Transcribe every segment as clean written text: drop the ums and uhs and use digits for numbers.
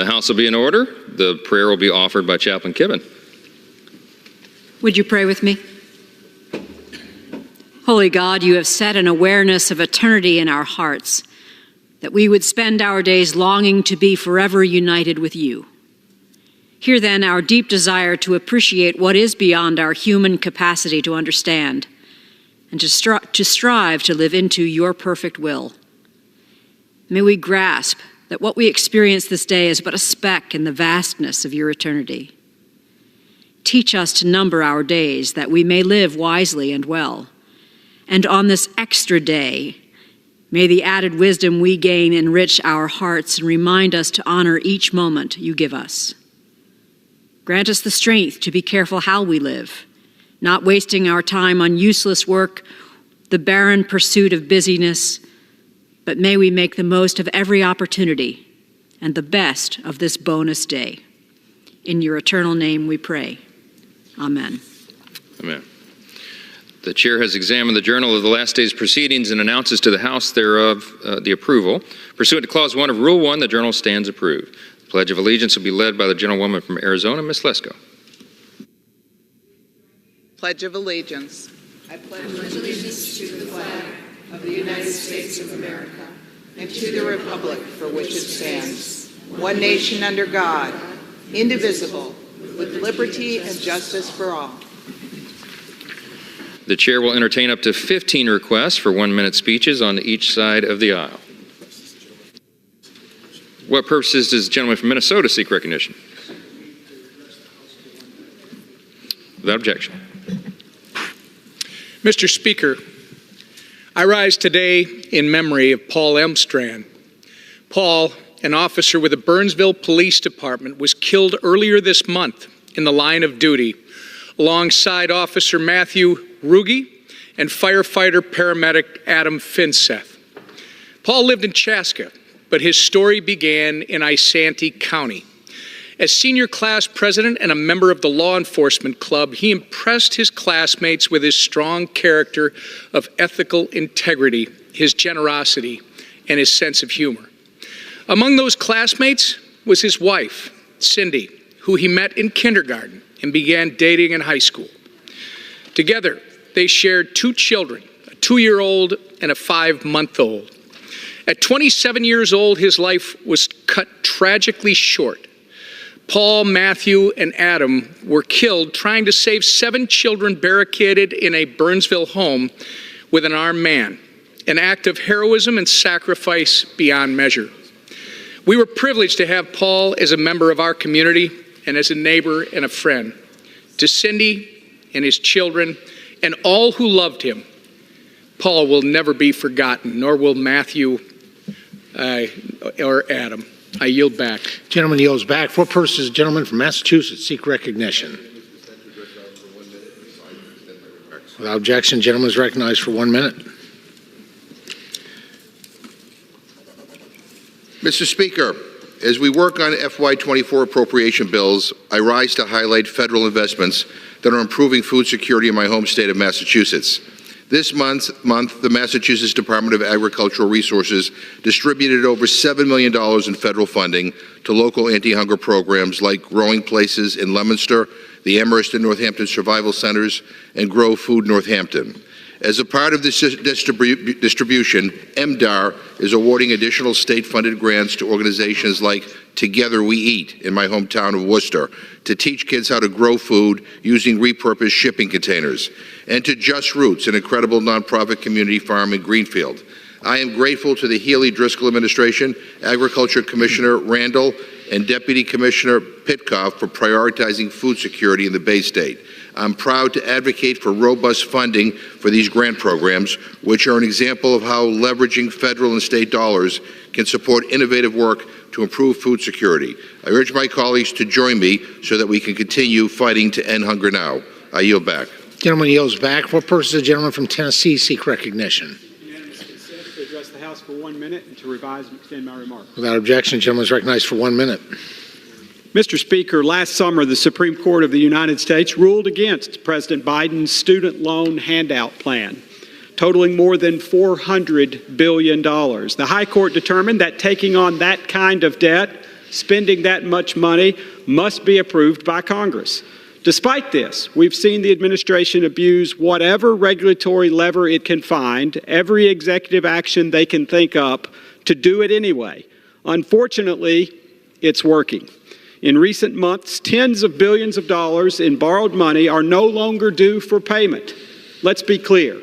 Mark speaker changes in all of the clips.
Speaker 1: The House will be in order. The prayer will be offered by Chaplain Kibben.
Speaker 2: Would you pray with me? Holy God, you have set an awareness of eternity in our hearts, that we would spend our days longing to be forever united with you. Hear then our deep desire to appreciate what is beyond our human capacity to understand, and to strive to live into your perfect will. May we grasp that what we experience this day is but a speck in the vastness of your eternity. Teach us to number our days that we may live wisely and well. And on this extra day, may the added wisdom we gain enrich our hearts and remind us to honor each moment you give us. Grant us the strength to be careful how we live, not wasting our time on useless work, the barren pursuit of busyness, but may we make the most of every opportunity and the best of this bonus day. In your eternal name we pray. Amen.
Speaker 1: Amen. The chair has examined the journal of the last day's proceedings and announces to the House thereof the approval. Pursuant to Clause 1 of Rule 1, the journal stands approved. The Pledge of Allegiance will be led by the gentlewoman from Arizona, Ms. Lesko.
Speaker 3: Pledge of Allegiance.
Speaker 4: I pledge allegiance to the flag of the United States of America and to the republic for which it stands,
Speaker 3: One nation under God, indivisible, with liberty and justice for all.
Speaker 1: The chair will entertain up to 15 requests for 1-minute speeches on each side of the aisle. What purposes does the gentleman from Minnesota seek recognition? Without objection.
Speaker 5: Mr. Speaker, I rise today in memory of Paul Elmstrand. Paul, an officer with the Burnsville Police Department, was killed earlier this month in the line of duty alongside Officer Matthew Ruge and firefighter paramedic Adam Finseth. Paul lived in Chaska, but his story began in Isanti County. As senior class president and a member of the law enforcement club, he impressed his classmates with his strong character of ethical integrity, his generosity, and his sense of humor. Among those classmates was his wife, Cindy, who he met in kindergarten and began dating in high school. Together, they shared 2 children, a 2-year-old and a 5-month-old. At 27 years old, his life was cut tragically short. Paul, Matthew, and Adam were killed trying to save 7 children barricaded in a Burnsville home with an armed man, an act of heroism and sacrifice beyond measure. We were privileged to have Paul as a member of our community and as a neighbor and a friend. To Cindy and his children and all who loved him, Paul will never be forgotten, nor will Matthew or Adam. I yield back.
Speaker 6: Gentleman yields back. For purposes, the gentleman from Massachusetts seek recognition. Without objection, the gentleman is recognized for 1 minute.
Speaker 7: Mr. Speaker, as we work on FY24 appropriation bills, I rise to highlight federal investments that are improving food security in my home state of Massachusetts. This month, the Massachusetts Department of Agricultural Resources distributed over $7 million in federal funding to local anti-hunger programs like Growing Places in Leominster, the Amherst and Northampton Survival Centers, and Grow Food Northampton. As a part of this distribution, MDAR is awarding additional state-funded grants to organizations like Together We Eat in my hometown of Worcester to teach kids how to grow food using repurposed shipping containers, and to Just Roots, an incredible nonprofit community farm in Greenfield. I am grateful to the Healy-Driscoll administration, Agriculture Commissioner Randall, and Deputy Commissioner Pitkoff for prioritizing food security in the Bay State. I'm proud to advocate for robust funding for these grant programs, which are an example of how leveraging federal and state dollars can support innovative work to improve food security. I urge my colleagues to join me so that we can continue fighting to end hunger now. I yield back.
Speaker 6: Gentleman yields back. For purposes, the gentleman from Tennessee seek recognition.
Speaker 8: Unanimous consent to address the House for 1 minute and to revise and extend my remarks.
Speaker 6: Without objection, the gentleman is recognized for 1 minute.
Speaker 8: Mr. Speaker, last summer, the Supreme Court of the United States ruled against President Biden's student loan handout plan, totaling more than $400 billion. The High Court determined that taking on that kind of debt Spending that much money must be approved by Congress. Despite this, we've seen the administration abuse whatever regulatory lever it can find, every executive action they can think up, to do it anyway. Unfortunately, it's working. In recent months, tens of billions of dollars in borrowed money are no longer due for payment. Let's be clear.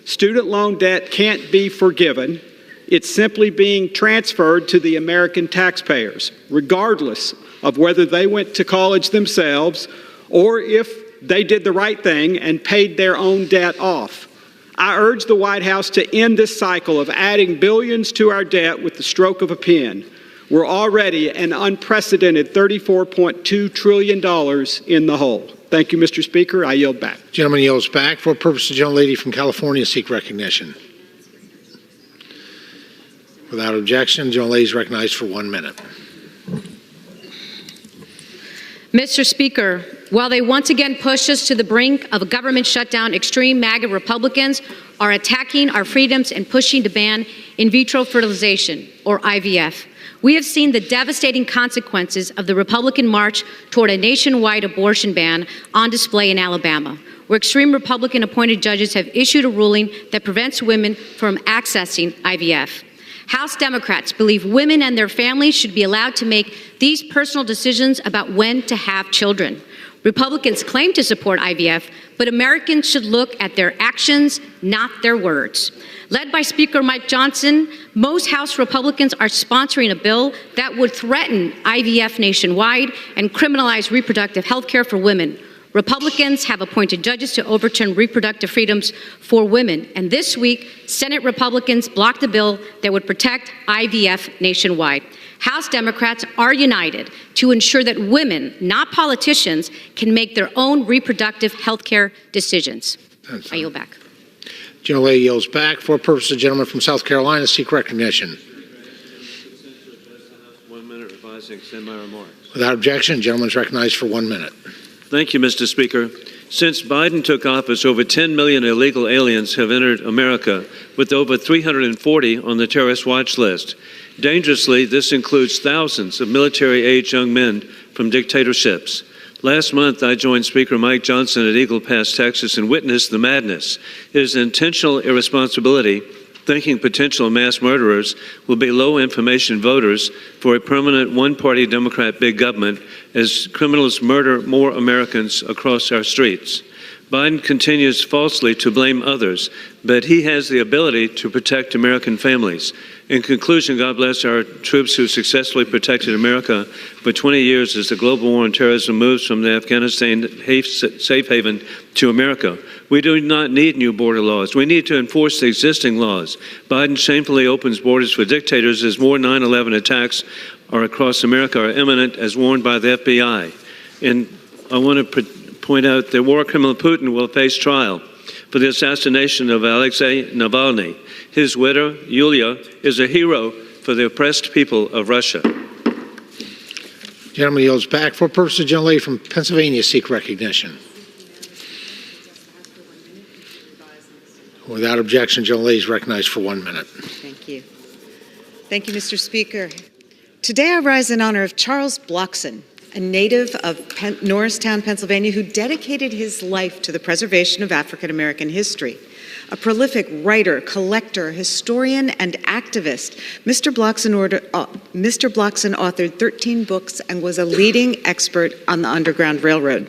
Speaker 8: Student loan debt can't be forgiven. It's simply being transferred to the American taxpayers, regardless of whether they went to college themselves or if they did the right thing and paid their own debt off. I urge the White House to end this cycle of adding billions to our debt with the stroke of a pen. We're already an unprecedented $34.2 trillion in the hole. Thank you, Mr. Speaker. I yield back.
Speaker 6: Gentleman yields back. For purpose, the gentlelady from California seek recognition. Without objection, the gentlelady is recognized for 1 minute.
Speaker 9: Mr. Speaker, while they once again push us to the brink of a government shutdown, extreme MAGA Republicans are attacking our freedoms and pushing to ban in vitro fertilization, or IVF. We have seen the devastating consequences of the Republican march toward a nationwide abortion ban on display in Alabama, where extreme Republican-appointed judges have issued a ruling that prevents women from accessing IVF. House Democrats believe women and their families should be allowed to make these personal decisions about when to have children. Republicans claim to support IVF, but Americans should look at their actions, not their words. Led by Speaker Mike Johnson, most House Republicans are sponsoring a bill that would threaten IVF nationwide and criminalize reproductive health care for women. Republicans have appointed judges to overturn reproductive freedoms for women. And this week, Senate Republicans blocked a bill that would protect IVF nationwide. House Democrats are united to ensure that women, not politicians, can make their own reproductive health care decisions. I yield back.
Speaker 6: Gentlelady yields back. For purpose, the gentleman from South Carolina seek recognition.
Speaker 10: 1 minute revising, extend my remarks.
Speaker 6: Without objection, the gentleman is recognized for 1 minute.
Speaker 10: Thank you, Mr. Speaker. Since Biden took office, over 10 million illegal aliens have entered America, with over 340 on the terrorist watch list. Dangerously, this includes thousands of military-age young men from dictatorships. Last month, I joined Speaker Mike Johnson at Eagle Pass, Texas, and witnessed the madness. It is intentional irresponsibility thinking potential mass murderers will be low-information voters for a permanent one-party Democrat big government as criminals murder more Americans across our streets. Biden continues falsely to blame others, but he has the ability to protect American families. In conclusion, God bless our troops who successfully protected America for 20 years as the global war on terrorism moves from the Afghanistan safe haven to America. We do not need new border laws. We need to enforce the existing laws. Biden shamefully opens borders for dictators as more 9/11 attacks across America are imminent, as warned by the FBI. And I want to point out that war criminal Putin will face trial for the assassination of Alexei Navalny. His widow, Yulia, is a hero for the oppressed people of Russia.
Speaker 6: Gentleman yields back. For purpose, the gentlelady from Pennsylvania seek recognition. Without objection, the gentlelady is recognized for 1 minute.
Speaker 11: Thank you. Thank you, Mr. Speaker. Today I rise in honor of Charles Blockson, a native of Norristown, Pennsylvania, who dedicated his life to the preservation of African American history. A prolific writer, collector, historian, and activist, Mr. Blockson authored 13 books and was a leading expert on the Underground Railroad.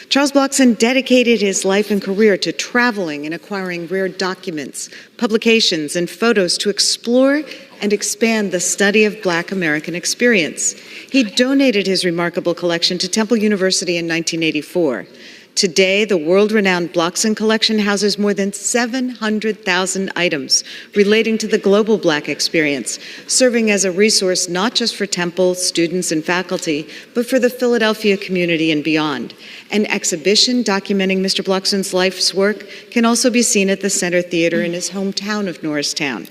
Speaker 11: Charles Blockson dedicated his life and career to traveling and acquiring rare documents, publications, and photos to explore and expand the study of Black American experience. He donated his remarkable collection to Temple University in 1984. Today, the world-renowned Blockson collection houses more than 700,000 items relating to the global Black experience, serving as a resource not just for Temple students and faculty, but for the Philadelphia community and beyond. An exhibition documenting Mr. Blockson's life's work can also be seen at the Center Theater in his hometown of Norristown.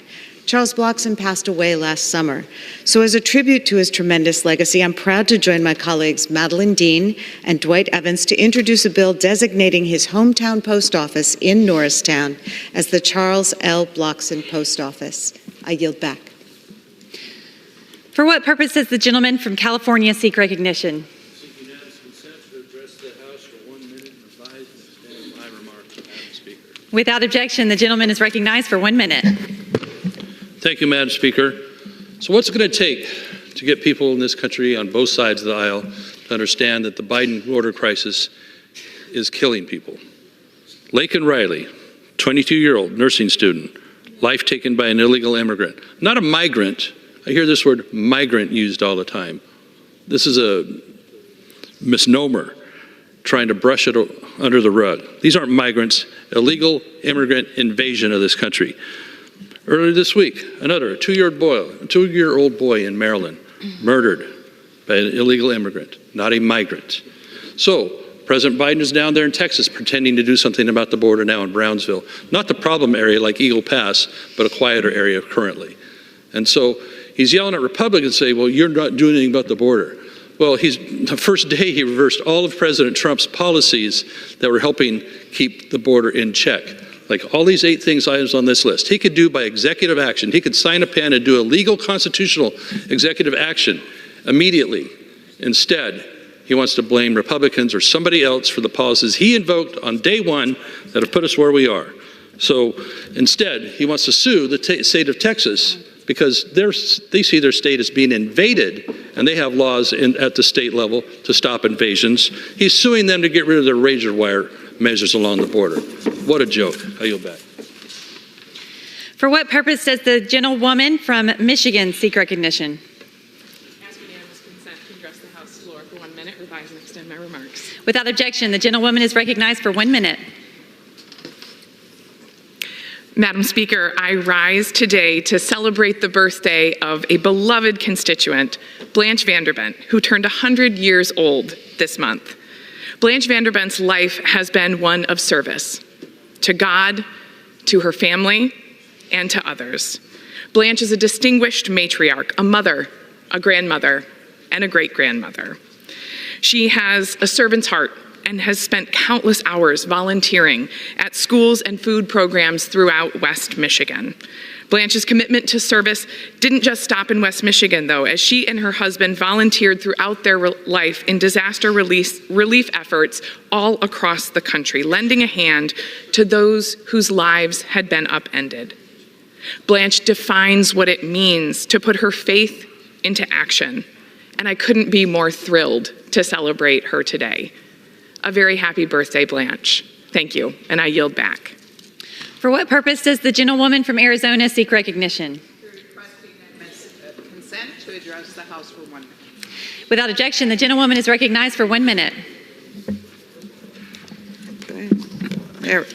Speaker 11: Charles Blockson passed away last summer. So as a tribute to his tremendous legacy, I'm proud to join my colleagues Madeline Dean and Dwight Evans to introduce a bill designating his hometown post office in Norristown as the Charles L. Blockson Post Office. I yield back.
Speaker 12: For what purpose does the gentleman from California seek recognition?
Speaker 10: Seek unanimous consent to address the House for 1 minute and revise and extend my remarks, Madam Speaker.
Speaker 12: Without objection, the gentleman is recognized for 1 minute.
Speaker 13: Thank you, Madam Speaker. So what's it going to take to get people in this country on both sides of the aisle to understand that the Biden border crisis is killing people? Laken Riley, 22-year-old nursing student, life taken by an illegal immigrant. Not a migrant. I hear this word migrant used all the time. This is a misnomer, trying to brush it under the rug. These aren't migrants, illegal immigrant invasion of this country. Earlier this week, another two-year-old boy in Maryland, murdered by an illegal immigrant, not a migrant. So, President Biden is down there in Texas pretending to do something about the border now in Brownsville. Not the problem area like Eagle Pass, but a quieter area currently. And so he's yelling at Republicans, saying, well, you're not doing anything about the border. Well, the first day he reversed all of President Trump's policies that were helping keep the border in check. Like all these 8 items on this list, he could do by executive action. He could sign a pen and do a legal constitutional executive action immediately. Instead, he wants to blame Republicans or somebody else for the policies he invoked on day 1 that have put us where we are. So instead, he wants to sue the state of Texas because they see their state as being invaded, and they have laws at the state level to stop invasions. He's suing them to get rid of their razor wire measures along the border. What a joke. I yield back.
Speaker 12: For what purpose does the gentlewoman from Michigan seek recognition?
Speaker 14: Ask unanimous consent to address the House floor for 1 minute, revise and extend my remarks.
Speaker 12: Without objection, the gentlewoman is recognized for 1 minute.
Speaker 14: Madam Speaker, I rise today to celebrate the birthday of a beloved constituent, Blanche Vanderbent, who turned 100 years old this month. Blanche Vanderbent's life has been one of service to God, to her family, and to others. Blanche is a distinguished matriarch, a mother, a grandmother, and a great-grandmother. She has a servant's heart and has spent countless hours volunteering at schools and food programs throughout West Michigan. Blanche's commitment to service didn't just stop in West Michigan, though, as she and her husband volunteered throughout their life in disaster relief efforts all across the country, lending a hand to those whose lives had been upended. Blanche defines what it means to put her faith into action, and I couldn't be more thrilled to celebrate her today. A very happy birthday, Blanche. Thank you, and I yield back.
Speaker 12: For what purpose does the gentlewoman from Arizona seek recognition?
Speaker 3: Requesting consent to address the House for 1 minute.
Speaker 12: Without objection, the gentlewoman is recognized for 1 minute.
Speaker 3: There.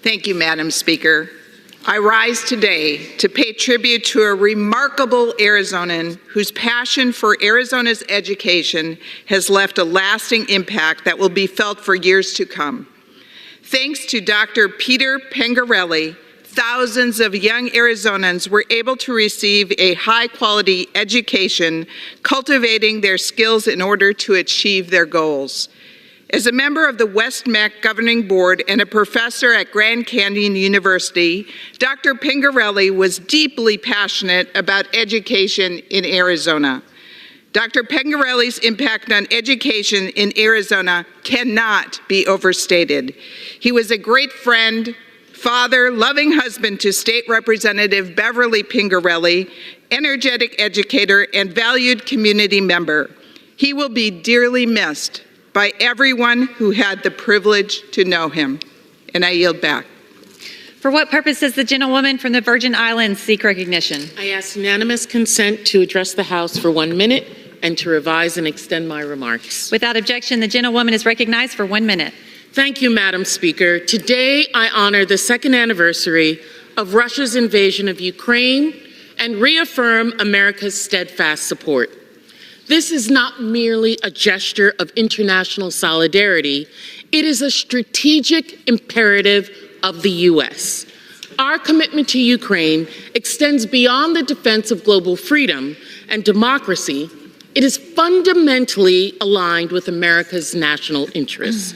Speaker 3: Thank you, Madam Speaker. I rise today to pay tribute to a remarkable Arizonan whose passion for Arizona's education has left a lasting impact that will be felt for years to come. Thanks to Dr. Peter Pengarelli, thousands of young Arizonans were able to receive a high-quality education, cultivating their skills in order to achieve their goals. As a member of the West MEC Governing Board and a professor at Grand Canyon University, Dr. Pengarelli was deeply passionate about education in Arizona. Dr. Pengarelli's impact on education in Arizona cannot be overstated. He was a great friend, father, loving husband to State Representative Beverly Pengarelli, energetic educator, and valued community member. He will be dearly missed by everyone who had the privilege to know him. And I yield back.
Speaker 12: For what purpose does the gentlewoman from the Virgin Islands seek recognition?
Speaker 15: I ask unanimous consent to address the House for 1 minute and to revise and extend my remarks.
Speaker 12: Without objection, the gentlewoman is recognized for 1 minute.
Speaker 15: Thank you, Madam Speaker. Today, I honor the second anniversary of Russia's invasion of Ukraine and reaffirm America's steadfast support. This is not merely a gesture of international solidarity. It is a strategic imperative of the U.S. Our commitment to Ukraine extends beyond the defense of global freedom and democracy. It is fundamentally aligned with America's national interests.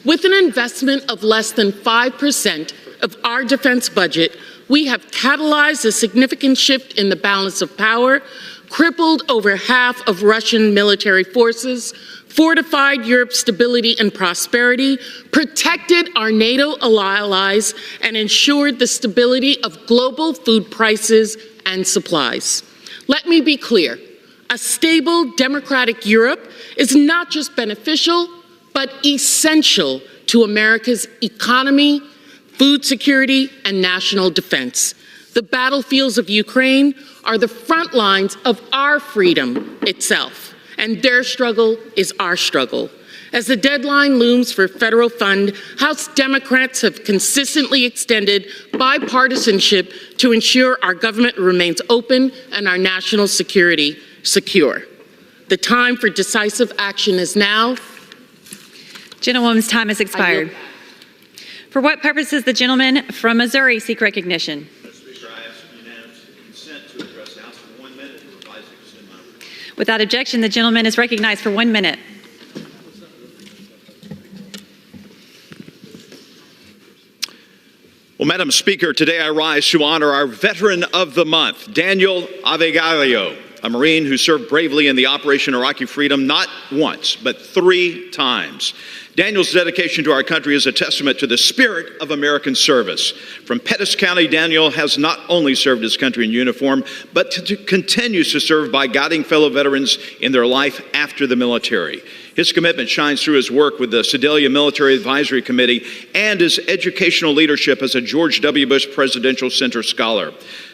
Speaker 15: With an investment of less than 5% of our defense budget, We have catalyzed a significant shift in the balance of power, crippled over half of Russian military forces, fortified Europe's stability and prosperity, protected our NATO allies, and ensured the stability of global food prices and supplies. Let me be clear. A stable, democratic Europe is not just beneficial, but essential to America's economy, food security, and national defense. The battlefields of Ukraine are the front lines of our freedom itself, and their struggle is our struggle. As the deadline looms for federal fund, House Democrats have consistently extended bipartisanship to ensure our government remains open and our national security secure. The time for decisive action is now.
Speaker 12: Gentlewoman's time has expired. For what purpose does the gentleman from Missouri seek recognition?
Speaker 16: Mr. Speaker, I ask unanimous consent to address the House for 1 minute and revise and extend my remarks.
Speaker 12: Without objection, the gentleman is recognized for 1 minute.
Speaker 16: Well, Madam Speaker, today I rise to honor our Veteran of the Month, Daniel Avegalio, a Marine who served bravely in the Operation Iraqi Freedom not once, but 3 times. Daniel's dedication to our country is a testament to the spirit of American service. From Pettis County, Daniel has not only served his country in uniform, but continues to serve by guiding fellow veterans in their life after the military. His commitment shines through his work with the Sedalia Military Advisory Committee and his educational leadership as a George W. Bush Presidential Center Scholar.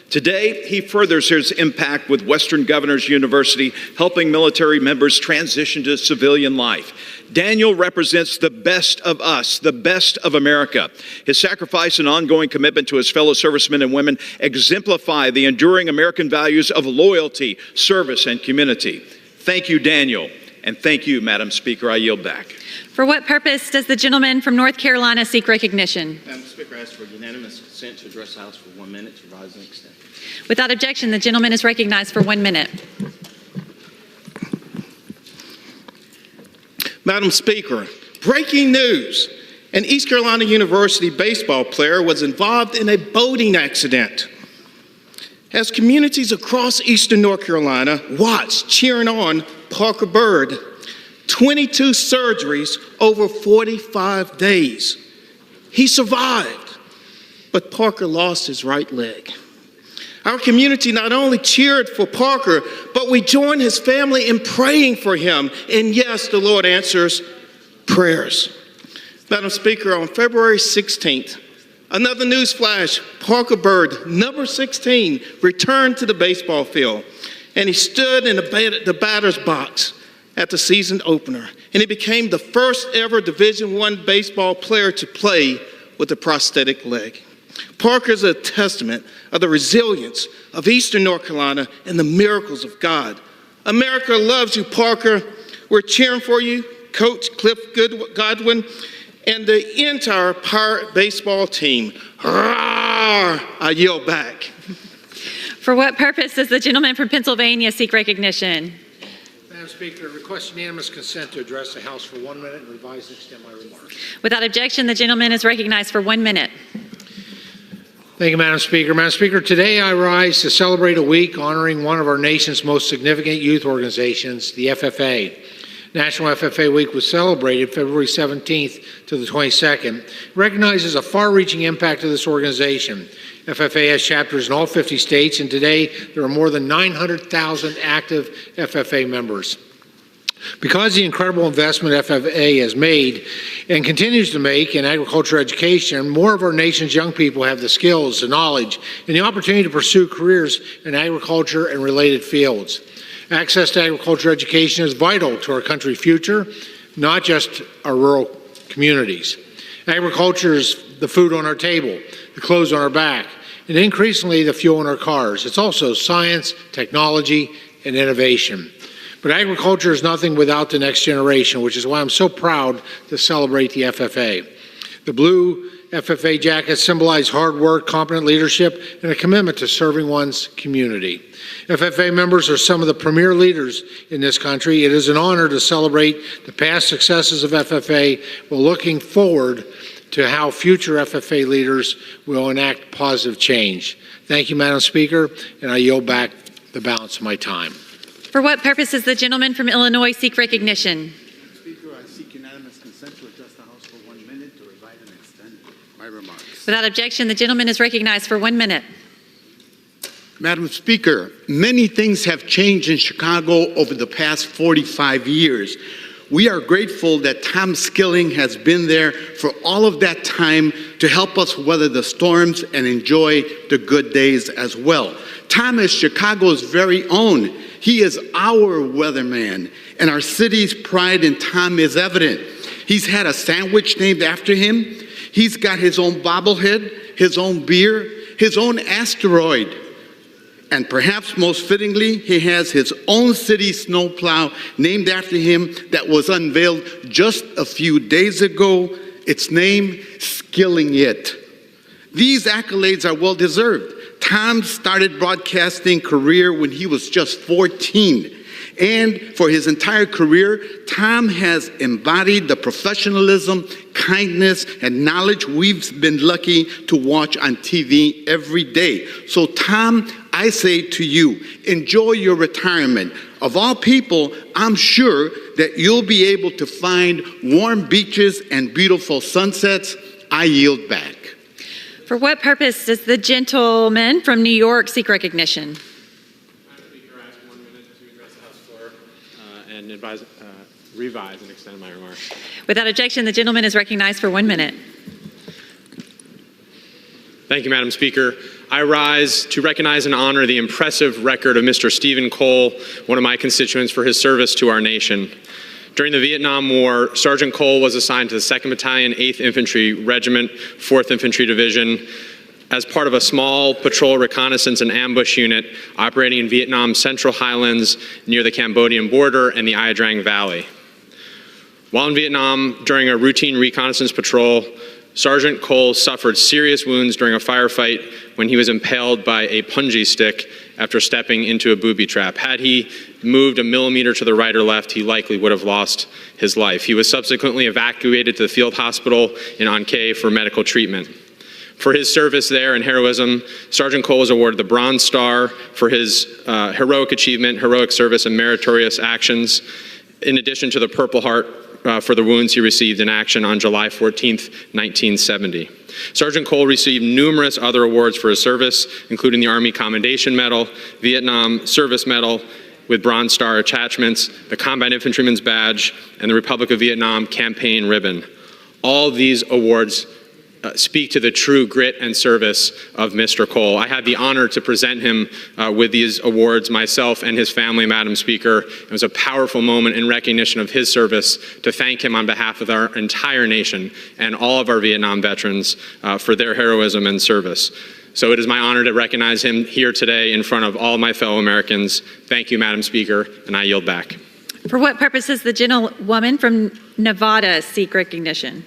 Speaker 16: Today, he furthers his impact with Western Governors University, helping military members transition to civilian life. Daniel represents the best of us, the best of America. His sacrifice and ongoing commitment to his fellow servicemen and women exemplify the enduring American values of loyalty, service, and community. Thank you, Daniel. And thank you, Madam Speaker. I yield back.
Speaker 12: For what purpose does the gentleman from North Carolina seek recognition?
Speaker 17: Madam Speaker, I ask for unanimous consent to address the House for 1 minute to revise and extend.
Speaker 12: Without objection, the gentleman is recognized for 1 minute.
Speaker 17: Madam Speaker, breaking news. An East Carolina University baseball player was involved in a boating accident. As communities across eastern North Carolina watched, cheering on Parker Byrd, 22 surgeries over 45 days. He survived, but Parker lost his right leg. Our community not only cheered for Parker, but we joined his family in praying for him. And yes, the Lord answers prayers. Madam Speaker, on February 16th, another news flash, Parker Byrd, number 16, returned to the baseball field. And he stood in the batter's box at the season opener. And he became the first ever Division I baseball player to play with a prosthetic leg. Parker is a testament of the resilience of Eastern North Carolina and the miracles of God. America loves you, Parker. We're cheering for you, Coach Cliff Godwin, and the entire Pirate baseball team. Roar! I yield back.
Speaker 12: For what purpose does the gentleman from Pennsylvania seek recognition?
Speaker 6: Madam Speaker, I request unanimous consent to address the House for 1 minute and revise and extend my remarks.
Speaker 12: Without objection, the gentleman is recognized for 1 minute.
Speaker 6: Thank you, Madam Speaker. Madam Speaker, today I rise to celebrate a week honoring one of our nation's most significant youth organizations, the FFA. National FFA Week was celebrated February 17th to the 22nd. It recognizes a far-reaching impact of this organization. FFA has chapters in all 50 states, and today there are more than 900,000 active FFA members. Because of the incredible investment FFA has made and continues to make in agriculture education, more of our nation's young people have the skills, the knowledge, and the opportunity to pursue careers in agriculture and related fields. Access to agriculture education is vital to our country's future, not just our rural communities. Agriculture is the food on our table, the clothes on our back, and increasingly the fuel in our cars. It's also science, technology, and innovation. But agriculture is nothing without the next generation, which is why I'm so proud to celebrate the FFA. The blue FFA jackets symbolize hard work, competent leadership, and a commitment to serving one's community. FFA members are some of the premier leaders in this country. It is an honor to celebrate the past successes of FFA while looking forward to how future FFA leaders will enact positive change. Thank you, Madam Speaker, and I yield back the balance of my time.
Speaker 12: For what purpose does the gentleman from Illinois seek recognition?
Speaker 18: Speaker, I seek unanimous consent to address the House for 1 minute to revise and extend my remarks.
Speaker 12: Without objection, the gentleman is recognized for 1 minute.
Speaker 18: Madam Speaker, many things have changed in Chicago over the past 45 years. We are grateful that Tom Skilling has been there for all of that time to help us weather the storms and enjoy the good days as well. Tom is Chicago's very own. He is our weatherman, and our city's pride in Tom is evident. He's had a sandwich named after him. He's got his own bobblehead, his own beer, his own asteroid. And perhaps most fittingly, he has his own city snowplow named after him that was unveiled just a few days ago. Its name, Skilling It. These accolades are well-deserved. Tom started broadcasting career when he was just 14. And for his entire career, Tom has embodied the professionalism, kindness, and knowledge we've been lucky to watch on TV every day. So Tom, I say to you, enjoy your retirement. Of all people, I'm sure that you'll be able to find warm beaches and beautiful sunsets. I yield back.
Speaker 12: For what purpose does the gentleman from New York seek recognition?
Speaker 19: Madam Speaker, I ask 1 minute to address the House floor and revise and extend my remarks.
Speaker 12: Without objection, the gentleman is recognized for 1 minute.
Speaker 19: Thank you, Madam Speaker. I rise to recognize and honor the impressive record of Mr. Stephen Cole, one of my constituents, for his service to our nation. During the Vietnam War, Sergeant Cole was assigned to the 2nd Battalion, 8th Infantry Regiment, 4th Infantry Division, as part of a small patrol reconnaissance and ambush unit operating in Vietnam's Central Highlands near the Cambodian border and the Ia Drang Valley. While in Vietnam, during a routine reconnaissance patrol, Sergeant Cole suffered serious wounds during a firefight when he was impaled by a punji stick after stepping into a booby trap. Had he moved a millimeter to the right or left, he likely would have lost his life. He was subsequently evacuated to the field hospital in An Khê for medical treatment. For his service there and heroism, Sergeant Cole was awarded the Bronze Star for his heroic achievement, heroic service, and meritorious actions, in addition to the Purple Heart for the wounds he received in action on July 14th, 1970. Sergeant Cole received numerous other awards for his service, including the Army Commendation Medal, Vietnam Service Medal with Bronze Star attachments, the Combat Infantryman's Badge, and the Republic of Vietnam Campaign Ribbon. All these awards speak to the true grit and service of Mr. Cole. I had the honor to present him with these awards myself and his family, Madam Speaker. It was a powerful moment in recognition of his service to thank him on behalf of our entire nation and all of our Vietnam veterans for their heroism and service. So it is my honor to recognize him here today in front of all my fellow Americans. Thank you, Madam Speaker, and I yield back.
Speaker 12: For what purpose does the gentlewoman from Nevada seek recognition?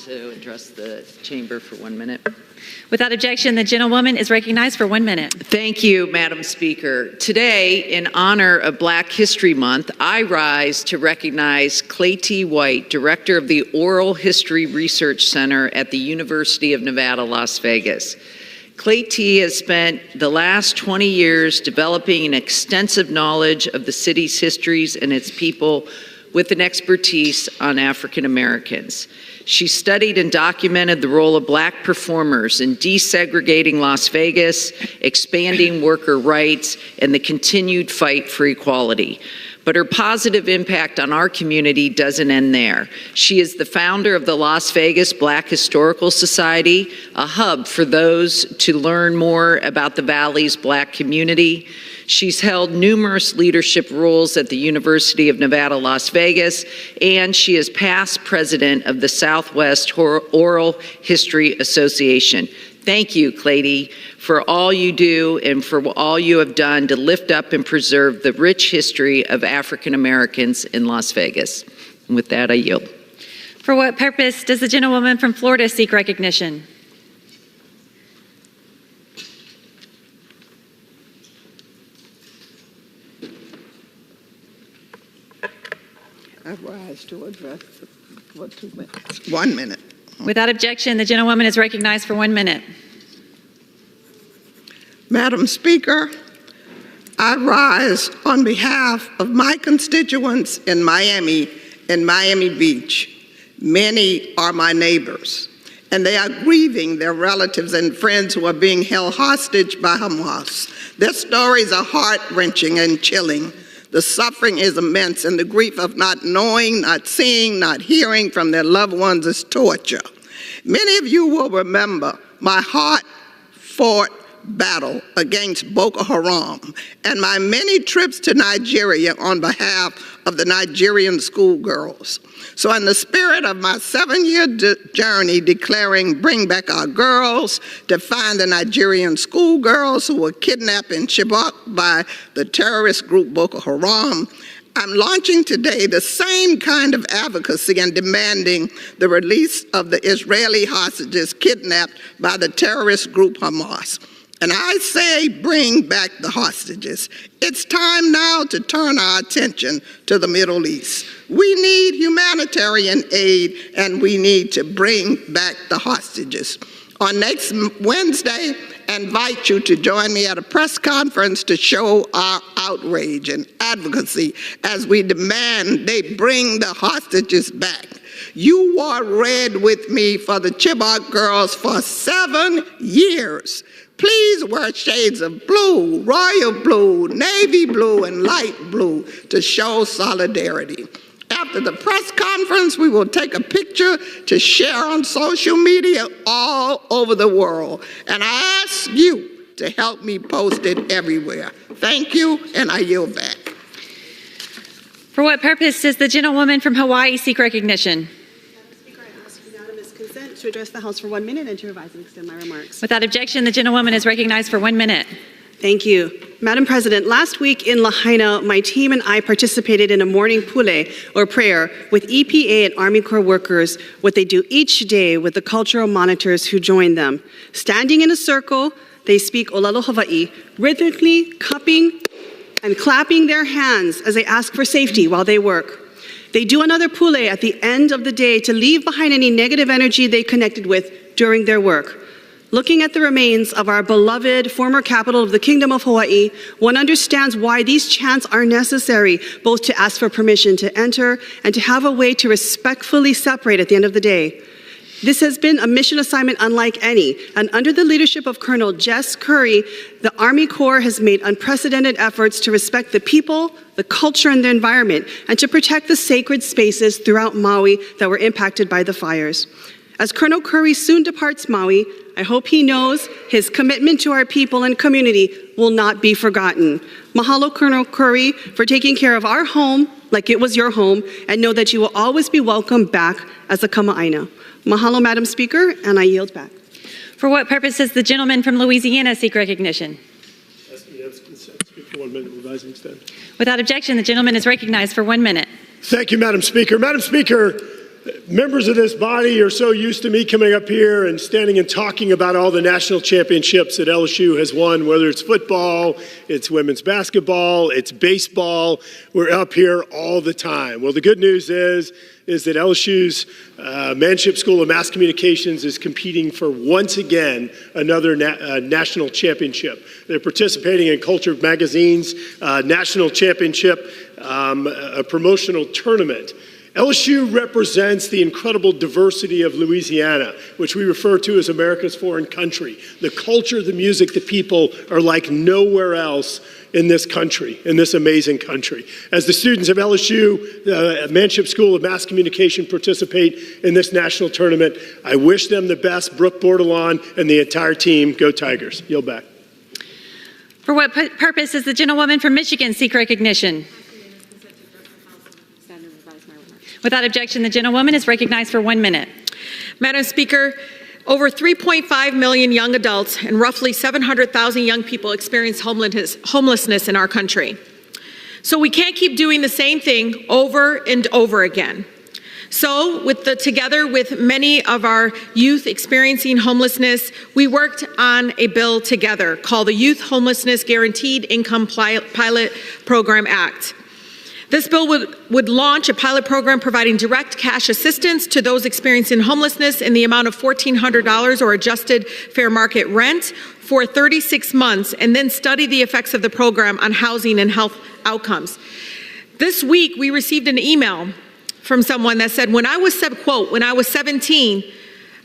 Speaker 20: To address the chamber for 1 minute.
Speaker 12: Without objection, the gentlewoman is recognized for 1 minute.
Speaker 20: Thank you, Madam Speaker. Today, in honor of Black History Month, I rise to recognize Clay T. White, Director of the Oral History Research Center at the University of Nevada, Las Vegas. Clay T. has spent the last 20 years developing an extensive knowledge of the city's histories and its people with an expertise on African Americans. She studied and documented the role of Black performers in desegregating Las Vegas, expanding worker rights, and the continued fight for equality. But her positive impact on our community doesn't end there. She is the founder of the Las Vegas Black Historical Society, a hub for those to learn more about the Valley's Black community. She's held numerous leadership roles at the University of Nevada, Las Vegas, and she is past president of the Southwest Oral History Association. Thank you, Clady, for all you do and for all you have done to lift up and preserve the rich history of African Americans in Las Vegas. And with that, I yield.
Speaker 12: For what purpose does the gentlewoman from Florida seek recognition?
Speaker 21: I rise to address the
Speaker 4: 1 minute.
Speaker 12: Without objection, the gentlewoman is recognized for 1 minute.
Speaker 4: Madam Speaker, I rise on behalf of my constituents in Miami and Miami Beach. Many are my neighbors, and they are grieving their relatives and friends who are being held hostage by Hamas. Their stories are heart-wrenching and chilling. The suffering is immense, and the grief of not knowing, not seeing, not hearing from their loved ones is torture. Many of you will remember my hard-fought battle against Boko Haram and my many trips to Nigeria on behalf of the Nigerian schoolgirls. So in the spirit of my 7-year journey declaring Bring Back Our Girls, to find the Nigerian schoolgirls who were kidnapped in Chibok by the terrorist group Boko Haram, I'm launching today the same kind of advocacy and demanding the release of the Israeli hostages kidnapped by the terrorist group Hamas. And I say, bring back the hostages. It's time now to turn our attention to the Middle East. We need humanitarian aid, and we need to bring back the hostages. On next Wednesday, I invite you to join me at a press conference to show our outrage and advocacy as we demand they bring the hostages back. You wore red with me for the Chibok girls for 7 years. Please wear shades of blue, royal blue, navy blue, and light blue to show solidarity. After the press conference, we will take a picture to share on social media all over the world. And I ask you to help me post it everywhere. Thank you, and I yield back.
Speaker 12: For what purpose does the gentlewoman from Hawaii seek recognition?
Speaker 21: To address the House for 1 minute and to revise and extend my remarks.
Speaker 12: Without objection, the gentlewoman is recognized for 1 minute.
Speaker 21: Thank you. Madam President, last week in Lahaina, my team and I participated in a morning pule, or prayer, with EPA and Army Corps workers, what they do each day with the cultural monitors who join them. Standing in a circle, they speak Olalo Hawaii, rhythmically cupping and clapping their hands as they ask for safety while they work. They do another pule at the end of the day to leave behind any negative energy they connected with during their work. Looking at the remains of our beloved former capital of the Kingdom of Hawaii, one understands why these chants are necessary, both to ask for permission to enter and to have a way to respectfully separate at the end of the day. This has been a mission assignment unlike any, and under the leadership of Colonel Jess Curry, the Army Corps has made unprecedented efforts to respect the people, the culture, and the environment, and to protect the sacred spaces throughout Maui that were impacted by the fires. As Colonel Curry soon departs Maui, I hope he knows his commitment to our people and community will not be forgotten. Mahalo, Colonel Curry, for taking care of our home like it was your home, and know that you will always be welcome back as a Kama'aina. Mahalo, Madam Speaker, and I yield back.
Speaker 12: For what purpose does the gentleman from Louisiana seek recognition?
Speaker 22: Speak for 1 minute, revise and extend.
Speaker 12: Without objection, the gentleman is recognized for 1 minute.
Speaker 22: Thank you, Madam Speaker. Madam Speaker, members of this body are so used to me coming up here and standing and talking about all the national championships that LSU has won, whether it's football, it's women's basketball, it's baseball. We're up here all the time. Well, the good news is that LSU's Manship School of Mass Communications is competing for, once again, another national championship. They're participating in Culture Magazine's national championship, a promotional tournament. LSU represents the incredible diversity of Louisiana, which we refer to as America's foreign country. The culture, the music, the people are like nowhere else in this country, in this amazing country. As the students of LSU, the Manship School of Mass Communication, participate in this national tournament, I wish them the best. Brooke Bordelon and the entire team, go Tigers. Yield back.
Speaker 12: For what purpose does the gentlewoman from Michigan seek recognition? Without objection, the gentlewoman is recognized for 1 minute.
Speaker 23: Madam Speaker, over 3.5 million young adults and roughly 700,000 young people experience homelessness in our country. So we can't keep doing the same thing over and over again. So together with many of our youth experiencing homelessness, we worked on a bill together called the Youth Homelessness Guaranteed Income Pilot Program Act. This bill would launch a pilot program providing direct cash assistance to those experiencing homelessness in the amount of $1,400 or adjusted fair market rent for 36 months, and then study the effects of the program on housing and health outcomes. This week, we received an email from someone that said, when I was 17,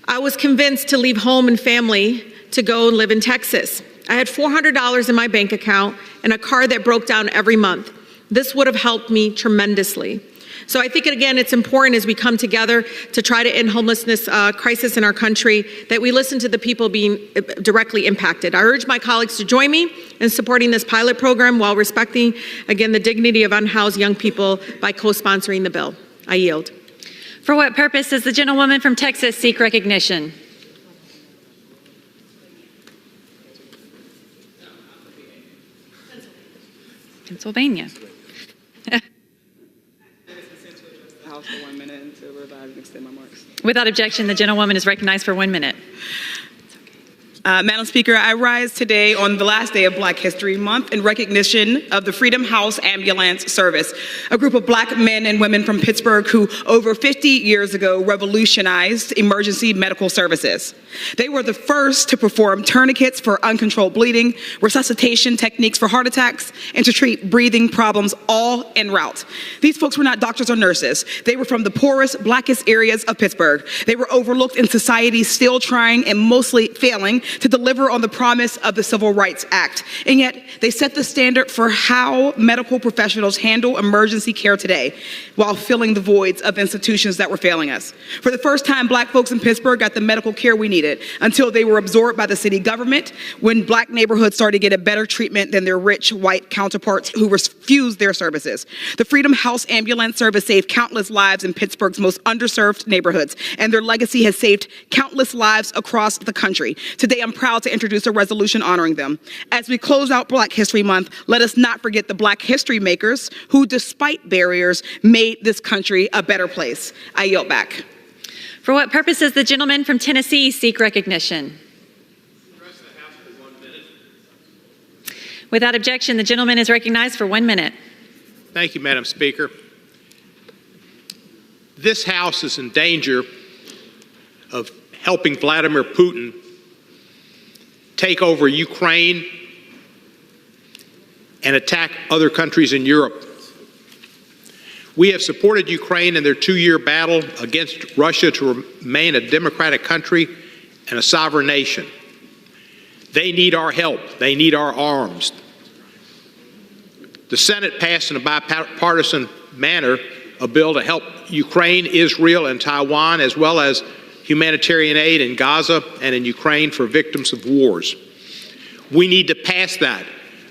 Speaker 23: I was convinced to leave home and family to go live in Texas. I had $400 in my bank account and a car that broke down every month. This would have helped me tremendously. So I think, again, it's important as we come together to try to end homelessness crisis in our country that we listen to the people being directly impacted. I urge my colleagues to join me in supporting this pilot program while respecting, again, the dignity of unhoused young people by co-sponsoring the bill. I yield.
Speaker 12: For what purpose does the gentlewoman from Texas seek recognition? Pennsylvania. Without objection, the gentlewoman is recognized for 1 minute.
Speaker 1: Madam Speaker, I rise today on the last day of Black History Month in recognition of the Freedom House Ambulance Service, a group of Black men and women from Pittsburgh who over 50 years ago revolutionized emergency medical services. They were the first to perform tourniquets for uncontrolled bleeding, resuscitation techniques for heart attacks, and to treat breathing problems all en route. These folks were not doctors or nurses. They were from the poorest, blackest areas of Pittsburgh. They were overlooked in society, still trying and mostly failing to deliver on the promise of the Civil Rights Act. And yet, they set the standard for how medical professionals handle emergency care today while filling the voids of institutions that were failing us. For the first time, Black folks in Pittsburgh got the medical care we needed until they were absorbed by the city government when Black neighborhoods started to get a better treatment than their rich white counterparts who refused their services. The Freedom House Ambulance Service saved countless lives in Pittsburgh's most underserved neighborhoods, and their legacy has saved countless lives across the country. Today, I'm proud to introduce a resolution honoring them. As we close out Black History Month, let us not forget the Black history makers who, despite barriers, made this country a better place. I yield back.
Speaker 12: For what purpose does the gentleman from Tennessee seek recognition? Without objection, the gentleman is recognized for 1 minute.
Speaker 2: Thank you, Madam Speaker. This House is in danger of helping Vladimir Putin take over Ukraine and attack other countries in Europe. We have supported Ukraine in their 2-year battle against Russia to remain a democratic country and a sovereign nation. They need our help. They need our arms. The Senate passed in a bipartisan manner a bill to help Ukraine, Israel, and Taiwan, as well as humanitarian aid in Gaza and in Ukraine for victims of wars. We need to pass that,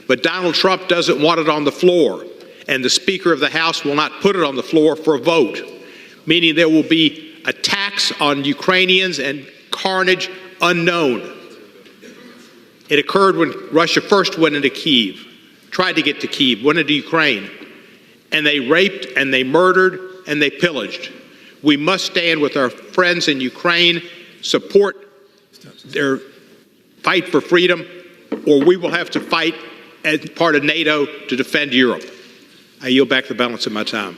Speaker 2: but Donald Trump doesn't want it on the floor, and the Speaker of the House will not put it on the floor for a vote, meaning there will be attacks on Ukrainians and carnage unknown. It occurred when Russia first went into Kyiv, tried to get to Kyiv, went into Ukraine, and they raped and they murdered and they pillaged. We must stand with our friends in Ukraine, support their fight for freedom, or we will have to fight as part of NATO to defend Europe. I yield back the balance of my time.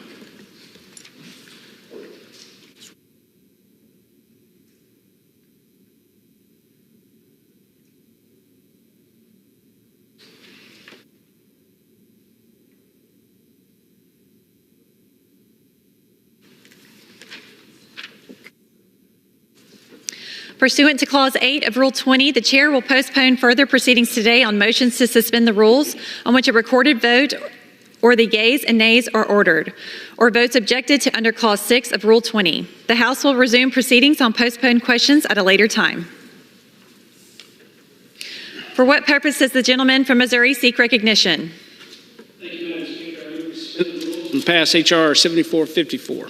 Speaker 12: Pursuant to Clause 8 of Rule 20, the Chair will postpone further proceedings today on motions to suspend the rules on which a recorded vote or the yeas and nays are ordered, or votes objected to under Clause 6 of Rule 20. The House will resume proceedings on postponed questions at a later time. For what purpose does the gentleman from Missouri seek recognition?
Speaker 5: Thank you, Madam Speaker. I move to suspend the rules and pass H.R. 7454.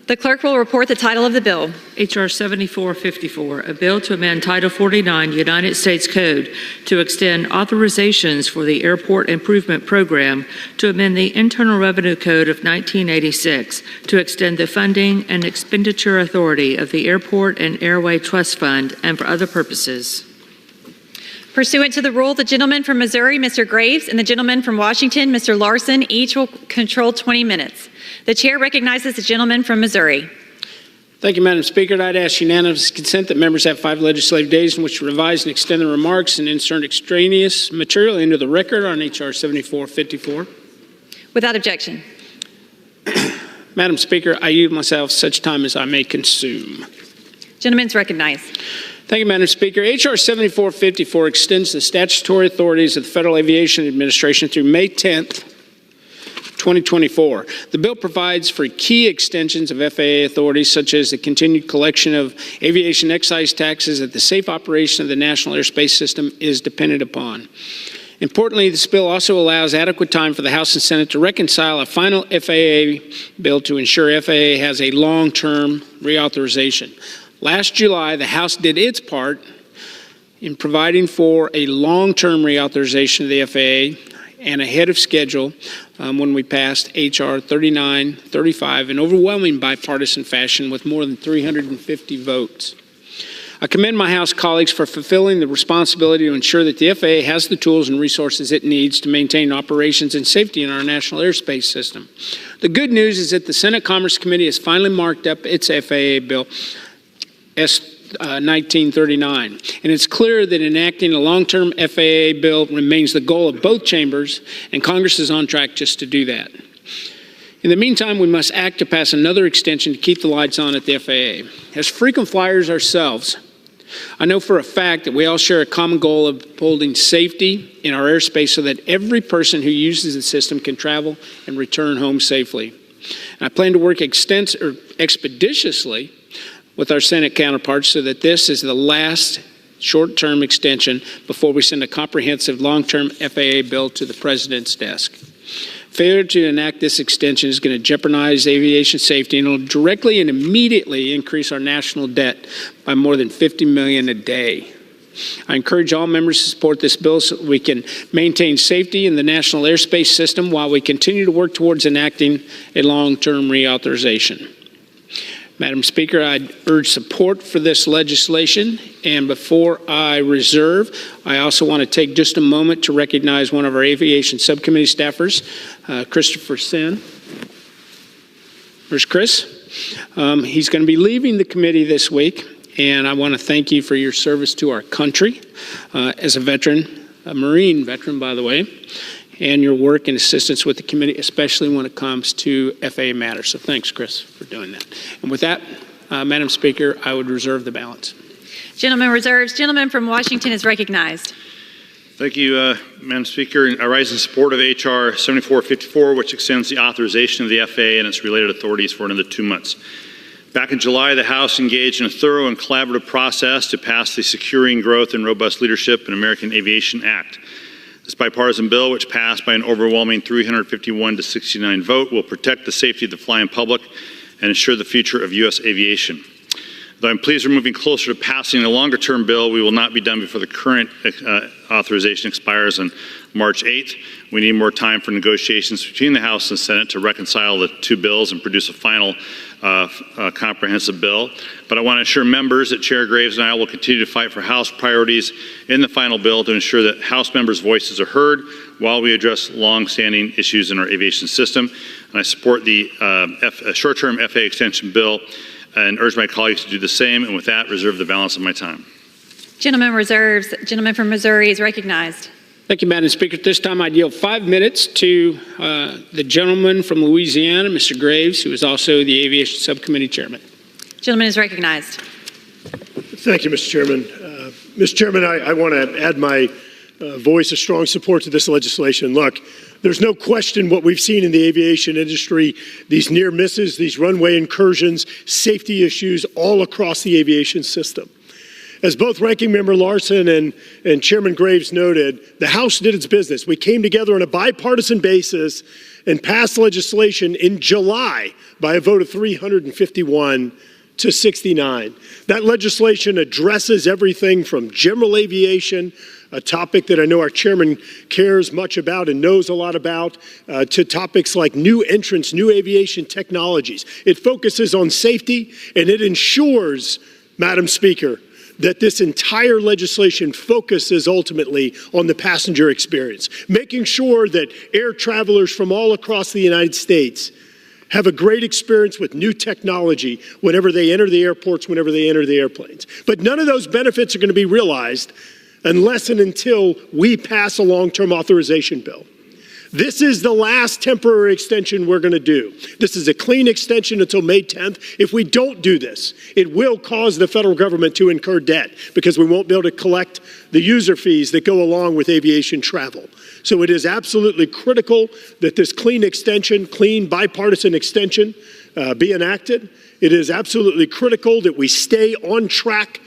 Speaker 12: The clerk will report the title of the bill.
Speaker 24: H.R. 7454, a bill to amend Title 49 United States Code to extend authorizations for the Airport Improvement Program, to amend the Internal Revenue Code of 1986, to extend the funding and expenditure authority of the Airport and Airway Trust Fund, and for other purposes.
Speaker 12: Pursuant to the rule, the gentleman from Missouri, Mr. Graves, and the gentleman from Washington, Mr. Larson, each will control 20 minutes. The chair recognizes the gentleman from Missouri.
Speaker 5: Thank you, Madam Speaker. I'd ask unanimous consent that members have 5 legislative days in which to revise and extend their remarks and insert extraneous material into the record on H.R. 7454.
Speaker 12: Without objection.
Speaker 5: Madam Speaker, I yield myself such time as I may consume.
Speaker 12: Gentleman's recognized.
Speaker 5: Thank you, Madam Speaker. H.R. 7454 extends the statutory authorities of the Federal Aviation Administration through May 10th, 2024. The bill provides for key extensions of FAA authorities, such as the continued collection of aviation excise taxes that the safe operation of the national airspace system is dependent upon. Importantly, this bill also allows adequate time for the House and Senate to reconcile a final FAA bill to ensure FAA has a long-term reauthorization. Last July, the House did its part in providing for a long-term reauthorization of the FAA and ahead of schedule when we passed H.R. 3935 in overwhelming bipartisan fashion with more than 350 votes. I commend my House colleagues for fulfilling the responsibility to ensure that the FAA has the tools and resources it needs to maintain operations and safety in our national airspace system. The good news is that the Senate Commerce Committee has finally marked up its FAA bill, S-1939, and it's clear that enacting a long-term FAA bill remains the goal of both chambers, and Congress is on track just to do that. In the meantime, we must act to pass another extension to keep the lights on at the FAA. As frequent flyers ourselves, I know for a fact that we all share a common goal of upholding safety in our airspace so that every person who uses the system can travel and return home safely. And I plan to work expeditiously with our Senate counterparts so that this is the last short-term extension before we send a comprehensive long-term FAA bill to the President's desk. Failure to enact this extension is going to jeopardize aviation safety and will directly and immediately increase our national debt by more than $50 million a day. I encourage all members to support this bill so that we can maintain safety in the national airspace system while we continue to work towards enacting a long-term reauthorization. Madam Speaker, I'd urge support for this legislation, and before I reserve, I also want to take just a moment to recognize one of our aviation subcommittee staffers, Christopher Sin. Where's Chris? He's going to be leaving the committee this week, and I want to thank you for your service to our country as a veteran, a Marine veteran, by the way, and your work and assistance with the committee, especially when it comes to FAA matters. So thanks, Chris, for doing that. And with that, Madam Speaker, I would reserve the balance.
Speaker 12: Gentleman reserves. Gentleman from Washington is recognized.
Speaker 7: Thank you, Madam Speaker. I rise in support of H.R. 7454, which extends the authorization of the FAA and its related authorities for another 2 months. Back in July, the House engaged in a thorough and collaborative process to pass the Securing Growth and Robust Leadership in American Aviation Act. This bipartisan bill, which passed by an overwhelming 351 to 69 vote, will protect the safety of the flying public and ensure the future of U.S. aviation. Though I'm pleased we're moving closer to passing a longer-term bill, we will not be done before the current authorization expires on March 8th. We need more time for negotiations between the House and Senate to reconcile the two bills and produce a final comprehensive bill. But I want to assure members that Chair Graves and I will continue to fight for House priorities in the final bill to ensure that House members' voices are heard while we address long-standing issues in our aviation system. And I support the short-term FAA extension bill and urge my colleagues to do the same. And with that, reserve the balance of my time.
Speaker 12: Gentleman reserves. Gentleman from Missouri is recognized.
Speaker 5: Thank you, Madam Speaker. At this time, I'd yield 5 minutes to the gentleman from Louisiana, Mr. Graves, who is also the Aviation Subcommittee Chairman.
Speaker 12: Gentleman is recognized.
Speaker 22: Thank you, Mr. Chairman. Mr. Chairman, I want to add my voice of strong support to this legislation. Look, there's no question what we've seen in the aviation industry, these near misses, these runway incursions, safety issues all across the aviation system. As both Ranking Member Larson and Chairman Graves noted, the House did its business. We came together on a bipartisan basis and passed legislation in July by a vote of 351 to 69. That legislation addresses everything from general aviation, a topic that I know our chairman cares much about and knows a lot about, to topics like new entrants, new aviation technologies. It focuses on safety, and it ensures, Madam Speaker, that this entire legislation focuses ultimately on the passenger experience, making sure that air travelers from all across the United States have a great experience with new technology whenever they enter the airports, whenever they enter the airplanes. But none of those benefits are going to be realized unless and until we pass a long-term authorization bill. This is the last temporary extension we're going to do. This is a clean extension until May 10th. If we don't do this, it will cause the federal government to incur debt because we won't be able to collect the user fees that go along with aviation travel. So it is absolutely critical that this clean extension, clean bipartisan extension, be enacted. It is absolutely critical that we stay on track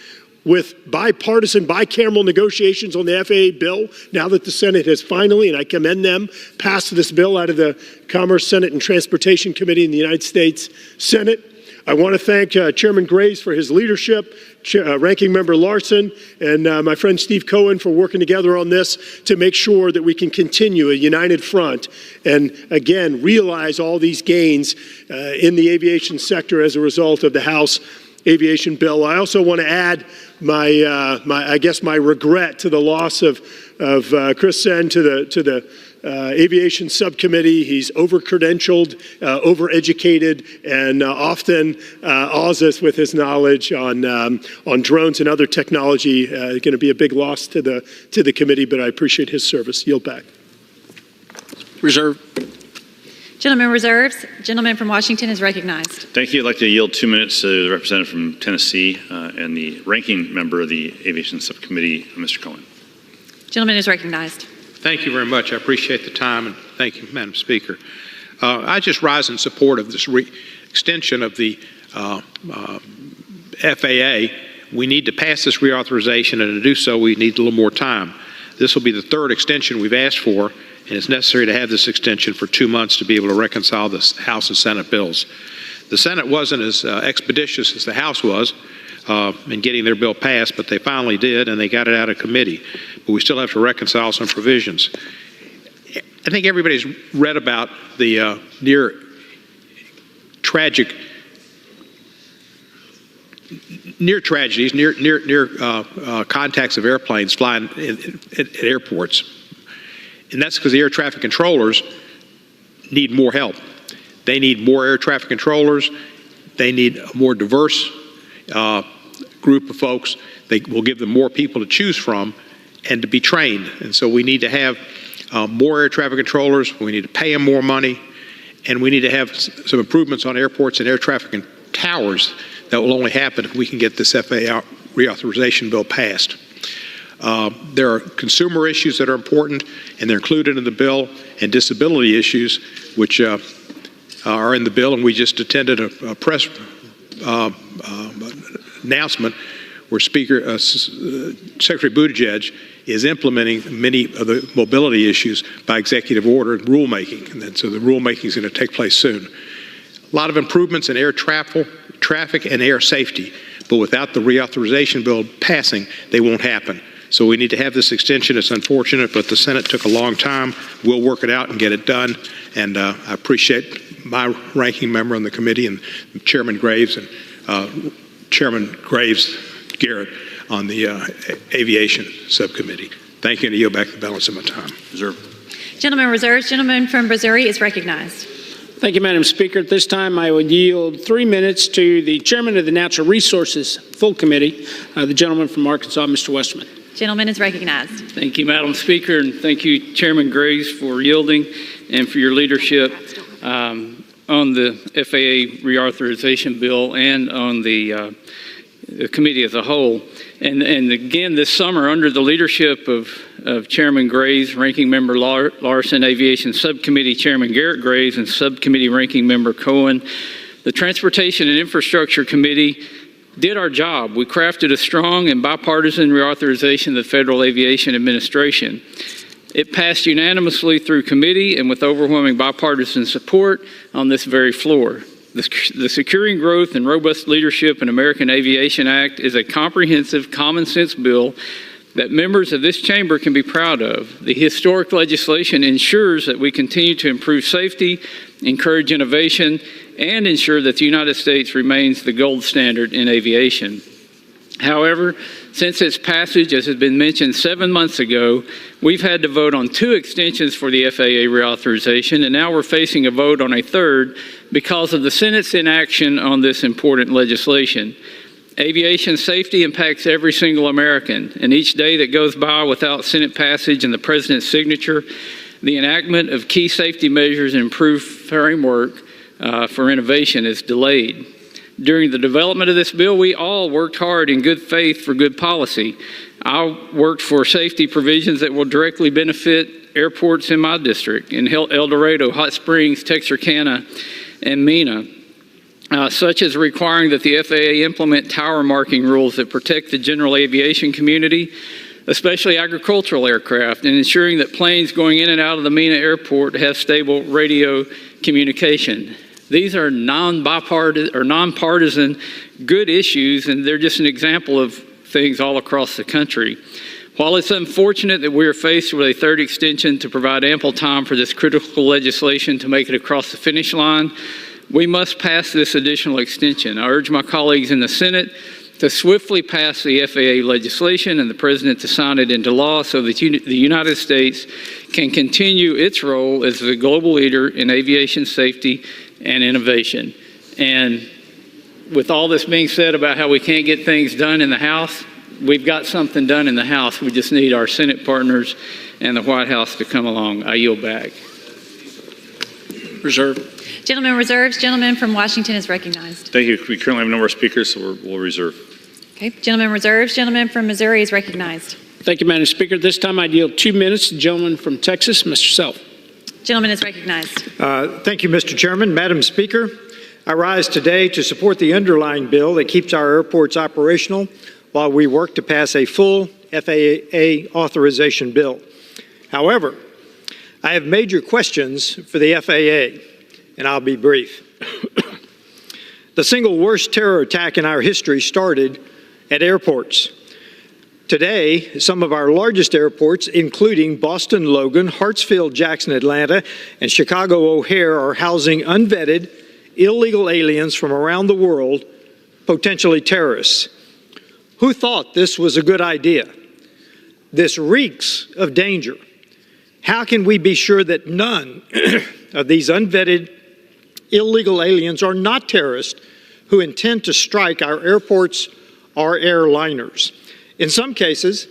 Speaker 22: with bipartisan, bicameral negotiations on the FAA bill, now that the Senate has finally, and I commend them, passed this bill out of the Commerce, Senate, and Transportation Committee in the United States Senate. I want to thank Chairman Graves for his leadership, Ranking Member Larson, and my friend Steve Cohen for working together on this to make sure that we can continue a united front and, again, realize all these gains in the aviation sector as a result of the House aviation bill. I also want to add my regret to the loss of Chris Sen to the aviation subcommittee. He's over-credentialed, over-educated, and often awes us with his knowledge on drones and other technology. Going to be a big loss to the committee, but I appreciate his service. Yield back.
Speaker 5: Reserve.
Speaker 12: Gentleman reserves. Gentleman from Washington is recognized.
Speaker 7: Thank you. I'd like to yield 2 minutes to the representative from Tennessee and the ranking member of the Aviation Subcommittee, Mr. Cohen.
Speaker 12: Gentleman is recognized.
Speaker 2: Thank you very much. I appreciate the time, and thank you, Madam Speaker. I just rise in support of this extension of the FAA. We need to pass this reauthorization, and to do so, we need a little more time. This will be the third extension we've asked for, and it's necessary to have this extension for 2 months to be able to reconcile the House and Senate bills. The Senate wasn't as expeditious as the House was in getting their bill passed, but they finally did, and they got it out of committee. But we still have to reconcile some provisions. I think everybody's read about the near tragedies, near contacts of airplanes flying at airports. And that's because the air traffic controllers need more help. They need more air traffic controllers. They need a more diverse group of folks. They will give them more people to choose from and to be trained. And so we need to have more air traffic controllers. We need to pay them more money. And we need to have some improvements on airports and air traffic and towers that will only happen if we can get this FAA reauthorization bill passed. There are consumer issues that are important, and they're included in the bill, and disability issues, which are in the bill. And we just attended a press announcement where Secretary Buttigieg is implementing many of the mobility issues by executive order and rulemaking. And then, so the rulemaking is going to take place soon. A lot of improvements in air traffic and air safety, but without the reauthorization bill passing, they won't happen. So we need to have this extension. It's unfortunate, but the Senate took a long time. We'll work it out and get it done. And I appreciate my ranking member on the committee and Chairman Graves and Chairman Graves-Garrett on the Aviation Subcommittee. Thank you, and I yield back the balance of my time.
Speaker 7: Reserve.
Speaker 12: Gentleman reserves. Gentleman from Missouri is recognized.
Speaker 5: Thank you, Madam Speaker. At this time, I would yield 3 minutes to the Chairman of the Natural Resources Full Committee, the gentleman from Arkansas, Mr. Westerman.
Speaker 12: Gentleman is recognized.
Speaker 8: Thank you, Madam Speaker, and thank you, Chairman Graves, for yielding and for your leadership on the FAA reauthorization bill and on the committee as a whole. And again, this summer, under the leadership of Chairman Graves, Ranking Member Larson, Aviation Subcommittee Chairman Garrett Graves, and Subcommittee Ranking Member Cohen, the Transportation and Infrastructure Committee did our job. We crafted a strong and bipartisan reauthorization of the Federal Aviation Administration. It passed unanimously through committee and with overwhelming bipartisan support on this very floor. The Securing Growth and Robust Leadership in American Aviation Act is a comprehensive, common sense bill that members of this chamber can be proud of. The historic legislation ensures that we continue to improve safety, encourage innovation, and ensure that the United States remains the gold standard in aviation. However, Since its passage, as has been mentioned 7 months ago, we've had to vote on 2 extensions for the FAA reauthorization, and now we're facing a vote on a third because of the Senate's inaction on this important legislation. Aviation safety impacts every single American, and each day that goes by without Senate passage and the President's signature, the enactment of key safety measures and improved framework for innovation is delayed. During the development of this bill, we all worked hard in good faith for good policy. I worked for safety provisions that will directly benefit airports in my district, in El Dorado, Hot Springs, Texarkana, and Mena, such as requiring that the FAA implement tower marking rules that protect the general aviation community, especially agricultural aircraft, and ensuring that planes going in and out of the Mena Airport have stable radio communication. These are nonpartisan good issues, and they're just an example of things all across the country. While it's unfortunate that we are faced with a third extension to provide ample time for this critical legislation to make it across the finish line, we must pass this additional extension. I urge my colleagues in the Senate to swiftly pass the FAA legislation and the President to sign it into law so that the United States can continue its role as the global leader in aviation safety and innovation. And with all this being said about how we can't get things done in the House, we've got something done in the House. We just need our Senate partners and the White House to come along. I yield back.
Speaker 5: Reserve.
Speaker 12: Gentleman reserves. Gentleman from Washington is recognized.
Speaker 7: Thank you. We currently have no more speakers, so we'll reserve.
Speaker 12: Okay. Gentleman reserves. Gentleman from Missouri is recognized.
Speaker 5: Thank you, Madam Speaker. This time I yield 2 minutes to the gentleman from Texas, Mr. Self.
Speaker 12: Gentleman is recognized.
Speaker 9: Thank you, Mr. Chairman. Madam Speaker, I rise today to support the underlying bill that keeps our airports operational while we work to pass a full FAA authorization bill. However, I have major questions for the FAA, and I'll be brief. The single worst terror attack in our history started at airports. Today, some of our largest airports, including Boston Logan, Hartsfield Jackson Atlanta, and Chicago O'Hare, are housing unvetted, illegal aliens from around the world, potentially terrorists. Who thought this was a good idea? This reeks of danger. How can we be sure that none of these unvetted illegal aliens are not terrorists who intend to strike our airports or airliners? In some cases,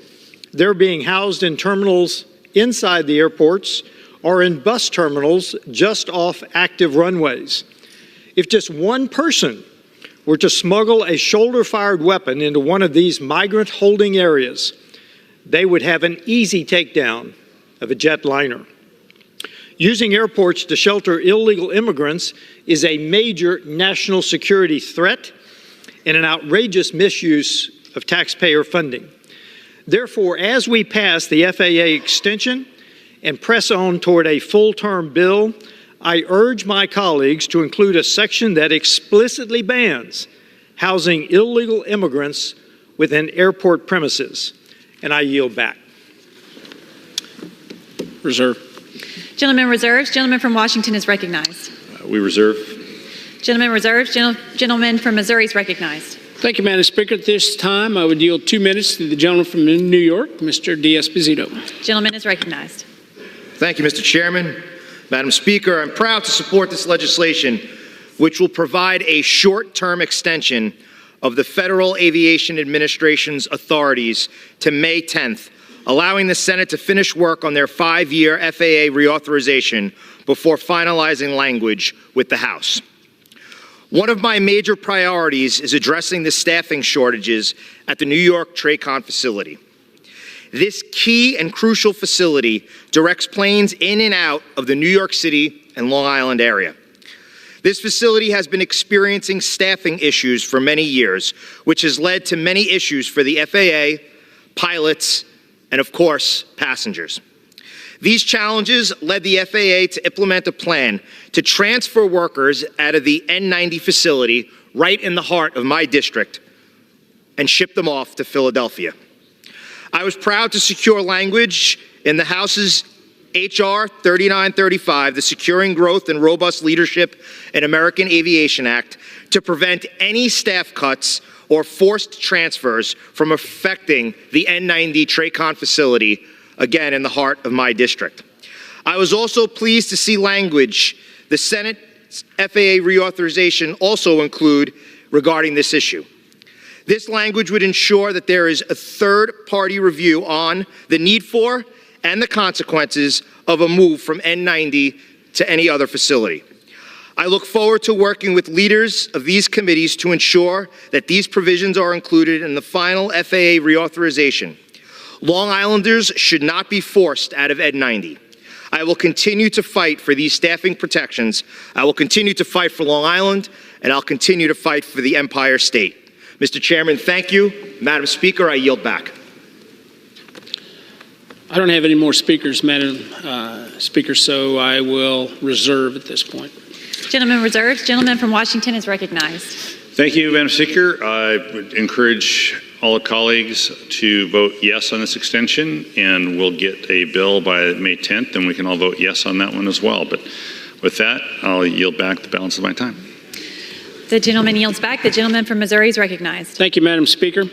Speaker 9: they're being housed in terminals inside the airports or in bus terminals just off active runways. If just one person were to smuggle a shoulder-fired weapon into one of these migrant-holding areas, they would have an easy takedown of a jetliner. Using airports to shelter illegal immigrants is a major national security threat and an outrageous misuse of taxpayer funding. Therefore, as we pass the FAA extension and press on toward a full-term bill, I urge my colleagues to include a section that explicitly bans housing illegal immigrants within airport premises. And I yield back.
Speaker 5: Reserve.
Speaker 12: Gentleman reserves. Gentleman from Washington is recognized.
Speaker 7: We reserve.
Speaker 12: Gentleman reserves. Gentleman from Missouri is recognized.
Speaker 5: Thank you, Madam Speaker. At this time, I would yield 2 minutes to the gentleman from New York, Mr. D'Esposito.
Speaker 12: Gentleman is recognized.
Speaker 10: Thank you, Mr. Chairman. Madam Speaker, I'm proud to support this legislation, which will provide a short-term extension of the Federal Aviation Administration's authorities to May 10th, allowing the Senate to finish work on their 5-year FAA reauthorization before finalizing language with the House. One of my major priorities is addressing the staffing shortages at the New York TRACON facility. This key and crucial facility directs planes in and out of the New York City and Long Island area. This facility has been experiencing staffing issues for many years, which has led to many issues for the FAA, pilots, and of course, passengers. These challenges led the FAA to implement a plan to transfer workers out of the N90 facility right in the heart of my district and ship them off to Philadelphia. I was proud to secure language in the House's H.R. 3935, the Securing Growth and Robust Leadership in American Aviation Act, to prevent any staff cuts or forced transfers from affecting the N90 TRACON facility, again in the heart of my district. I was also pleased to see language the Senate's FAA reauthorization also include regarding this issue. This language would ensure that there is a third-party review on the need for and the consequences of a move from N90 to any other facility. I look forward to working with leaders of these committees to ensure that these provisions are included in the final FAA reauthorization. Long Islanders should not be forced out of N90. I will continue to fight for these staffing protections. I will continue to fight for Long Island, and I'll continue to fight for the Empire State. Mr. Chairman, thank you. Madam Speaker, I yield back.
Speaker 5: I don't have any more speakers, Madam Speaker, so I will reserve at this point.
Speaker 12: Gentleman reserves. Gentleman from Washington is recognized.
Speaker 7: Thank you, Madam Speaker. I would encourage all the colleagues to vote yes on this extension, and we'll get a bill by May 10th, and we can all vote yes on that one as well. But with that, I'll yield back the balance of my time.
Speaker 12: The gentleman yields back. The gentleman from Missouri is recognized.
Speaker 5: Thank you, Madam Speaker.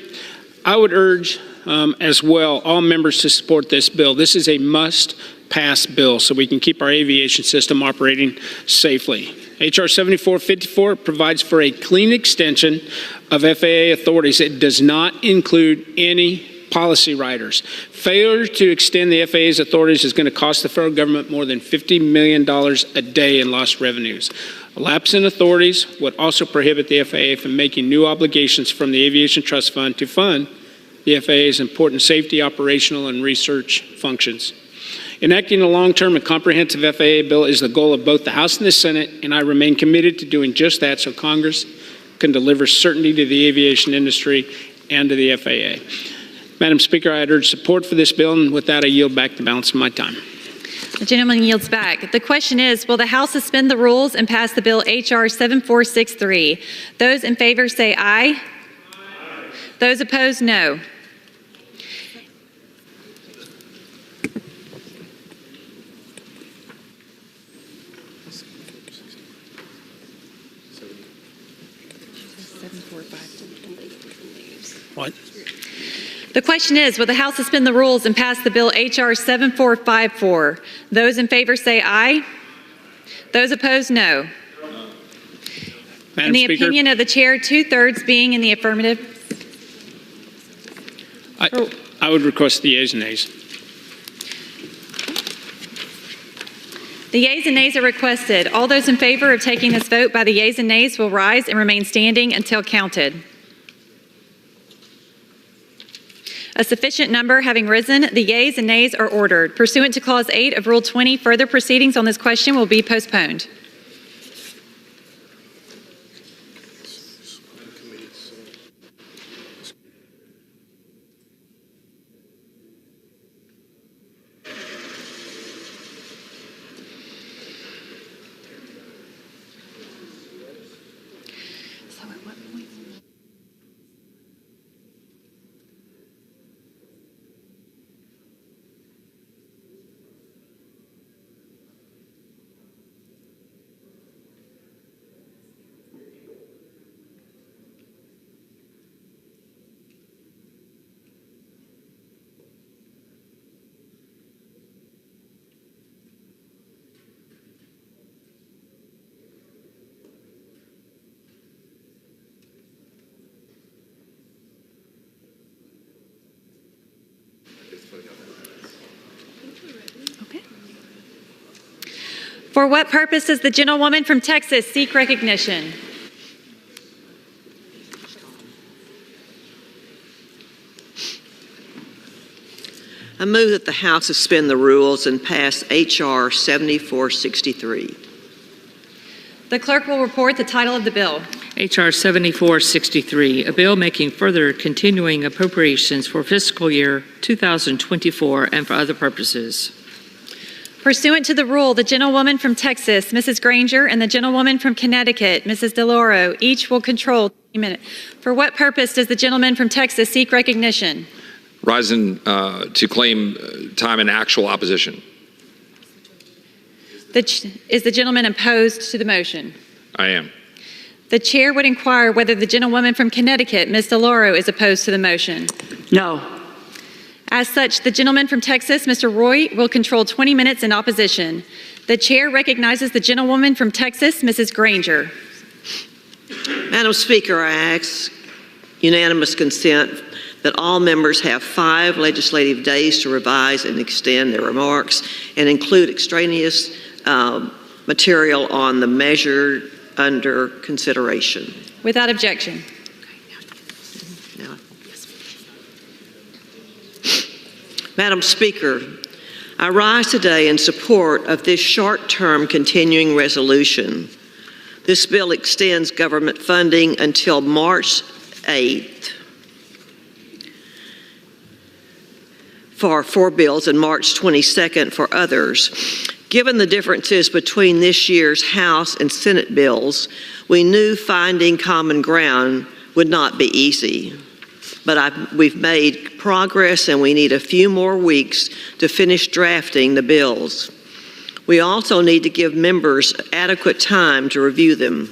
Speaker 5: I would urge as well all members to support this bill. This is a must-pass bill so we can keep our aviation system operating safely. H.R. 7454 provides for a clean extension of FAA authorities. It does not include any policy riders. Failure to extend the FAA's authorities is going to cost the federal government more than $50 million a day in lost revenues. A lapse in authorities would also prohibit the FAA from making new obligations from the Aviation Trust Fund to fund the FAA's important safety, operational, and research functions. Enacting a long-term and comprehensive FAA bill is the goal of both the House and the Senate, and I remain committed to doing just that so Congress can deliver certainty to the aviation industry and to the FAA. Madam Speaker, I urge support for this bill, and with that, I yield back the balance of my time.
Speaker 12: The gentleman yields back. The question is, will the House suspend the rules and pass the bill H.R. 7463? Those in favor say aye. Aye. Those opposed, no.
Speaker 5: What?
Speaker 12: The question is, will the House suspend the rules and pass the bill H.R. 7454? Those in favor say aye. Those opposed, no.
Speaker 5: Madam
Speaker 12: In the
Speaker 5: Speaker,
Speaker 12: opinion of the chair, 2/3 being in the affirmative.
Speaker 5: I would request the yeas and nays.
Speaker 12: The yeas and nays are requested. All those in favor of taking this vote by the yeas and nays will rise and remain standing until counted. A sufficient number having risen, the yeas and nays are ordered. Pursuant to Clause 8 of Rule 20, further proceedings on this question will be postponed. For what purpose does the gentlewoman from Texas seek recognition?
Speaker 3: I move that the House suspend the rules and pass H.R. 7463.
Speaker 12: The clerk will report the title of the bill.
Speaker 24: H.R. 7463, a bill making further continuing appropriations for fiscal year 2024 and for other purposes.
Speaker 12: Pursuant to the rule, the gentlewoman from Texas, Mrs. Granger, and the gentlewoman from Connecticut, Mrs. DeLauro, each will control 2 minutes. For what purpose does the gentleman from Texas seek recognition?
Speaker 11: Rising to claim time in actual opposition.
Speaker 12: Is the gentleman opposed to the motion?
Speaker 11: I am.
Speaker 12: The chair would inquire whether the gentlewoman from Connecticut, Ms. DeLauro, is opposed to the motion.
Speaker 24: No.
Speaker 12: As such, the gentleman from Texas, Mr. Roy, will control 20 minutes in opposition. The chair recognizes the gentlewoman from Texas, Mrs. Granger.
Speaker 3: Madam Speaker, I ask unanimous consent that all members have 5 legislative days to revise and extend their remarks and include extraneous material on the measure under consideration.
Speaker 12: Without objection.
Speaker 3: Madam Speaker, I rise today in support of this short-term continuing resolution. This bill extends government funding until March 8th for 4 bills and March 22nd for others. Given the differences between this year's House and Senate bills, we knew finding common ground would not be easy. But we've made progress and we need a few more weeks to finish drafting the bills. We also need to give members adequate time to review them.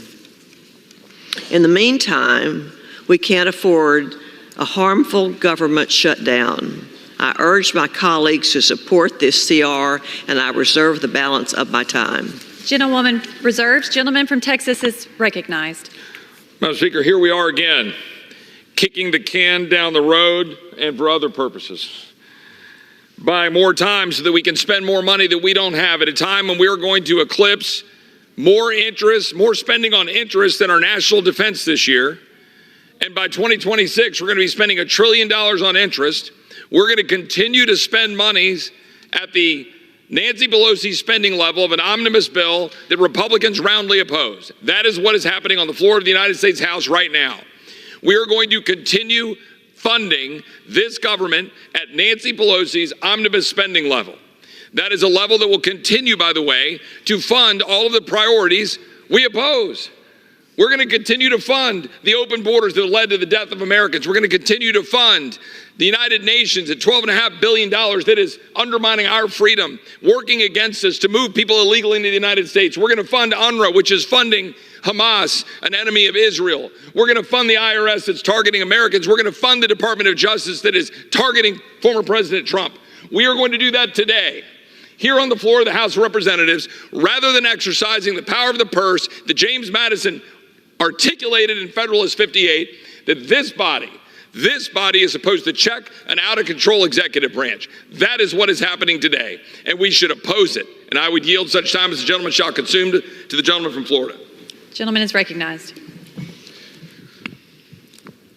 Speaker 3: In the meantime, we can't afford a harmful government shutdown. I urge my colleagues to support this CR, and I reserve the balance of my time.
Speaker 12: Gentlewoman reserves. Gentleman from Texas is recognized.
Speaker 11: Madam Speaker, here we are again, kicking the can down the road and for other purposes. Buying more time so that we can spend more money that we don't have at a time when we're going to eclipse more spending on interest than our national defense this year. And by 2026, we're going to be spending $1 trillion on interest. We're going to continue to spend monies at the Nancy Pelosi spending level of an omnibus bill that Republicans roundly oppose. That is what is happening on the floor of the United States House right now. We are going to continue funding this government at Nancy Pelosi's omnibus spending level. That is a level that will continue, by the way, to fund all of the priorities we oppose. We're going to continue to fund the open borders that led to the death of Americans. We're going to continue to fund the United Nations at $12.5 billion that is undermining our freedom, working against us to move people illegally into the United States. We're going to fund UNRWA, which is funding Hamas, an enemy of Israel. We're going to fund the IRS that's targeting Americans. We're going to fund the Department of Justice that is targeting former President Trump. We are going to do that today, here on the floor of the House of Representatives, rather than exercising the power of the purse that James Madison articulated in Federalist 58, that this body is supposed to check an out-of-control executive branch. That is what is happening today, and we should oppose it. And I would yield such time as the gentleman shall consume to the gentleman from Florida.
Speaker 12: Gentleman is recognized.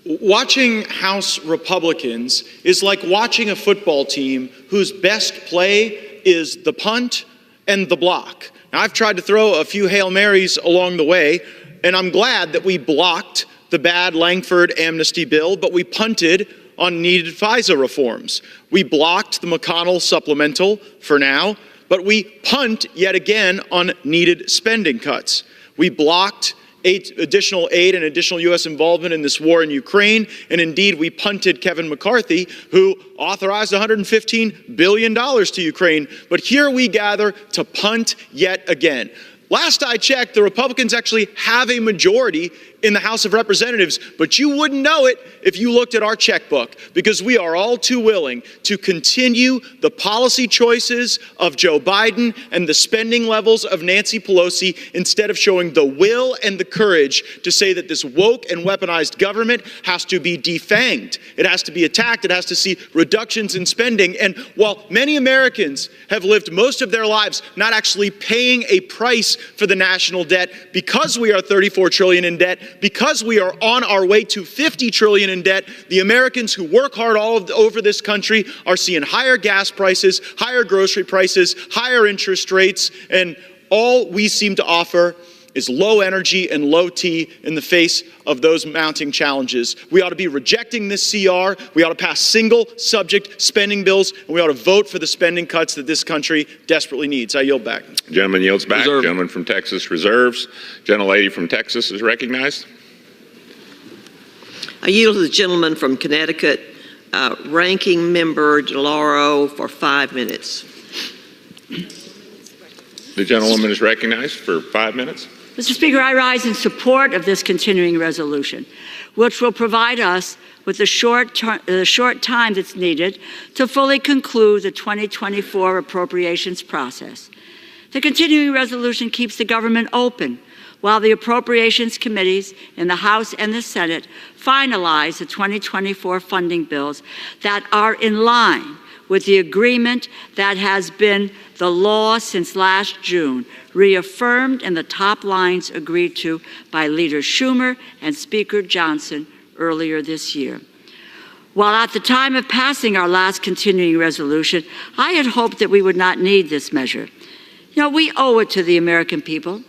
Speaker 13: Watching House Republicans is like watching a football team whose best play is the punt and the block. Now, I've tried to throw a few Hail Marys along the way, and I'm glad that we blocked the bad Langford amnesty bill, but we punted on needed FISA reforms. We blocked the McConnell supplemental for now, but we punt yet again on needed spending cuts. We blocked additional aid and additional U.S. involvement in this war in Ukraine, and indeed we punted Kevin McCarthy, who authorized $115 billion to Ukraine. But here we gather to punt yet again. Last I checked, the Republicans actually have a majority in the House of Representatives, but you wouldn't know it if you looked at our checkbook, because we are all too willing to continue the policy choices of Joe Biden and the spending levels of Nancy Pelosi instead of showing the will and the courage to say that this woke and weaponized government has to be defanged. It has to be attacked. It has to see reductions in spending. And while many Americans have lived most of their lives not actually paying a price for the national debt because we are $34 trillion in debt, because we are on our way to $50 trillion in debt, the Americans who work hard over this country are seeing higher gas prices, higher grocery prices, higher interest rates, and all we seem to offer is low energy and low T in the face of those mounting challenges. We ought to be rejecting this CR. We ought to pass single subject spending bills, and we ought to vote for the spending cuts that this country desperately needs. I yield back.
Speaker 14: Gentleman yields back.
Speaker 11: Reserve.
Speaker 14: Gentleman from Texas reserves. Gentlelady from Texas is recognized.
Speaker 3: I yield to the gentleman from Connecticut, Ranking Member DeLauro, for 5 minutes.
Speaker 14: The gentlewoman is recognized for 5 minutes.
Speaker 6: Mr. Speaker, I rise in support of this continuing resolution, which will provide us with the short time that's needed to fully conclude the 2024 appropriations process. The continuing resolution keeps the government open while the appropriations committees in the House and the Senate finalize the 2024 funding bills that are in line with the agreement that has been the law since last June, reaffirmed in the top lines agreed to by Leader Schumer and Speaker Johnson earlier this year. While at the time of passing our last continuing resolution, I had hoped that we would not need this measure. You know, we owe it to the American people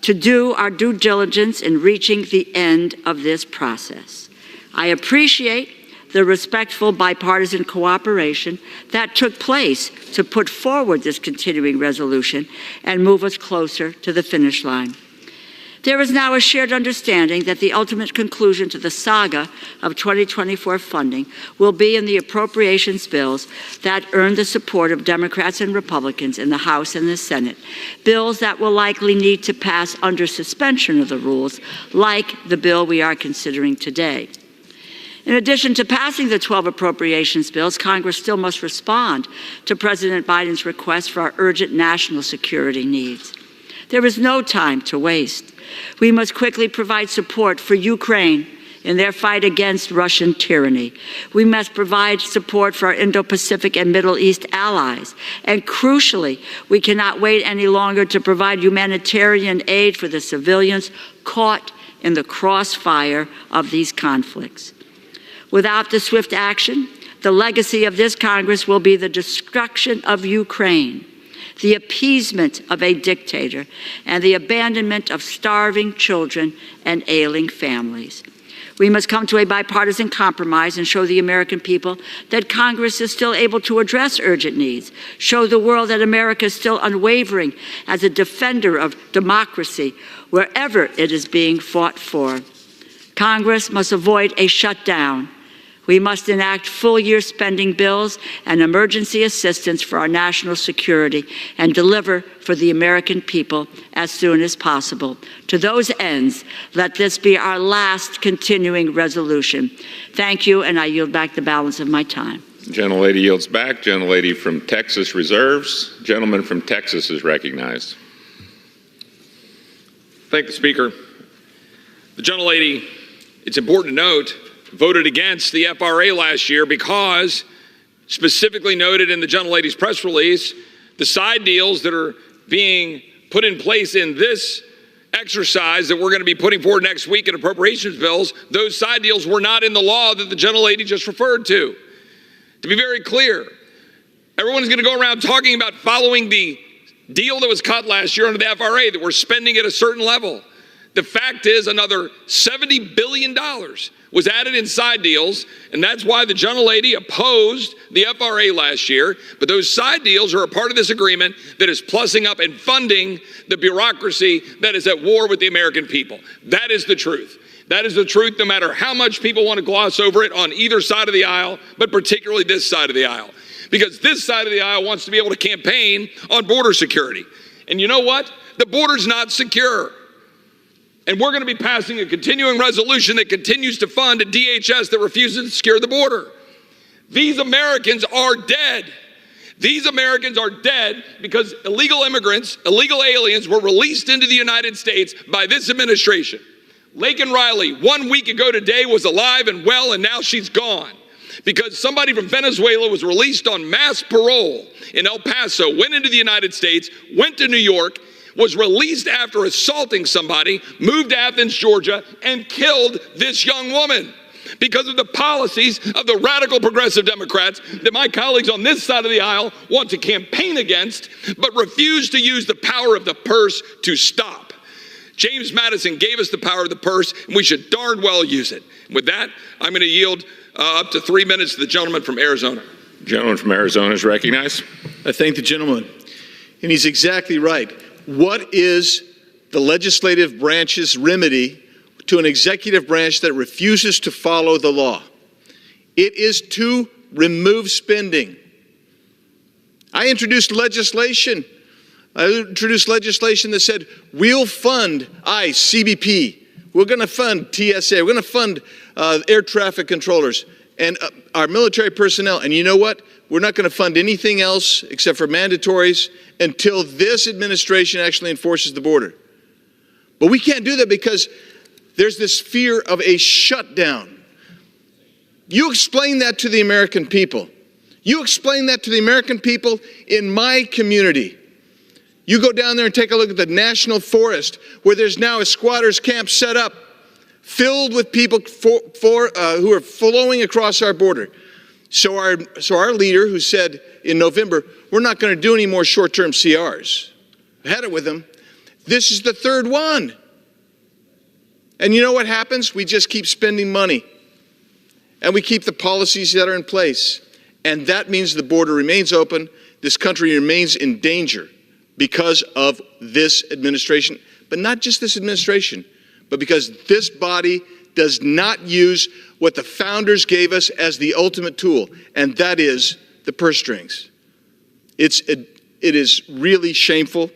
Speaker 6: to do our due diligence in reaching the end of this process. I appreciate the respectful bipartisan cooperation that took place to put forward this continuing resolution and move us closer to the finish line. There is now a shared understanding that the ultimate conclusion to the saga of 2024 funding will be in the appropriations bills that earn the support of Democrats and Republicans in the House and the Senate, bills that will likely need to pass under suspension of the rules, like the bill we are considering today. In addition to passing the 12 appropriations bills, Congress still must respond to President Biden's request for our urgent national security needs. There is no time to waste. We must quickly provide support for Ukraine in their fight against Russian tyranny. We must provide support for our Indo-Pacific and Middle East allies. And crucially, we cannot wait any longer to provide humanitarian aid for the civilians caught in the crossfire of these conflicts. Without the swift action, the legacy of this Congress will be the destruction of Ukraine, the appeasement of a dictator, and the abandonment of starving children and ailing families. We must come to a bipartisan compromise and show the American people that Congress is still able to address urgent needs, show the world that America is still unwavering as a defender of democracy wherever it is being fought for. Congress must avoid a shutdown. We must enact full-year spending bills and emergency assistance for our national security and deliver for the American people as soon as possible. To those ends, let this be our last continuing resolution. Thank you, and I yield back the balance of my time.
Speaker 14: Gentlelady yields back. Gentlelady from Texas reserves. Gentleman from Texas is recognized.
Speaker 11: Thank the Speaker. The gentlelady, it's important to note, voted against the FRA last year because, specifically noted in the gentlelady's press release, the side deals that are being put in place in this exercise that we're going to be putting forward next week in appropriations bills, those side deals were not in the law that the gentlelady just referred to. To be very clear, everyone's going to go around talking about following the deal that was cut last year under the FRA, that we're spending at a certain level. The fact is another $70 billion was added in side deals, and that's why the gentlelady opposed the FRA last year. But those side deals are a part of this agreement that is plussing up and funding the bureaucracy that is at war with the American people. That is the truth. That is the truth, no matter how much people want to gloss over it on either side of the aisle, but particularly this side of the aisle. Because this side of the aisle wants to be able to campaign on border security. And you know what? The border's not secure. And we're going to be passing a continuing resolution that continues to fund a DHS that refuses to secure the border. These Americans are dead. These Americans are dead because illegal immigrants, illegal aliens were released into the United States by this administration. Laken Riley, 1 week ago today, was alive and well, and now she's gone. Because somebody from Venezuela was released on mass parole in El Paso, went into the United States, went to New York, was released after assaulting somebody, moved to Athens, Georgia, and killed this young woman because of the policies of the radical progressive Democrats that my colleagues on this side of the aisle want to campaign against, but refuse to use the power of the purse to stop. James Madison gave us the power of the purse, and we should darn well use it. With that, I'm going to yield up to 3 minutes to the gentleman from Arizona.
Speaker 14: Gentleman from Arizona is recognized.
Speaker 15: I thank the gentleman. And he's exactly right. What is the legislative branch's remedy to an executive branch that refuses to follow the law? It is to remove spending. I introduced legislation I introduced legislation that said, we'll fund ICE, CBP. We're going to fund TSA. We're going to fund air traffic controllers and our military personnel. And you know what? We're not going to fund anything else except for mandatories until this administration actually enforces the border. But we can't do that because there's this fear of a shutdown. You explain that to the American people. You explain that to the American people in my community. You go down there and take a look at the National Forest, where there's now a squatters camp set up, filled with people who are flowing across our border. So our leader, who said in November, we're not going to do any more short-term CRs. I had it with him. This is the third one. And you know what happens? We just keep spending money. And we keep the policies that are in place. And that means the border remains open. This country remains in danger because of this administration. But not just this administration, but because this body does not use what the founders gave us as the ultimate tool, and that is the purse strings. It is really shameful.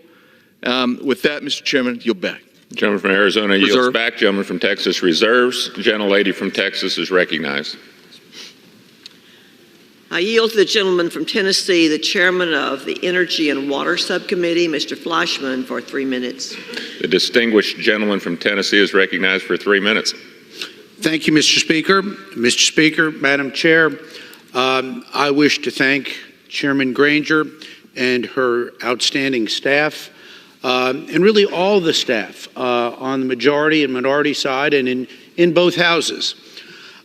Speaker 15: With that, Mr. Chairman, yield back.
Speaker 14: Gentleman from Arizona yields back. Gentleman from Texas reserves. Gentlelady from Texas is recognized.
Speaker 3: I yield to the gentleman from Tennessee, the chairman of the Energy and Water Subcommittee, Mr. Fleischman, for 3 minutes.
Speaker 14: The distinguished gentleman from Tennessee is recognized for 3 minutes.
Speaker 16: Thank you, Mr. Speaker. Mr. Speaker, Madam Chair, I wish to thank Chairman Granger and her outstanding staff, and really all the staff on the majority and minority side and in both houses.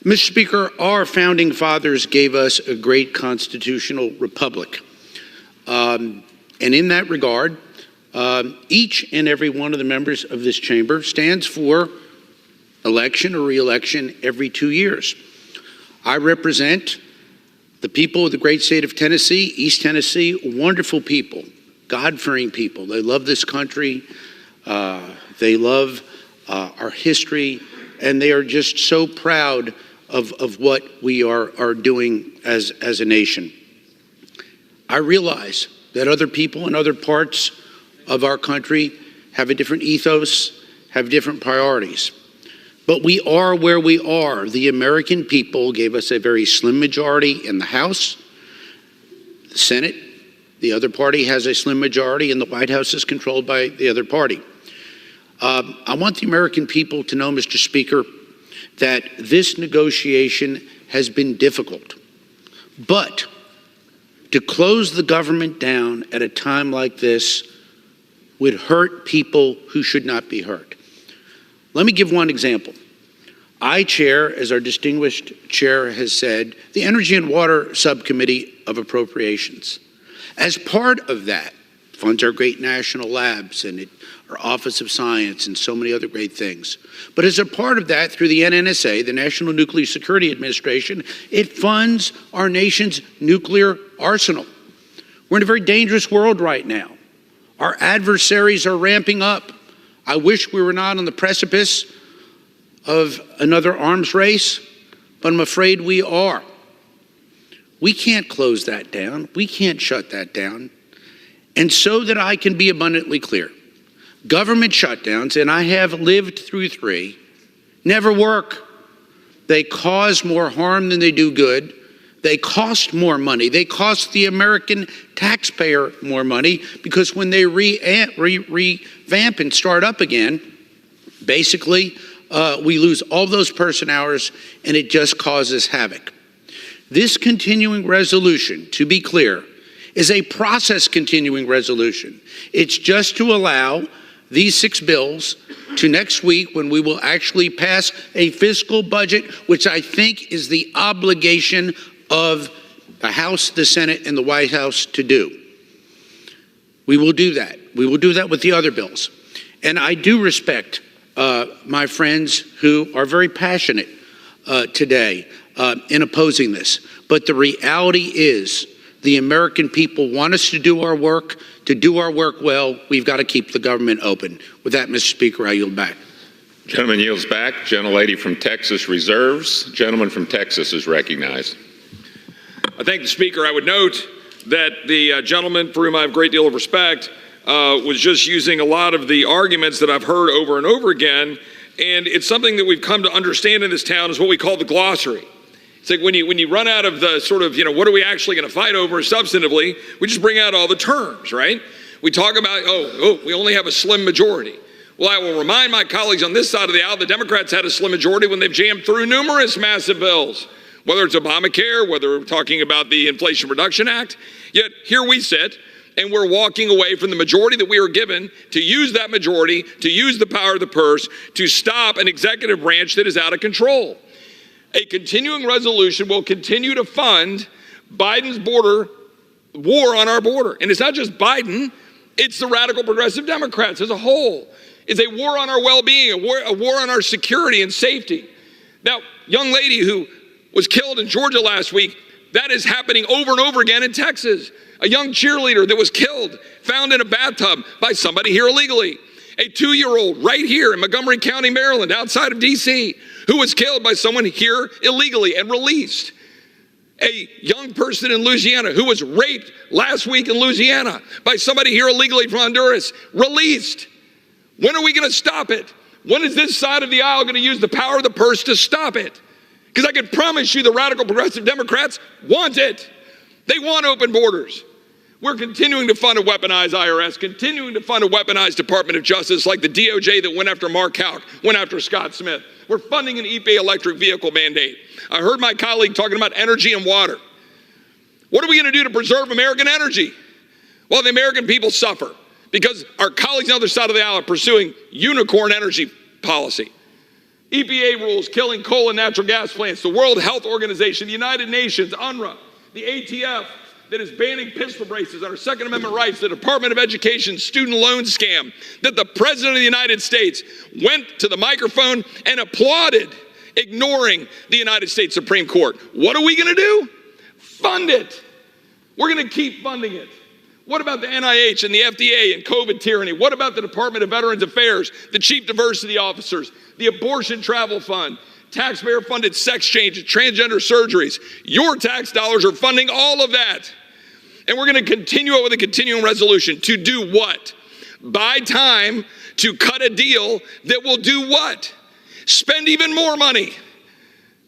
Speaker 16: Mr. Speaker, our founding fathers gave us a great constitutional republic. And in that regard, each and every one of the members of this chamber stands for election or re-election every 2 years. I represent the people of the great state of Tennessee, East Tennessee, wonderful people, God-fearing people. They love this country. They love our history, and they are just so proud of what we are doing as a nation. I realize that other people in other parts of our country have a different ethos, have different priorities. But we are where we are. The American people gave us a very slim majority in the House, the Senate. The other party has a slim majority, and the White House is controlled by the other party. I want the American people to know, Mr. Speaker, that this negotiation has been difficult. But to close the government down at a time like this would hurt people who should not be hurt. Let me give one example. I chair, as our distinguished chair has said, the Energy and Water Subcommittee of Appropriations. As part of that, funds our great national labs and our Office of Science and so many other great things. But as a part of that, through the NNSA, the National Nuclear Security Administration, it funds our nation's nuclear arsenal. We're in a very dangerous world right now. Our adversaries are ramping up. I wish we were not on the precipice of another arms race, but I'm afraid we are. We can't close that down. We can't shut that down. And so that I can be abundantly clear, government shutdowns, and I have lived through 3, never work. They cause more harm than they do good. They cost more money. They cost the American taxpayer more money because when they revamp and start up again, basically we lose all those person hours and it just causes havoc. This continuing resolution, to be clear, is a process continuing resolution. It's just to allow these 6 bills to next week when we will actually pass a fiscal budget, which I think is the obligation of the House, the Senate, and the White House to do. We will do that. We will do that with the other bills. And I do respect my friends who are very passionate today in opposing this. But the reality is the American people want us to do our work. To do our work well, we've got to keep the government open. With that, Mr. Speaker, I yield back.
Speaker 14: Gentleman yields back. Gentlelady from Texas reserves. Gentleman from Texas is recognized.
Speaker 11: I thank the Speaker. I would note that the gentleman, for whom I have a great deal of respect, was just using a lot of the arguments that I've heard over and over again. And it's something that we've come to understand in this town is what we call the glossary. It's like when you run out of the sort of, what are we actually going to fight over substantively, we just bring out all the terms, right? We talk about, we only have a slim majority. Well, I will remind my colleagues on this side of the aisle, the Democrats had a slim majority when they've jammed through numerous massive bills, whether it's Obamacare, whether we're talking about the Inflation Reduction Act. Yet here we sit, and we're walking away from the majority that we were given to use that majority, to use the power of the purse, to stop an executive branch that is out of control. A continuing resolution will continue to fund Biden's war on our border. And it's not just Biden, it's the radical progressive Democrats as a whole. It's a war on our well-being, a war on our security and safety. Now, young lady who was killed in Georgia last week, that is happening over and over again in Texas. A young cheerleader that was killed, found in a bathtub by somebody here illegally. A 2-year-old right here in Montgomery County, Maryland, outside of D.C., who was killed by someone here illegally and released. A young person in Louisiana who was raped last week in Louisiana by somebody here illegally from Honduras, released. When are we going to stop it? When is this side of the aisle going to use the power of the purse to stop it? Because I can promise you the radical progressive Democrats want it. They want open borders. We're continuing to fund a weaponized IRS, continuing to fund a weaponized Department of Justice like the DOJ that went after Mark Houck, went after Scott Smith. We're funding an EPA electric vehicle mandate. I heard my colleague talking about energy and water. What are we going to do to preserve American energy? Well, the American people suffer because our colleagues on the other side of the aisle are pursuing unicorn energy policy. EPA rules killing coal and natural gas plants, the World Health Organization, the United Nations, UNRWA, the ATF that is banning pistol braces on our Second Amendment rights, the Department of Education student loan scam, that the President of the United States went to the microphone and applauded, ignoring the United States Supreme Court. What are we going to do? Fund it. We're going to keep funding it. What about the NIH and the FDA and COVID tyranny? What about the Department of Veterans Affairs, the chief diversity officers, the abortion travel fund, taxpayer-funded sex changes, transgender surgeries? Your tax dollars are funding all of that. And we're going to continue it with a continuing resolution to do what? Buy time to cut a deal that will do what? Spend even more money,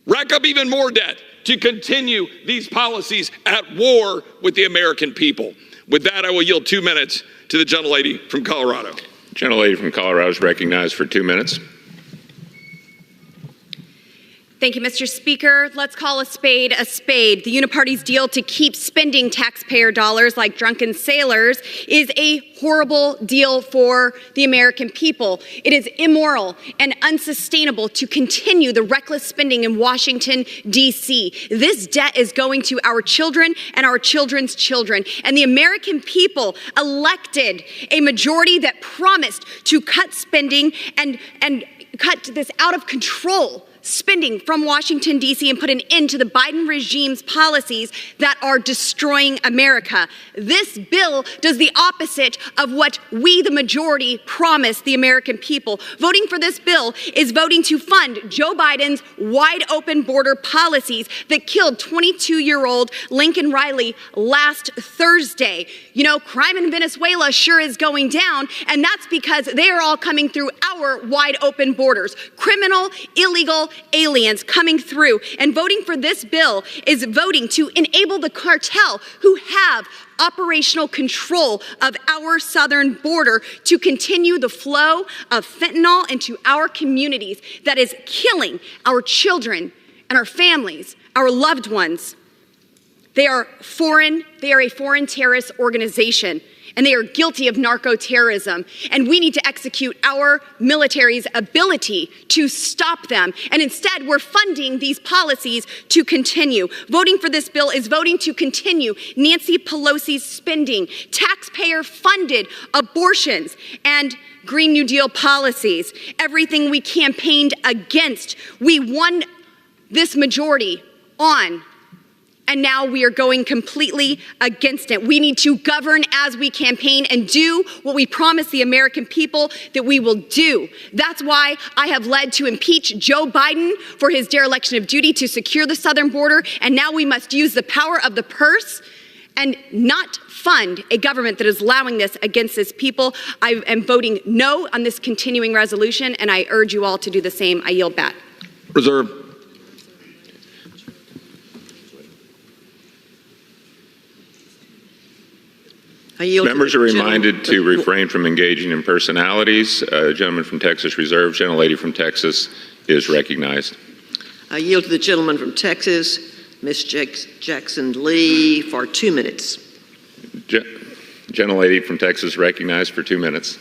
Speaker 11: rack up even more debt to continue these policies at war with the American people. With that, I will yield 2 minutes to the gentlelady from Colorado.
Speaker 14: Gentlelady from Colorado is recognized for 2 minutes.
Speaker 17: Thank you, Mr. Speaker. Let's call a spade a spade. The Uniparty's deal to keep spending taxpayer dollars like drunken sailors is a horrible deal for the American people. It is immoral and unsustainable to continue the reckless spending in Washington, D.C. This debt is going to our children and our children's children. And the American people elected a majority that promised to cut spending and cut this out of control spending from Washington, D.C., and put an end to the Biden regime's policies that are destroying America. This bill does the opposite of what we, the majority, promised the American people. Voting for this bill is voting to fund Joe Biden's wide open border policies that killed 22-year-old Lincoln Riley last Thursday. You know, crime in Venezuela sure is going down, and that's because they are all coming through our wide open borders. Criminal, illegal aliens coming through. And voting for this bill is voting to enable the cartel who have operational control of our southern border to continue the flow of fentanyl into our communities that is killing our children and our families, our loved ones. They are a foreign terrorist organization, and they are guilty of narco-terrorism. And we need to execute our military's ability to stop them. And instead, we're funding these policies to continue. Voting for this bill is voting to continue Nancy Pelosi's spending, taxpayer-funded abortions, and Green New Deal policies. Everything we campaigned against, we won this majority on. And now we are going completely against it. We need to govern as we campaign and do what we promise the American people that we will do. That's why I have led to impeach Joe Biden for his dereliction of duty to secure the southern border. And now we must use the power of the purse and not fund a government that is allowing this against its people. I am voting no on this continuing resolution, and I urge you all to do the same. I yield back.
Speaker 11: Reserve. Members are reminded to refrain from engaging in personalities. Gentleman from Texas reserves. Gentlelady from Texas is recognized.
Speaker 3: I yield to the gentleman from Texas, Ms. Jackson Lee, for 2 minutes.
Speaker 11: Gentlelady from Texas recognized for 2 minutes.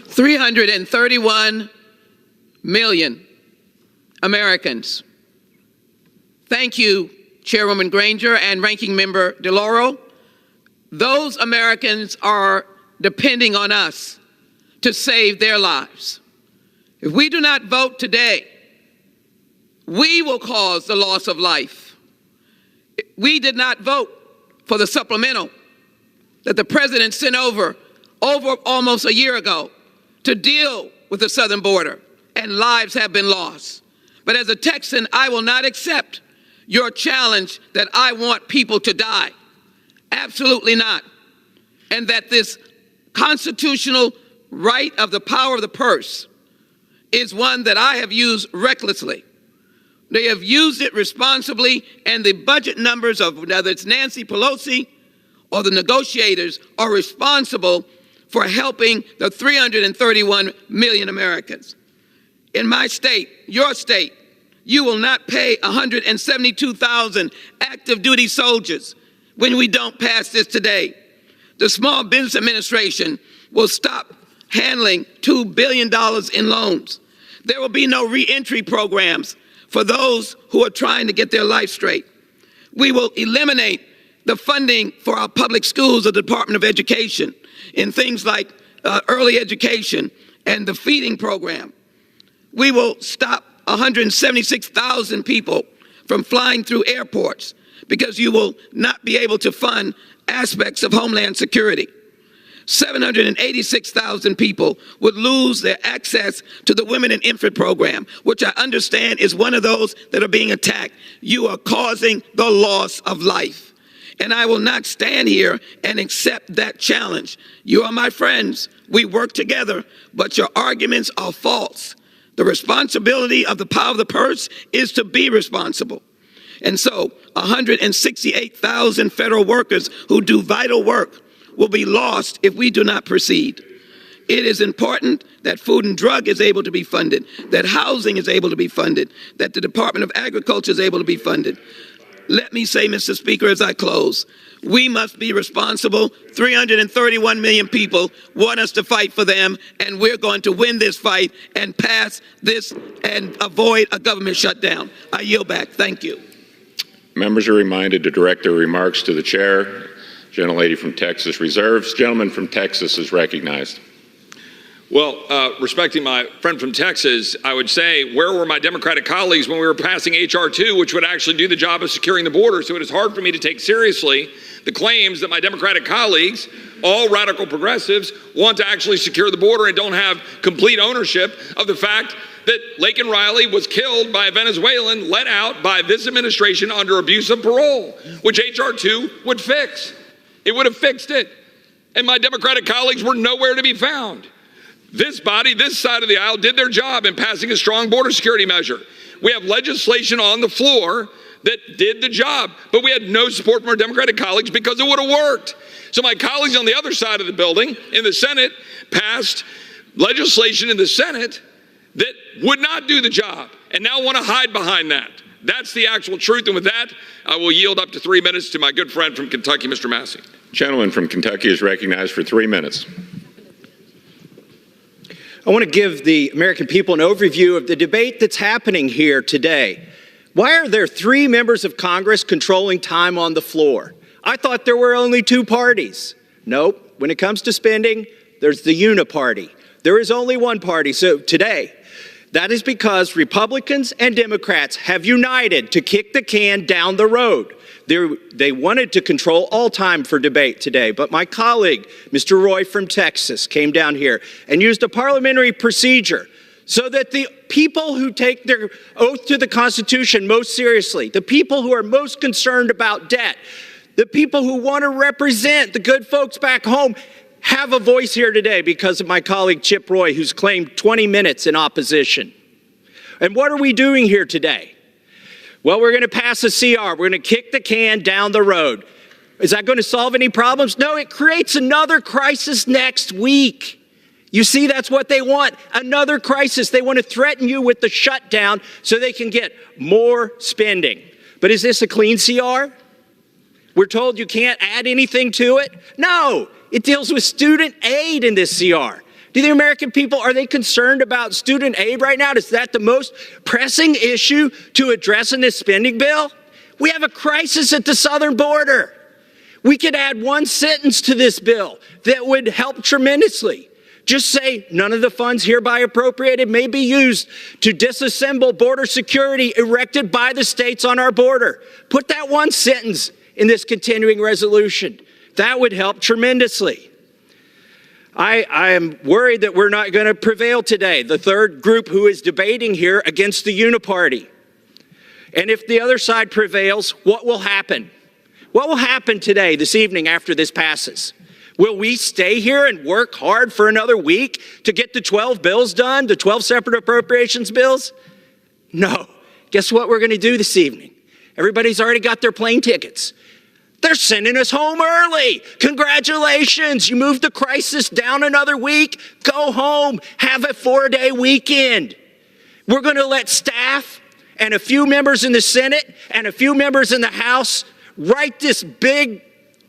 Speaker 4: $331 million Americans. Thank you, Chairwoman Granger and Ranking Member DeLauro. Those Americans are depending on us to save their lives. If we do not vote today, we will cause the loss of life. We did not vote for the supplemental that the President sent over almost a year ago to deal with the southern border, and lives have been lost. But as a Texan, I will not accept your challenge that I want people to die. Absolutely not. And that this constitutional right of the power of the purse is one that I have used recklessly. They have used it responsibly, and the budget numbers of whether it's Nancy Pelosi or the negotiators are responsible for helping the 331 million Americans. In my state, your state, you will not pay 172,000 active duty soldiers when we don't pass this today. The Small Business Administration will stop handling $2 billion in loans. There will be no reentry programs for those who are trying to get their life straight. We will eliminate the funding for our public schools, the Department of Education, in things like early education and the feeding program. We will stop 176,000 people from flying through airports because you will not be able to fund aspects of Homeland Security. 786,000 people would lose their access to the Women and Infant Program, which I understand is one of those that are being attacked. You are causing the loss of life. And I will not stand here and accept that challenge. You are my friends. We work together, but your arguments are false. The responsibility of the power of the purse is to be responsible. And so 168,000 federal workers who do vital work will be lost if we do not proceed. It is important that food and drug is able to be funded, that housing is able to be funded, that the Department of Agriculture is able to be funded. Let me say, Mr. Speaker, as I close, we must be responsible. 331 million people want us to fight for them, and we're going to win this fight and pass this and avoid a government shutdown. I yield back. Thank you.
Speaker 14: Members are reminded to direct their remarks to the chair. Gentlelady from Texas reserves. Gentleman from Texas is recognized.
Speaker 11: Well, respecting my friend from Texas, I would say, where were my Democratic colleagues when we were passing H.R. 2, which would actually do the job of securing the border? So it is hard for me to take seriously the claims that my Democratic colleagues, all radical progressives, want to actually secure the border and don't have complete ownership of the fact that Laken Riley was killed by a Venezuelan let out by this administration under abuse of parole, which H.R. 2 would fix. It would have fixed it. And my Democratic colleagues were nowhere to be found. This body, this side of the aisle, did their job in passing a strong border security measure. We have legislation on the floor that did the job, but we had no support from our Democratic colleagues because it would have worked. So my colleagues on the other side of the building in the Senate passed legislation in the Senate that would not do the job and now want to hide behind that. That's the actual truth. And with that, I will yield up to 3 minutes to my good friend from Kentucky, Mr. Massey.
Speaker 14: Gentleman from Kentucky is recognized for 3 minutes.
Speaker 18: I want to give the American people an overview of the debate that's happening here today. Why are there 3 members of Congress controlling time on the floor? I thought there were only 2 parties. Nope. When it comes to spending, there's the uniparty. There is only one party. So today, that is because Republicans and Democrats have united to kick the can down the road. They wanted to control all time for debate today, but my colleague, Mr. Roy from Texas, came down here and used a parliamentary procedure so that the people who take their oath to the Constitution most seriously, the people who are most concerned about debt, the people who want to represent the good folks back home, have a voice here today because of my colleague Chip Roy, who's claimed 20 minutes in opposition. And what are we doing here today? Well, we're going to pass a CR. We're going to kick the can down the road. Is that going to solve any problems? No, it creates another crisis next week. You see, that's what they want, another crisis. They want to threaten you with the shutdown so they can get more spending. But is this a clean CR? We're told you can't add anything to it? No, it deals with student aid in this CR. Do the American people, are they concerned about student aid right now? Is that the most pressing issue to address in this spending bill? We have a crisis at the southern border. We could add one sentence to this bill that would help tremendously. Just say none of the funds hereby appropriated may be used to disassemble border security erected by the states on our border. Put that one sentence in this continuing resolution. That would help tremendously. I am worried that we're not going to prevail today. The third group who is debating here against the uniparty. And if the other side prevails, what will happen? What will happen today, this evening, after this passes? Will we stay here and work hard for another week to get the 12 bills done, the 12 separate appropriations bills? No. Guess what we're going to do this evening? Everybody's already got their plane tickets. They're sending us home early. Congratulations. You moved the crisis down another week. Go home. Have a 4-day weekend. We're going to let staff and a few members in the Senate and a few members in the House write this big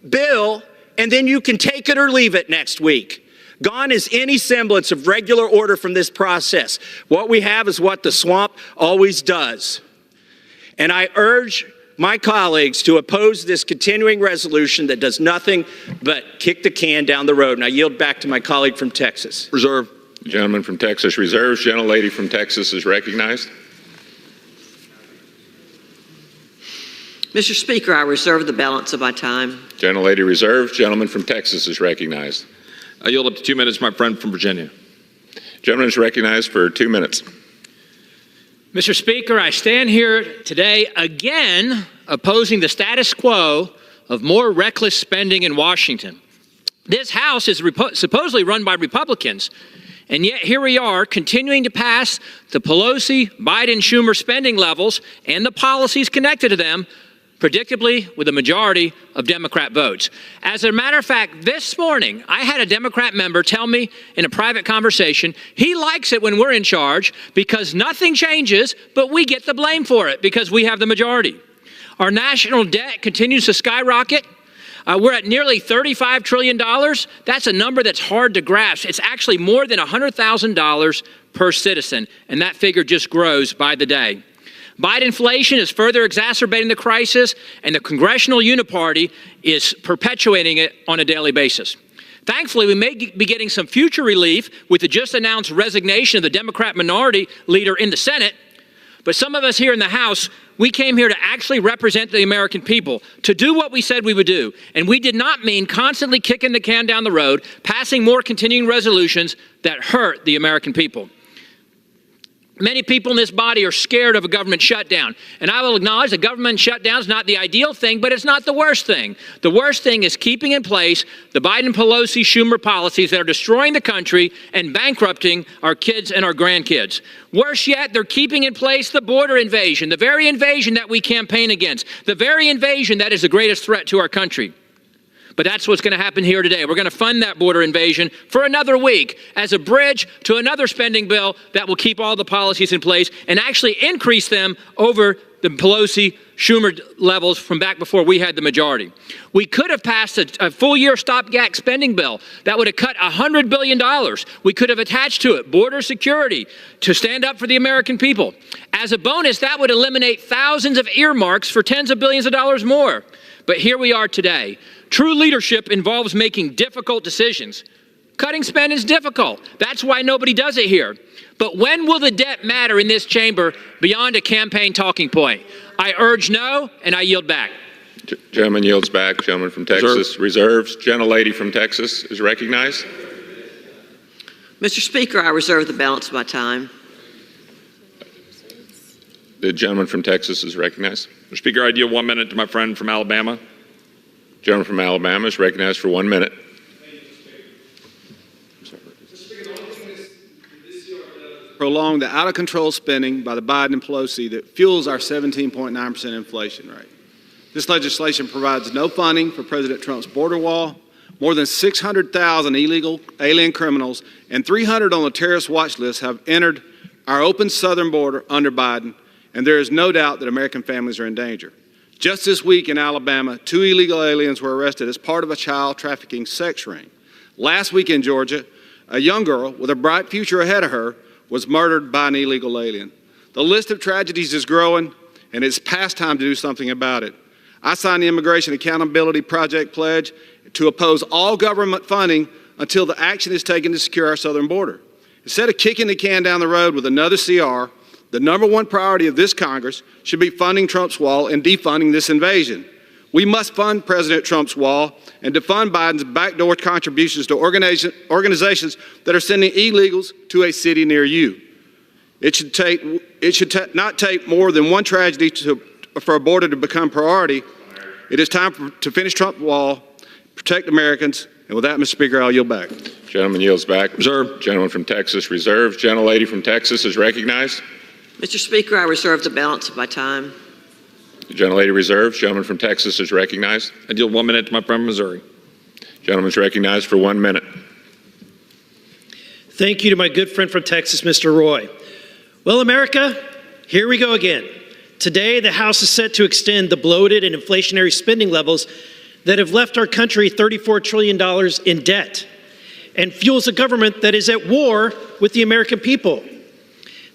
Speaker 18: bill, and then you can take it or leave it next week. Gone is any semblance of regular order from this process. What we have is what the swamp always does. And I urge my colleagues to oppose this continuing resolution that does nothing but kick the can down the road. And I yield back to my colleague from Texas.
Speaker 14: Reserve. The gentleman from Texas reserves. Gentlelady from Texas is recognized.
Speaker 3: Mr. Speaker, I reserve the balance of my time.
Speaker 14: Gentlelady reserves. Gentleman from Texas is recognized.
Speaker 11: I yield up to 2 minutes, my friend from Virginia.
Speaker 14: Gentleman is recognized for 2 minutes.
Speaker 19: Mr. Speaker, I stand here today again opposing the status quo of more reckless spending in Washington. This House is supposedly run by Republicans, and yet here we are continuing to pass the Pelosi, Biden, Schumer spending levels and the policies connected to them, predictably with a majority of Democrat votes. As a matter of fact, this morning, I had a Democrat member tell me in a private conversation, he likes it when we're in charge because nothing changes, but we get the blame for it because we have the majority. Our national debt continues to skyrocket. We're at nearly $35 trillion. That's a number that's hard to grasp. It's actually more than $100,000 per citizen, and that figure just grows by the day. Biden inflation is further exacerbating the crisis, and the congressional uniparty is perpetuating it on a daily basis. Thankfully, we may be getting some future relief with the just announced resignation of the Democrat minority leader in the Senate. But some of us here in the House, we came here to actually represent the American people, to do what we said we would do. And we did not mean constantly kicking the can down the road, passing more continuing resolutions that hurt the American people. Many people in this body are scared of a government shutdown. And I will acknowledge the government shutdown is not the ideal thing, but it's not the worst thing. The worst thing is keeping in place the Biden, Pelosi, Schumer policies that are destroying the country and bankrupting our kids and our grandkids. Worse yet, they're keeping in place the border invasion, the very invasion that we campaign against, the very invasion that is the greatest threat to our country. But that's what's going to happen here today. We're going to fund that border invasion for another week as a bridge to another spending bill that will keep all the policies in place and actually increase them over the Pelosi-Schumer levels from back before we had the majority. We could have passed a full-year stopgap spending bill that would have cut $100 billion. We could have attached to it border security to stand up for the American people. As a bonus, that would eliminate thousands of earmarks for tens of billions of dollars more. But here we are today. True leadership involves making difficult decisions. Cutting spend is difficult. That's why nobody does it here. But when will the debt matter in this chamber beyond a campaign talking point? I urge no, and I yield back.
Speaker 14: Gentleman yields back. Gentleman from Texas reserves. Gentlelady from Texas is recognized.
Speaker 3: Mr. Speaker, I reserve the balance of my time.
Speaker 14: The gentleman from Texas is recognized.
Speaker 11: Mr. Speaker, I yield 1 minute to my friend from Alabama.
Speaker 14: Gentleman from Alabama is recognized for 1 minute.
Speaker 1: Prolong the out-of-control spending by the Biden and Pelosi that fuels our 17.9% inflation rate. This legislation provides no funding for President Trump's border wall. More than 600,000 illegal alien criminals and 300 on the terrorist watch list have entered our open southern border under Biden, and there is no doubt that American families are in danger. Just this week in Alabama, 2 illegal aliens were arrested as part of a child trafficking sex ring. Last week in Georgia, a young girl with a bright future ahead of her was murdered by an illegal alien. The list of tragedies is growing, and it's past time to do something about it. I signed the Immigration Accountability Project pledge to oppose all government funding until the action is taken to secure our southern border. Instead of kicking the can down the road with another CR, the number one priority of this Congress should be funding Trump's wall and defunding this invasion. We must fund President Trump's wall and defund Biden's backdoor contributions to organizations that are sending illegals to a city near you. It should not take more than one tragedy for a border to become priority. It is time to finish Trump's wall, protect Americans, and with that, Mr. Speaker, I'll yield back.
Speaker 14: Gentleman yields back. Reserve. Gentleman from Texas reserved. Gentlelady from Texas is recognized.
Speaker 3: Mr. Speaker, I reserve the balance of my time.
Speaker 14: The gentlelady reserves. Gentleman from Texas is recognized.
Speaker 11: I yield 1 minute to my friend from Missouri.
Speaker 14: Gentleman is recognized for 1 minute.
Speaker 20: Thank you to my good friend from Texas, Mr. Roy. Well, America, here we go again. Today, the House is set to extend the bloated and inflationary spending levels that have left our country $34 trillion in debt and fuels a government that is at war with the American people.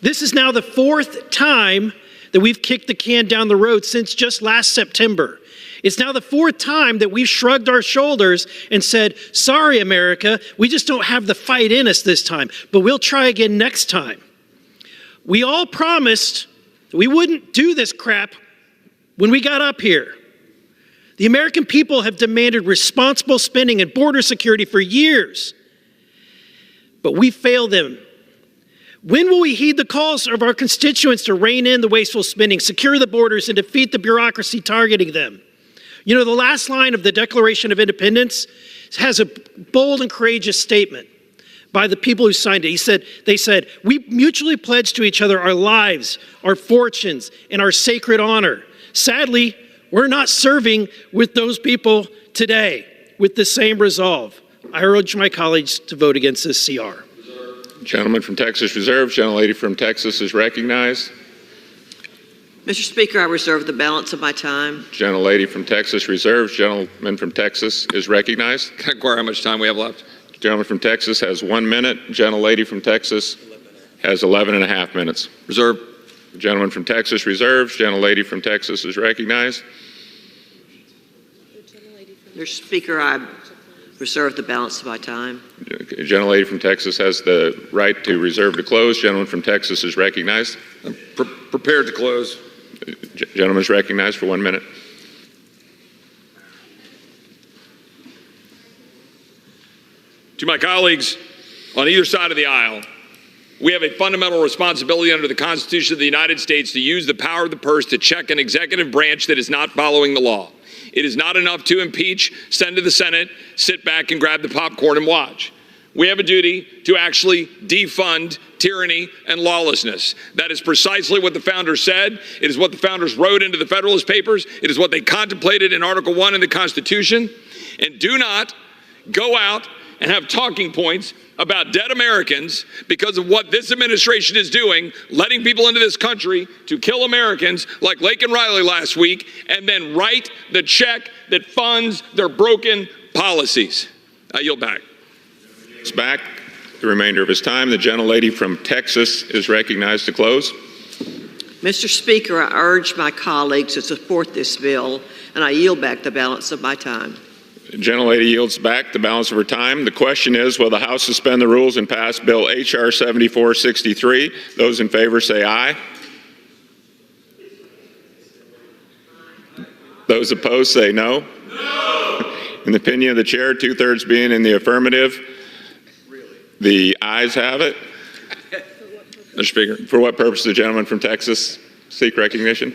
Speaker 20: This is now the 4th time that we've kicked the can down the road since just last September. It's now the 4th time that we've shrugged our shoulders and said, sorry, America, we just don't have the fight in us this time, but we'll try again next time. We all promised that we wouldn't do this crap when we got up here. The American people have demanded responsible spending and border security for years, but we failed them. When will we heed the calls of our constituents to rein in the wasteful spending, secure the borders, and defeat the bureaucracy targeting them? You know, the last line of the Declaration of Independence has a bold and courageous statement by the people who signed it. They said, we mutually pledge to each other our lives, our fortunes, and our sacred honor. Sadly, we're not serving with those people today with the same resolve. I urge my colleagues to vote against this CR.
Speaker 14: Gentleman from Texas reserved. Gentlelady from Texas is recognized.
Speaker 3: Mr. Speaker, I reserve the balance of my time.
Speaker 14: Gentlelady from Texas reserves. Gentleman from Texas is recognized.
Speaker 11: Can I inquire how much time we have left?
Speaker 14: Gentleman from Texas has 1 minute. Gentlelady from Texas has 11 and a half minutes.
Speaker 11: Reserve.
Speaker 14: Gentleman from Texas reserves. Gentlelady from Texas is recognized.
Speaker 3: Mr. Speaker, I reserve the balance of my time.
Speaker 14: Gentlelady from Texas has the right to reserve to close. Gentleman from Texas is recognized.
Speaker 11: I'm prepared to close.
Speaker 14: Gentleman is recognized for 1 minute.
Speaker 11: To my colleagues on either side of the aisle, we have a fundamental responsibility under the Constitution of the United States to use the power of the purse to check an executive branch that is not following the law. It is not enough to impeach, send to the Senate, sit back and grab the popcorn and watch. We have a duty to actually defund tyranny and lawlessness. That is precisely what the founders said. It is what the founders wrote into the Federalist Papers. It is what they contemplated in Article 1 in the Constitution. And do not go out and have talking points about dead Americans because of what this administration is doing, letting people into this country to kill Americans like Lake and Riley last week, and then write the check that funds their broken policies. I yield back.
Speaker 14: It's back. The remainder of his time. The gentlelady from Texas is recognized to close.
Speaker 3: Mr. Speaker, I urge my colleagues to support this bill, and I yield back the balance of my time.
Speaker 14: The gentlelady yields back the balance of her time. The question is, will the House suspend the rules and pass Bill H.R. 7463? Those in favor say aye. Those opposed say no. No. In the opinion of the chair, 2/3 being in the affirmative, the ayes have it.
Speaker 11: Mr. Speaker.
Speaker 14: For what purpose the gentleman from Texas Seek recognition.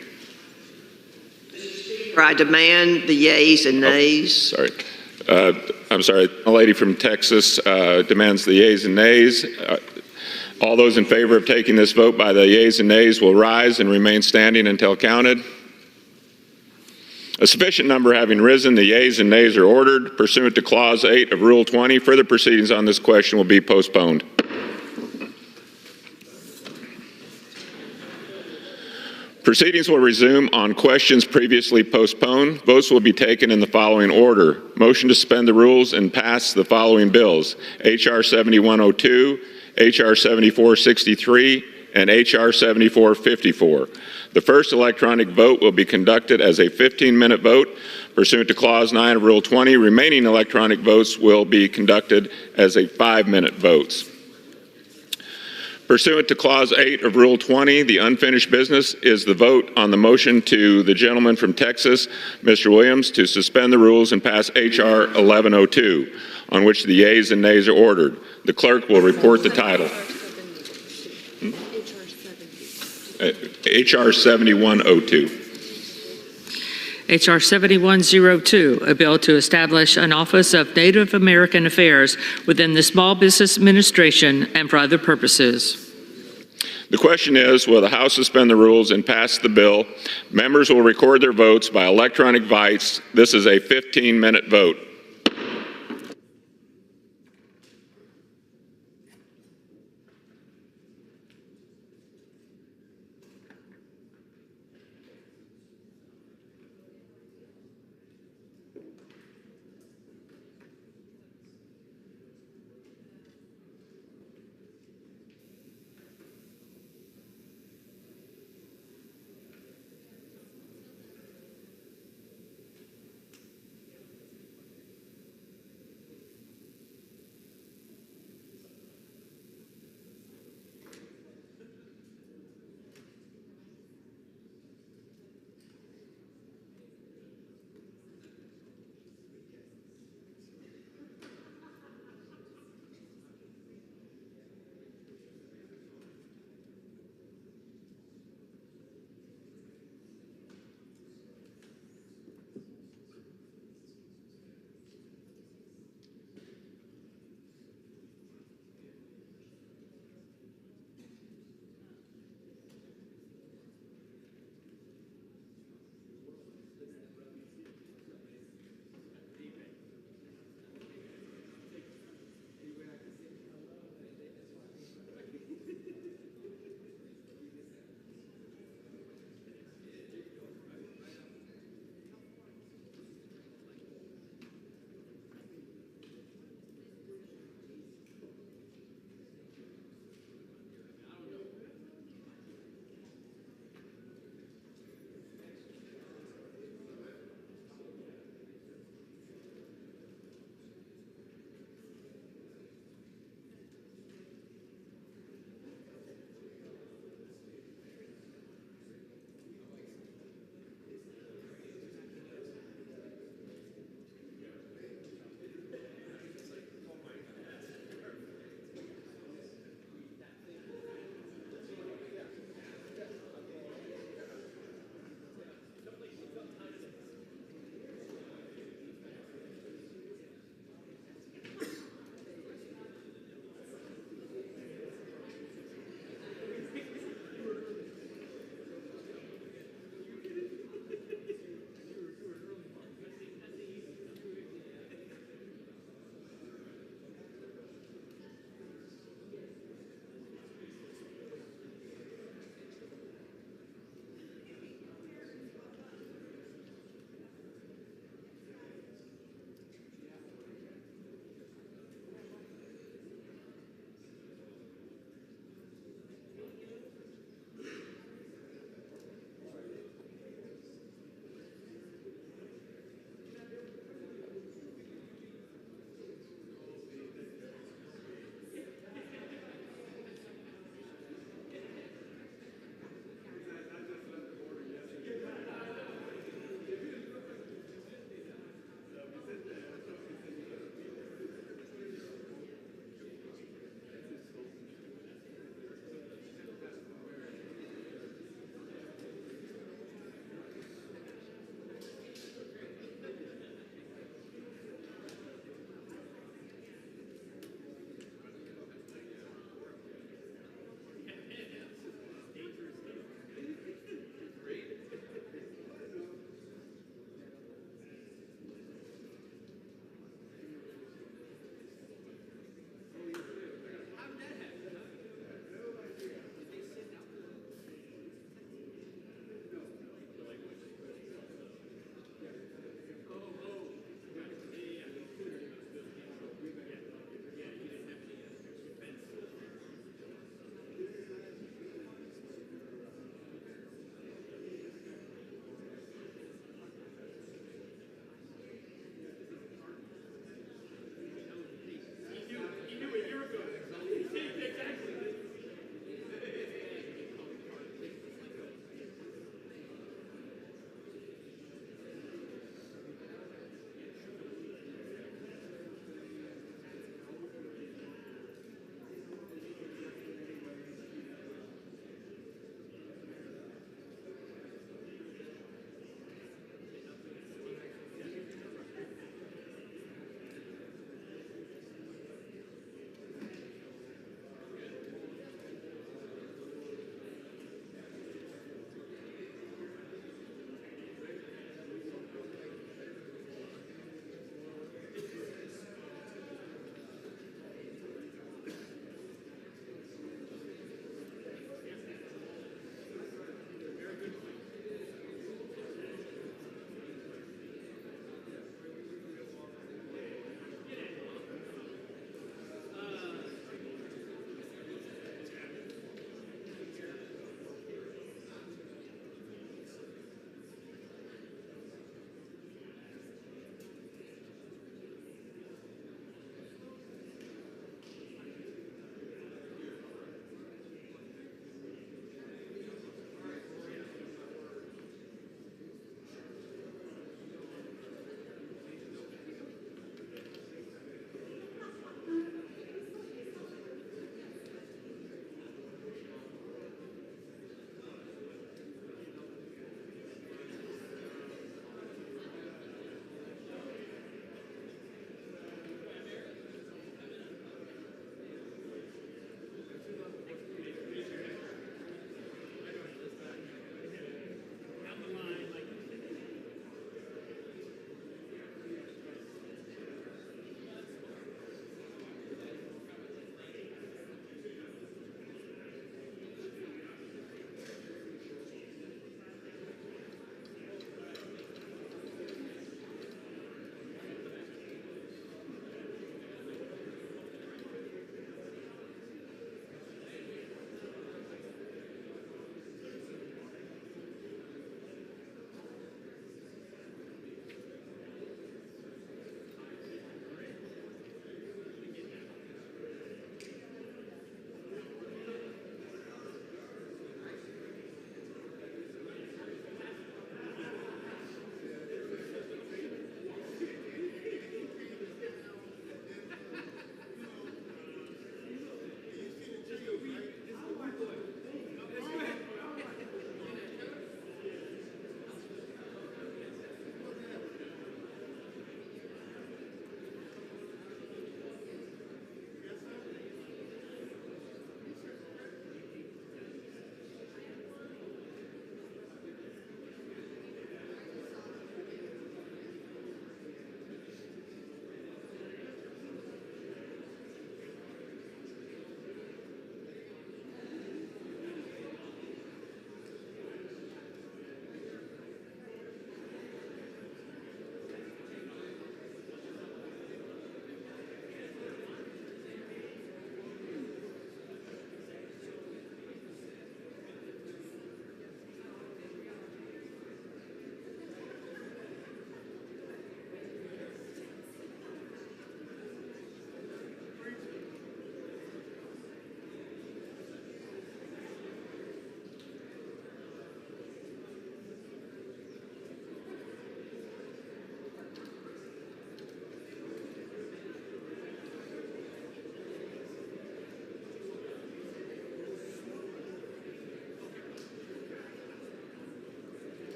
Speaker 3: I demand the yeas and nays.
Speaker 14: Sorry. I'm sorry. A lady from Texas demands the yeas and nays. All those in favor of taking this vote by the yeas and nays will rise and remain standing until counted. A sufficient number having risen, the yeas and nays are ordered. Pursuant to Clause 8 of Rule 20, further proceedings on this question will be postponed. Proceedings will resume on questions previously postponed. Votes will be taken in the following order. Motion to suspend the rules and pass the following bills: H.R. 7102, H.R. 7463, and H.R. 7454. The first electronic vote will be conducted as a 15-minute vote. Pursuant to Clause 9 of Rule 20, remaining electronic votes will be conducted as a 5-minute votes. Pursuant to Clause 8 of Rule 20, the unfinished business is the vote on the motion to the gentleman from Texas, Mr. Williams, to suspend the rules and pass H.R. 1102, on which the yeas and nays are ordered. The clerk will report the title. H.R. 7102.
Speaker 24: H.R. 7102, a bill to establish an Office of Native American Affairs within the Small Business Administration and for other purposes.
Speaker 14: The question is, will the House suspend the rules and pass the bill? Members will record their votes by electronic device. This is a 15-minute vote.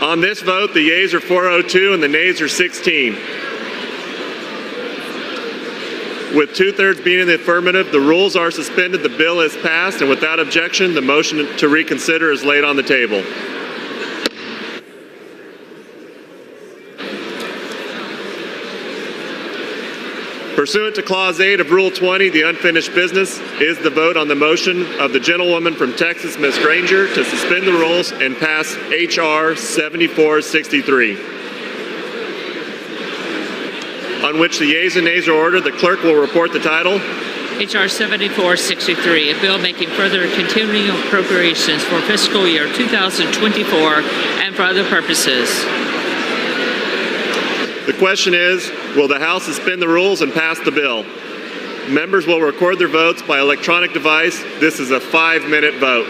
Speaker 2: On this vote, the yeas are 402 and the nays are 16. With 2/3 being in the affirmative, the rules are suspended, the bill is passed, and without objection, the motion to reconsider is laid on the table. Pursuant to Clause 8 of Rule 20, the unfinished business is the vote on the motion of the gentlewoman from Texas, Ms. Granger, to suspend the rules and pass H.R. 7463. On which the yeas and nays are ordered, the clerk will report the title.
Speaker 24: H.R. 7463, a bill making further continuing appropriations for fiscal year 2024 and for other purposes.
Speaker 2: The question is, will the House suspend the rules and pass the bill? Members will record their votes by electronic device. This is a 5-minute vote.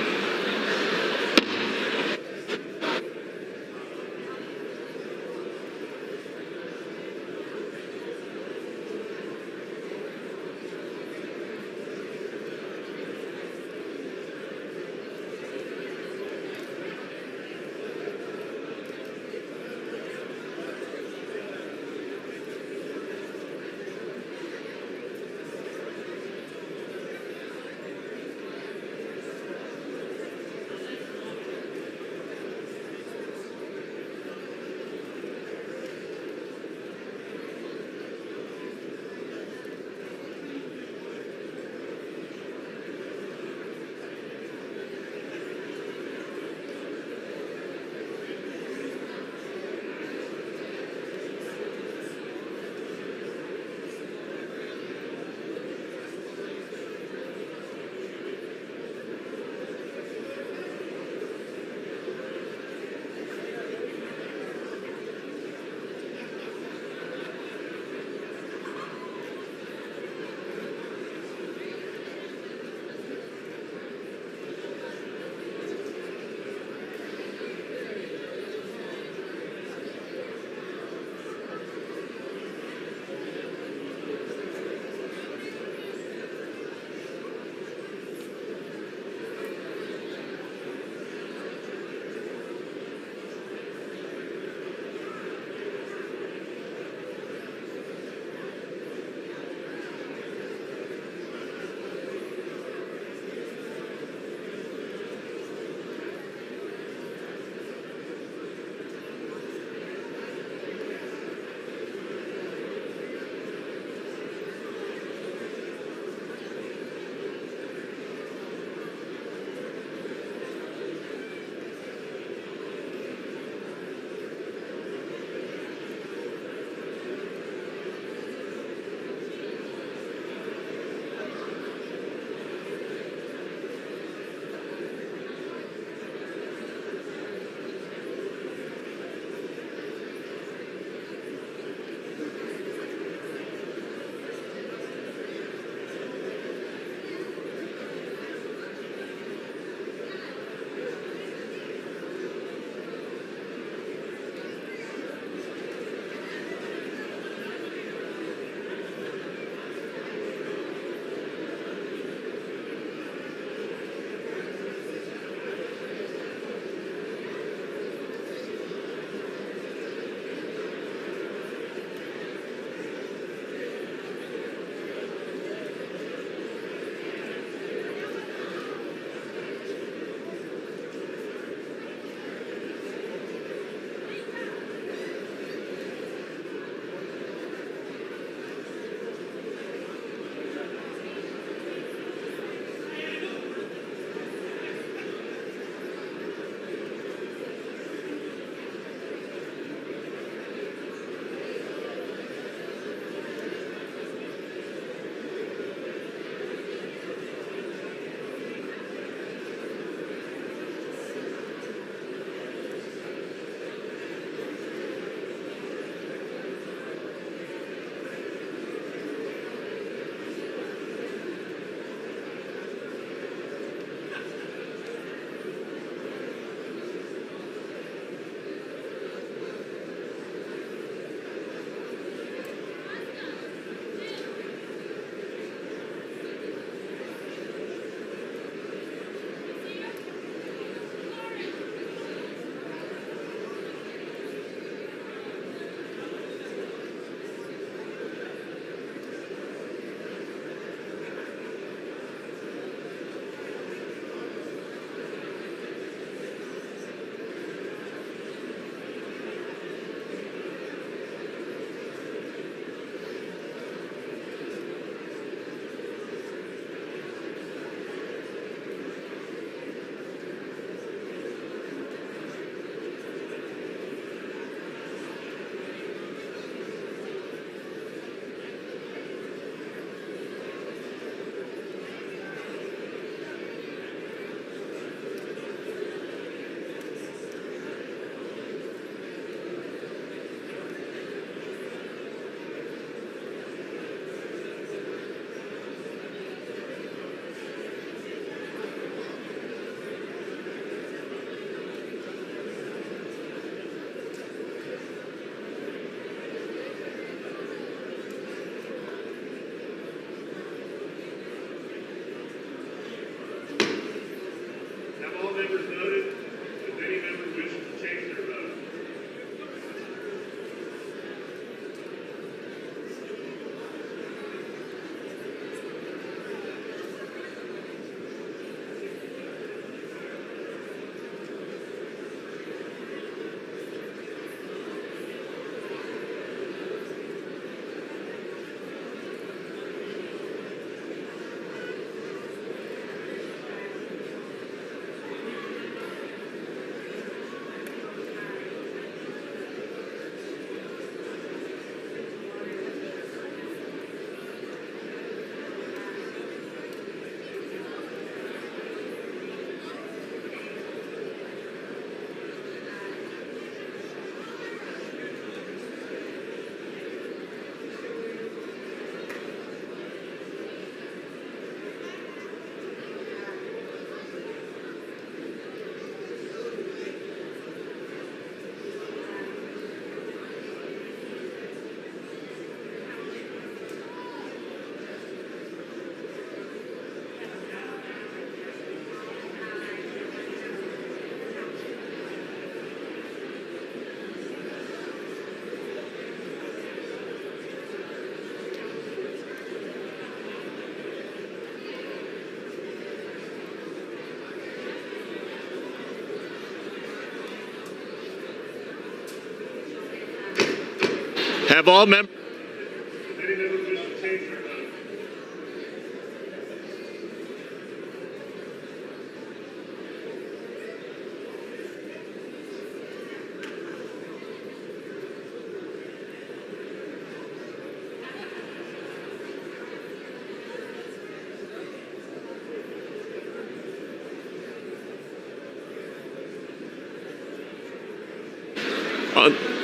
Speaker 2: Have all members...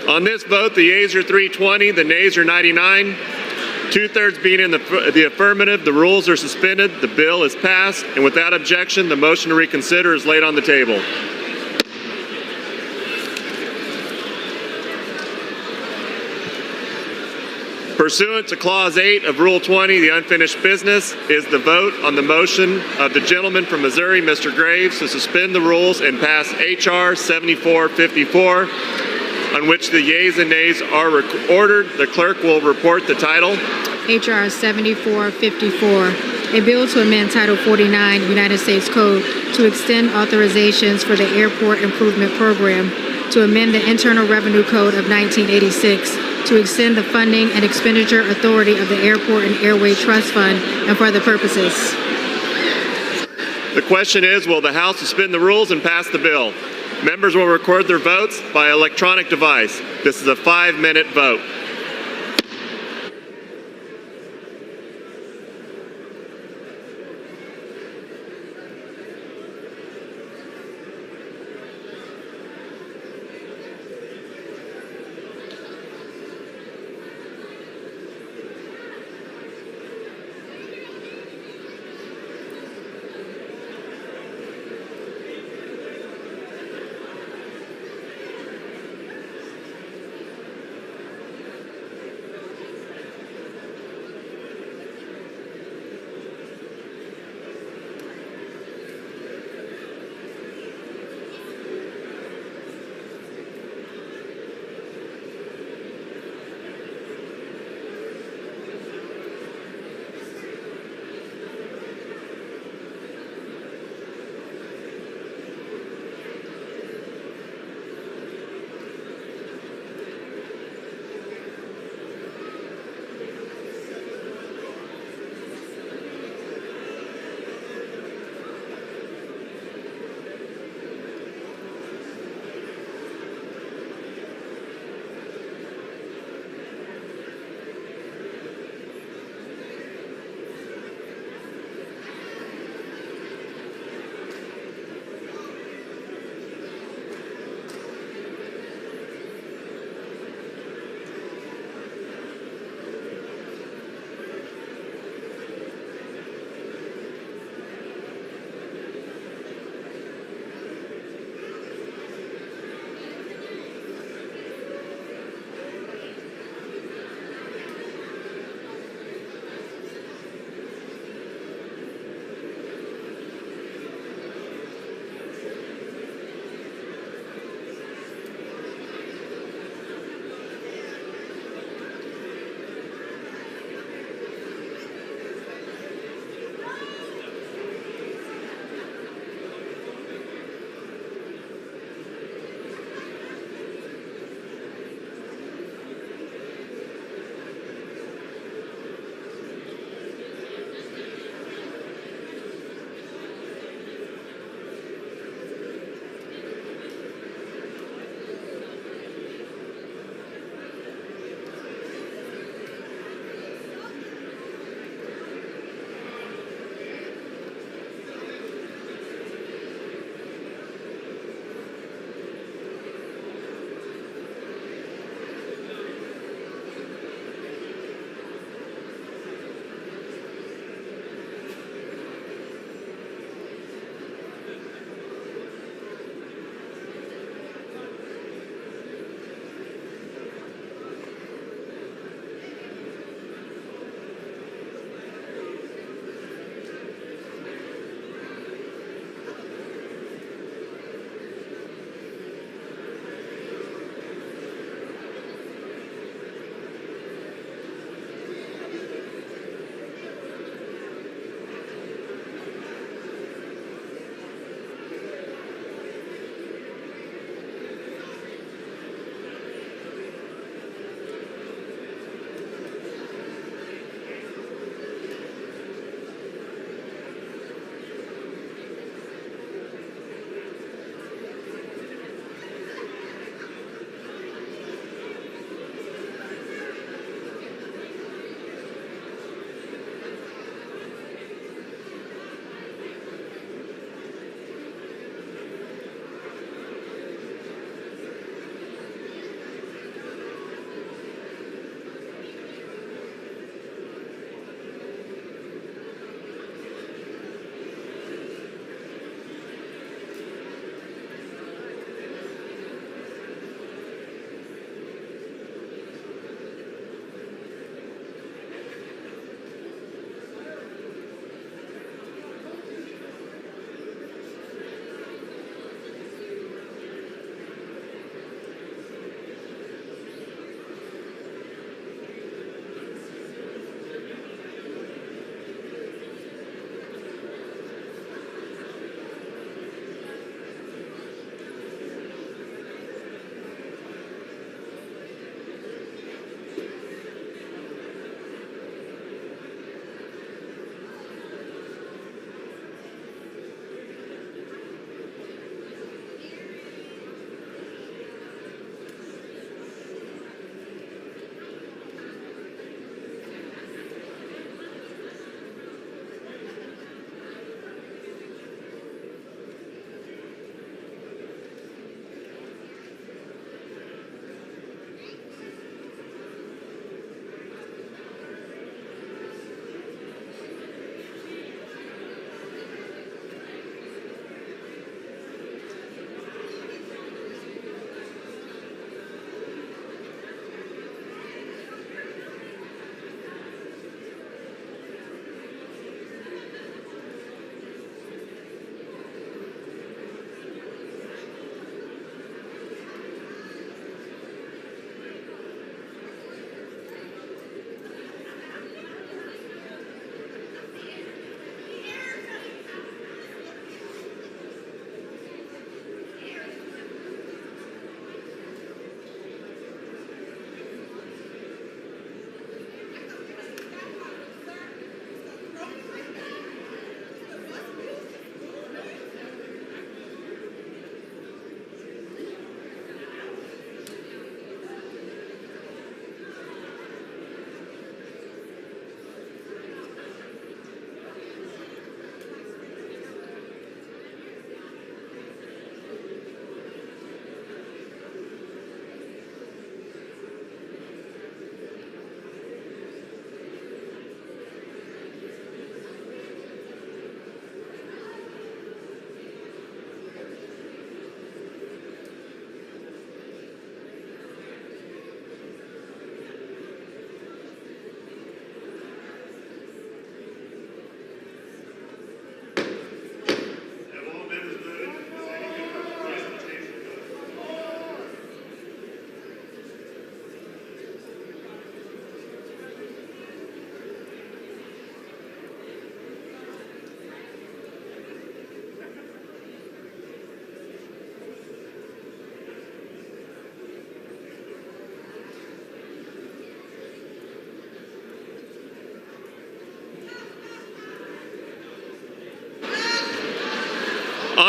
Speaker 2: On this vote, the yeas are 320, the nays are 99. Two-thirds being in the affirmative, the rules are suspended, the bill is passed, and without objection, the motion to reconsider is laid on the table. Pursuant to Clause 8 of Rule 20, the unfinished business is the vote on the motion of the gentleman from Missouri, Mr. Graves, to suspend the rules and pass H.R. 7454. On which the yeas and nays are ordered. The clerk will report the title.
Speaker 8: H.R. 7454, a bill to amend Title 49 United States Code to extend authorizations for the Airport Improvement Program, to amend the Internal Revenue Code of 1986, to extend the funding and expenditure authority of the Airport and Airway Trust Fund, and for other purposes.
Speaker 2: The question is, will the House suspend the rules and pass the bill? Members will record their votes by electronic device. This is a 5-minute vote.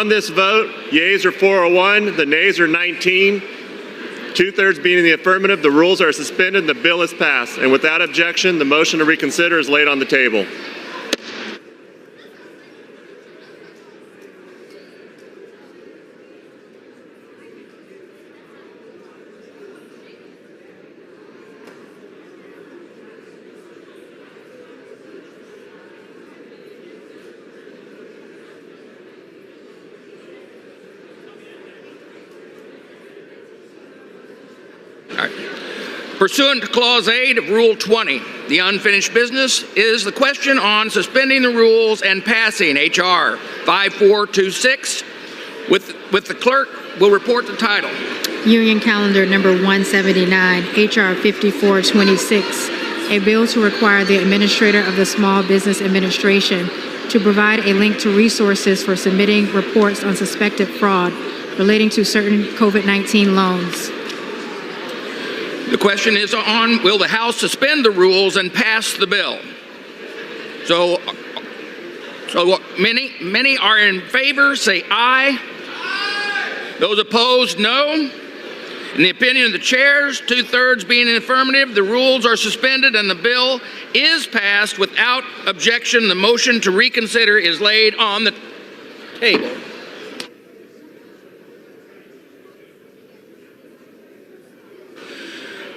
Speaker 2: On this vote, yeas are 401, the nays are 19. Two-thirds being in the affirmative, the rules are suspended and the bill is passed. And without objection, the motion to reconsider is laid on the table.
Speaker 4: Pursuant to Clause 8 of Rule 20, the unfinished business is the question on suspending the rules and passing H.R. 5426. With the clerk, will report the title.
Speaker 8: Union Calendar number 179, H.R. 5426, a bill to require the Administrator of the Small Business Administration to provide a link to resources for submitting reports on suspected fraud relating to certain COVID-19 loans.
Speaker 4: The question is on, will the House suspend the rules and pass the bill? So many are in favor, say aye. Those opposed, no. In the opinion of the chairs, two-thirds being in the affirmative, the rules are suspended and the bill is passed without objection. The motion to reconsider is laid on the table.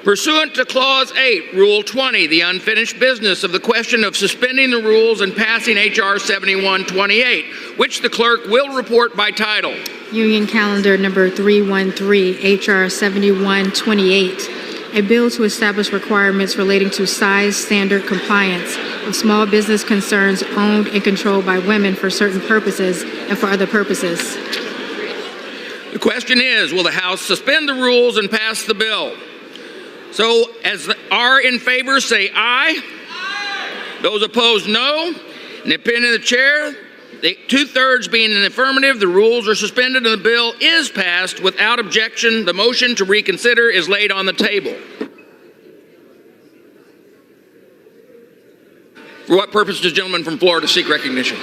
Speaker 4: Pursuant to Clause 8, Rule 20, the unfinished business of the question of suspending the rules and passing H.R. 7128, which the clerk will report by title.
Speaker 8: Union Calendar number 313, H.R. 7128, a bill to establish requirements relating to size standard compliance of small business concerns owned and controlled by women for certain purposes and for other purposes.
Speaker 4: The question is, will the House suspend the rules and pass the bill? So, as are in favor, say aye. Aye. Those opposed, no. In the opinion of the chair, two-thirds being in the affirmative, the rules are suspended and the bill is passed without objection. The motion to reconsider is laid on the table. For what purpose does the gentleman from Florida seek recognition?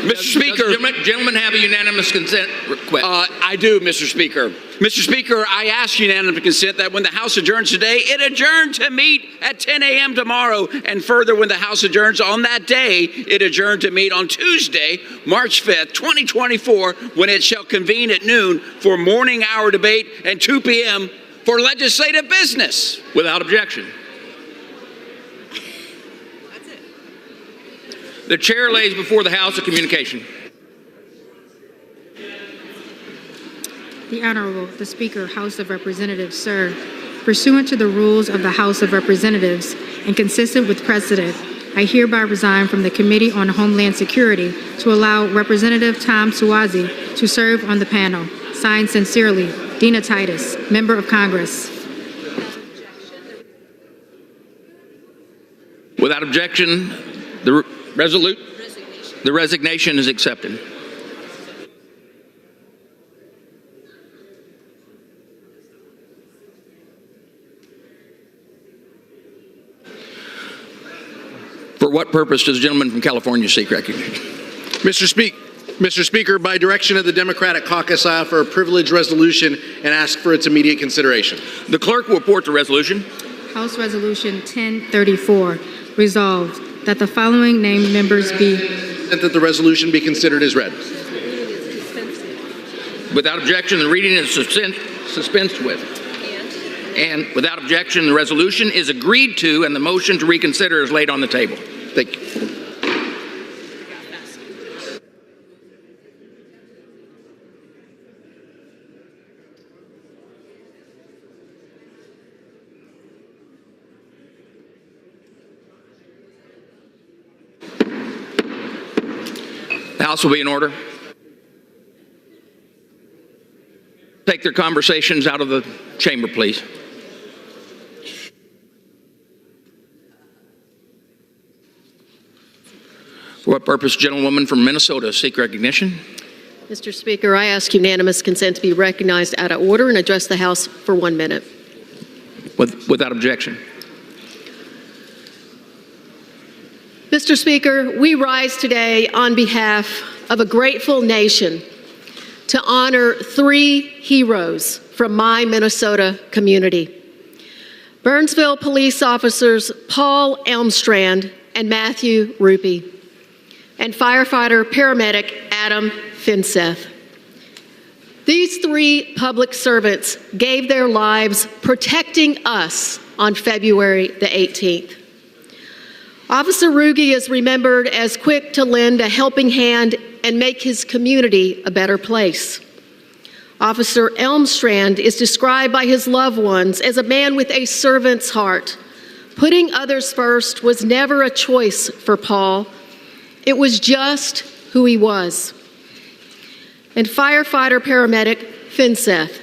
Speaker 9: Mr. Speaker.
Speaker 4: Does the gentleman have a unanimous consent request?
Speaker 9: I do, Mr. Speaker. Mr. Speaker, I ask unanimous consent that when the House adjourns today, it adjourn to meet at 10 a.m. tomorrow. And further, when the House adjourns on that day, it adjourn to meet on Tuesday, March 5th, 2024, when it shall convene at noon for morning hour debate and 2 p.m. for legislative business.
Speaker 4: Without objection. The chair lays before the House a communication.
Speaker 8: The Honorable, the Speaker, House of Representatives, sir, pursuant to the rules of the House of Representatives and consistent with precedent, I hereby resign from the Committee on Homeland Security to allow Representative Tom Suozzi to serve on the panel. Signed sincerely, Dina Titus, Member of Congress.
Speaker 4: Without objection, the resignation is accepted. For what purpose does the gentleman from California seek recognition?
Speaker 21: Mr. Speaker, by direction of the Democratic Caucus, I offer a privilege resolution and ask for its immediate consideration.
Speaker 4: The clerk will report the resolution.
Speaker 8: House Resolution 1034, resolved that the following named members be...
Speaker 21: And that the resolution be considered as read.
Speaker 4: Without objection, the reading is dispensed with. And without objection, the resolution is agreed to and the motion to reconsider is laid on the table.
Speaker 21: Thank you.
Speaker 4: The House will be in order. Take their conversations out of the chamber, please. For what purpose, gentlewoman from Minnesota, seek recognition?
Speaker 22: Mr. Speaker, I ask unanimous consent to be recognized out of order and address the House for 1 minute.
Speaker 4: Without objection.
Speaker 22: Mr. Speaker, we rise today on behalf of a grateful nation to honor 3 heroes from my Minnesota community. Burnsville police officers Paul Elmstrand and Matthew Ruppe, and firefighter-paramedic Adam Finseth. These 3 public servants gave their lives protecting us on February the 18th. Officer Ruge is remembered as quick to lend a helping hand and make his community a better place. Officer Elmstrand is described by his loved ones as a man with a servant's heart. Putting others first was never a choice for Paul. It was just who he was. And firefighter-paramedic Finseth,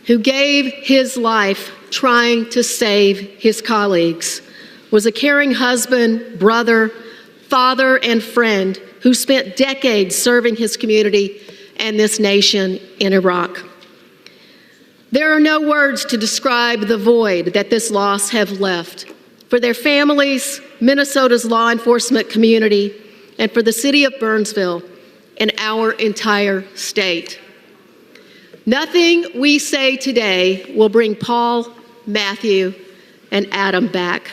Speaker 22: who gave his life trying to save his colleagues, was a caring husband, brother, father, and friend who spent decades serving his community and this nation in Iraq. There are no words to describe the void that this loss have left for their families, Minnesota's law enforcement community, and for the city of Burnsville and our entire state. Nothing we say today will bring Paul, Matthew, and Adam back.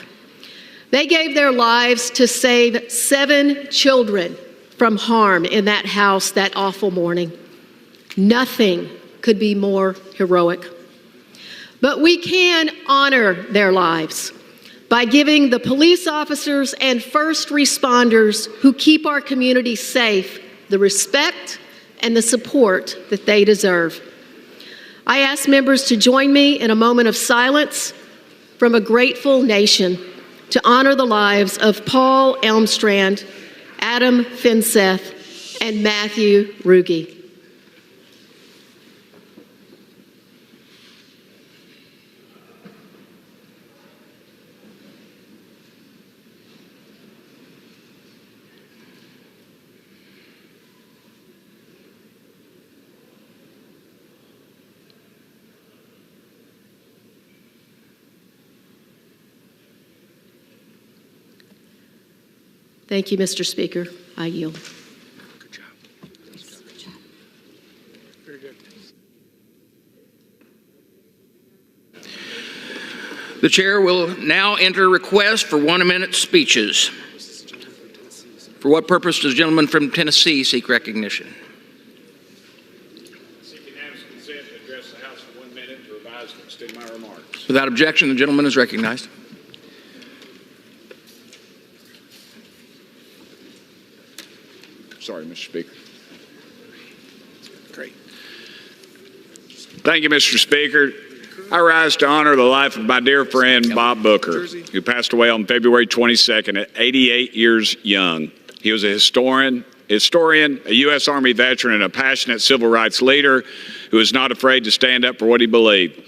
Speaker 22: They gave their lives to save 7 children from harm in that house that awful morning. Nothing could be more heroic. But we can honor their lives by giving the police officers and first responders who keep our community safe the respect and the support that they deserve. I ask members to join me in a moment of silence from a grateful nation to honor the lives of Paul Elmstrand, Adam Finseth, and Matthew Ruge. Thank you, Mr. Speaker. I yield.
Speaker 9: Good job. Good job. Very good. The chair will now enter a request for 1-minute speeches. For what purpose does the gentleman from Tennessee seek recognition?
Speaker 11: Seek unanimous consent to address the House for 1 minute to revise and extend my remarks.
Speaker 9: Without objection, the gentleman is recognized.
Speaker 11: Sorry, Mr. Speaker. Great. Thank you, Mr. Speaker. I rise to honor the life of my dear friend, Bob Booker, who passed away on February 22nd at 88 years young. He was a historian, a U.S. Army veteran, and a passionate civil rights leader who was not afraid to stand up for what he believed.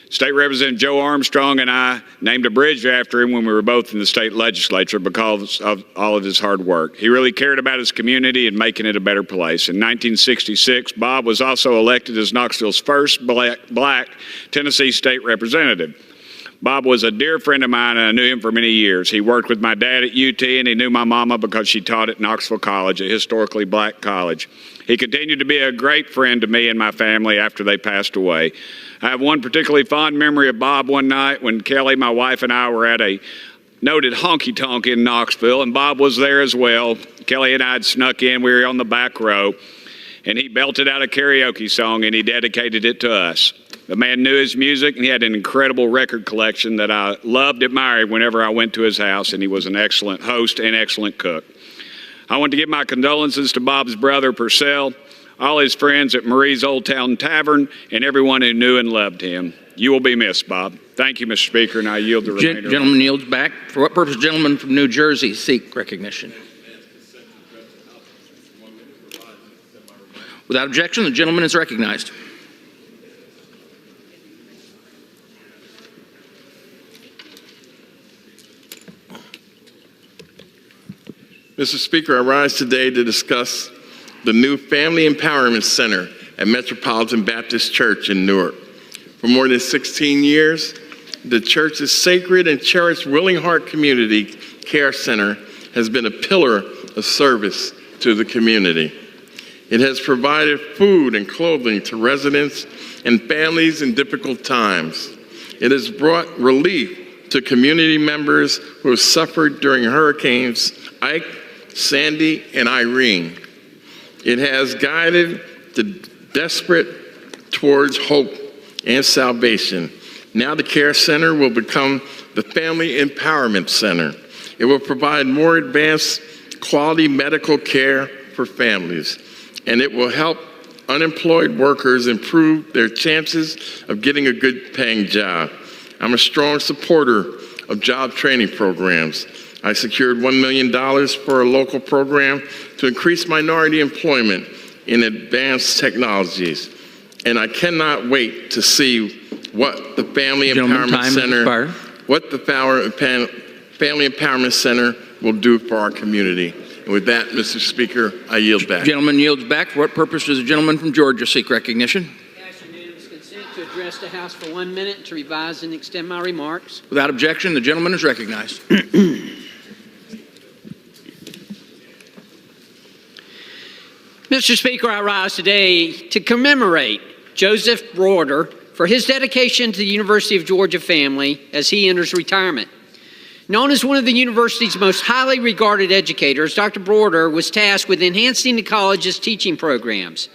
Speaker 11: State Representative Joe Armstrong and I named a bridge after him when we were both in the state legislature because of all of his hard work. He really cared about his community and making it a better place. In 1966, Bob was also elected as Knoxville's first black Tennessee state representative. Bob was a dear friend of mine, and I knew him for many years. He worked with my dad at UT, and he knew my mama because she taught at Knoxville College, a historically black college. He continued to be a great friend to me and my family after they passed away. I have one particularly fond memory of Bob one night when Kelly, my wife, and I were at a noted honky-tonk in Knoxville, and Bob was there as well. Kelly and I had snuck in. We were on the back row, and he belted out a karaoke song, and he dedicated it to us. The man knew his music, and he had an incredible record collection that I loved, admired whenever I went to his house, and he was an excellent host and excellent cook. I want to give my condolences to Bob's brother, Purcell, all his friends at Marie's Old Town Tavern, and everyone who knew and loved him. You will be missed, Bob. Thank you, Mr. Speaker, and I yield the remainder.
Speaker 9: Gentleman yields back. For what purpose, gentleman from New Jersey seek recognition? Without objection, the gentleman is recognized.
Speaker 5: Mr. Speaker, I rise today to discuss the new Family Empowerment Center at Metropolitan Baptist Church in Newark. For more than 16 years, the church's sacred and cherished Willing Heart Community Care Center has been a pillar of service to the community. It has provided food and clothing to residents and families in difficult times. It has brought relief to community members who have suffered during hurricanes Ike, Sandy, and Irene. It has guided the desperate towards hope and salvation. Now the Care Center will become the Family Empowerment Center. It will provide more advanced quality medical care for families, and it will help unemployed workers improve their chances of getting a good paying job. I'm a strong supporter of job training programs. I secured $1 million for a local program to increase minority employment in advanced technologies. And I cannot wait to see what the Family Empowerment Center will do for our community. And with that, Mr. Speaker, I yield back.
Speaker 9: Gentleman yields back. For what purpose does the gentleman from Georgia seek recognition?
Speaker 7: I ask unanimous consent to address the House for 1 minute to revise and extend my remarks.
Speaker 9: Without objection, the gentleman is recognized.
Speaker 7: Mr. Speaker, I rise today to commemorate Joseph Broder for his dedication to the University of Georgia family as he enters retirement. Known as one of the university's most highly regarded educators, Dr. Broder was tasked with enhancing the college's teaching programs.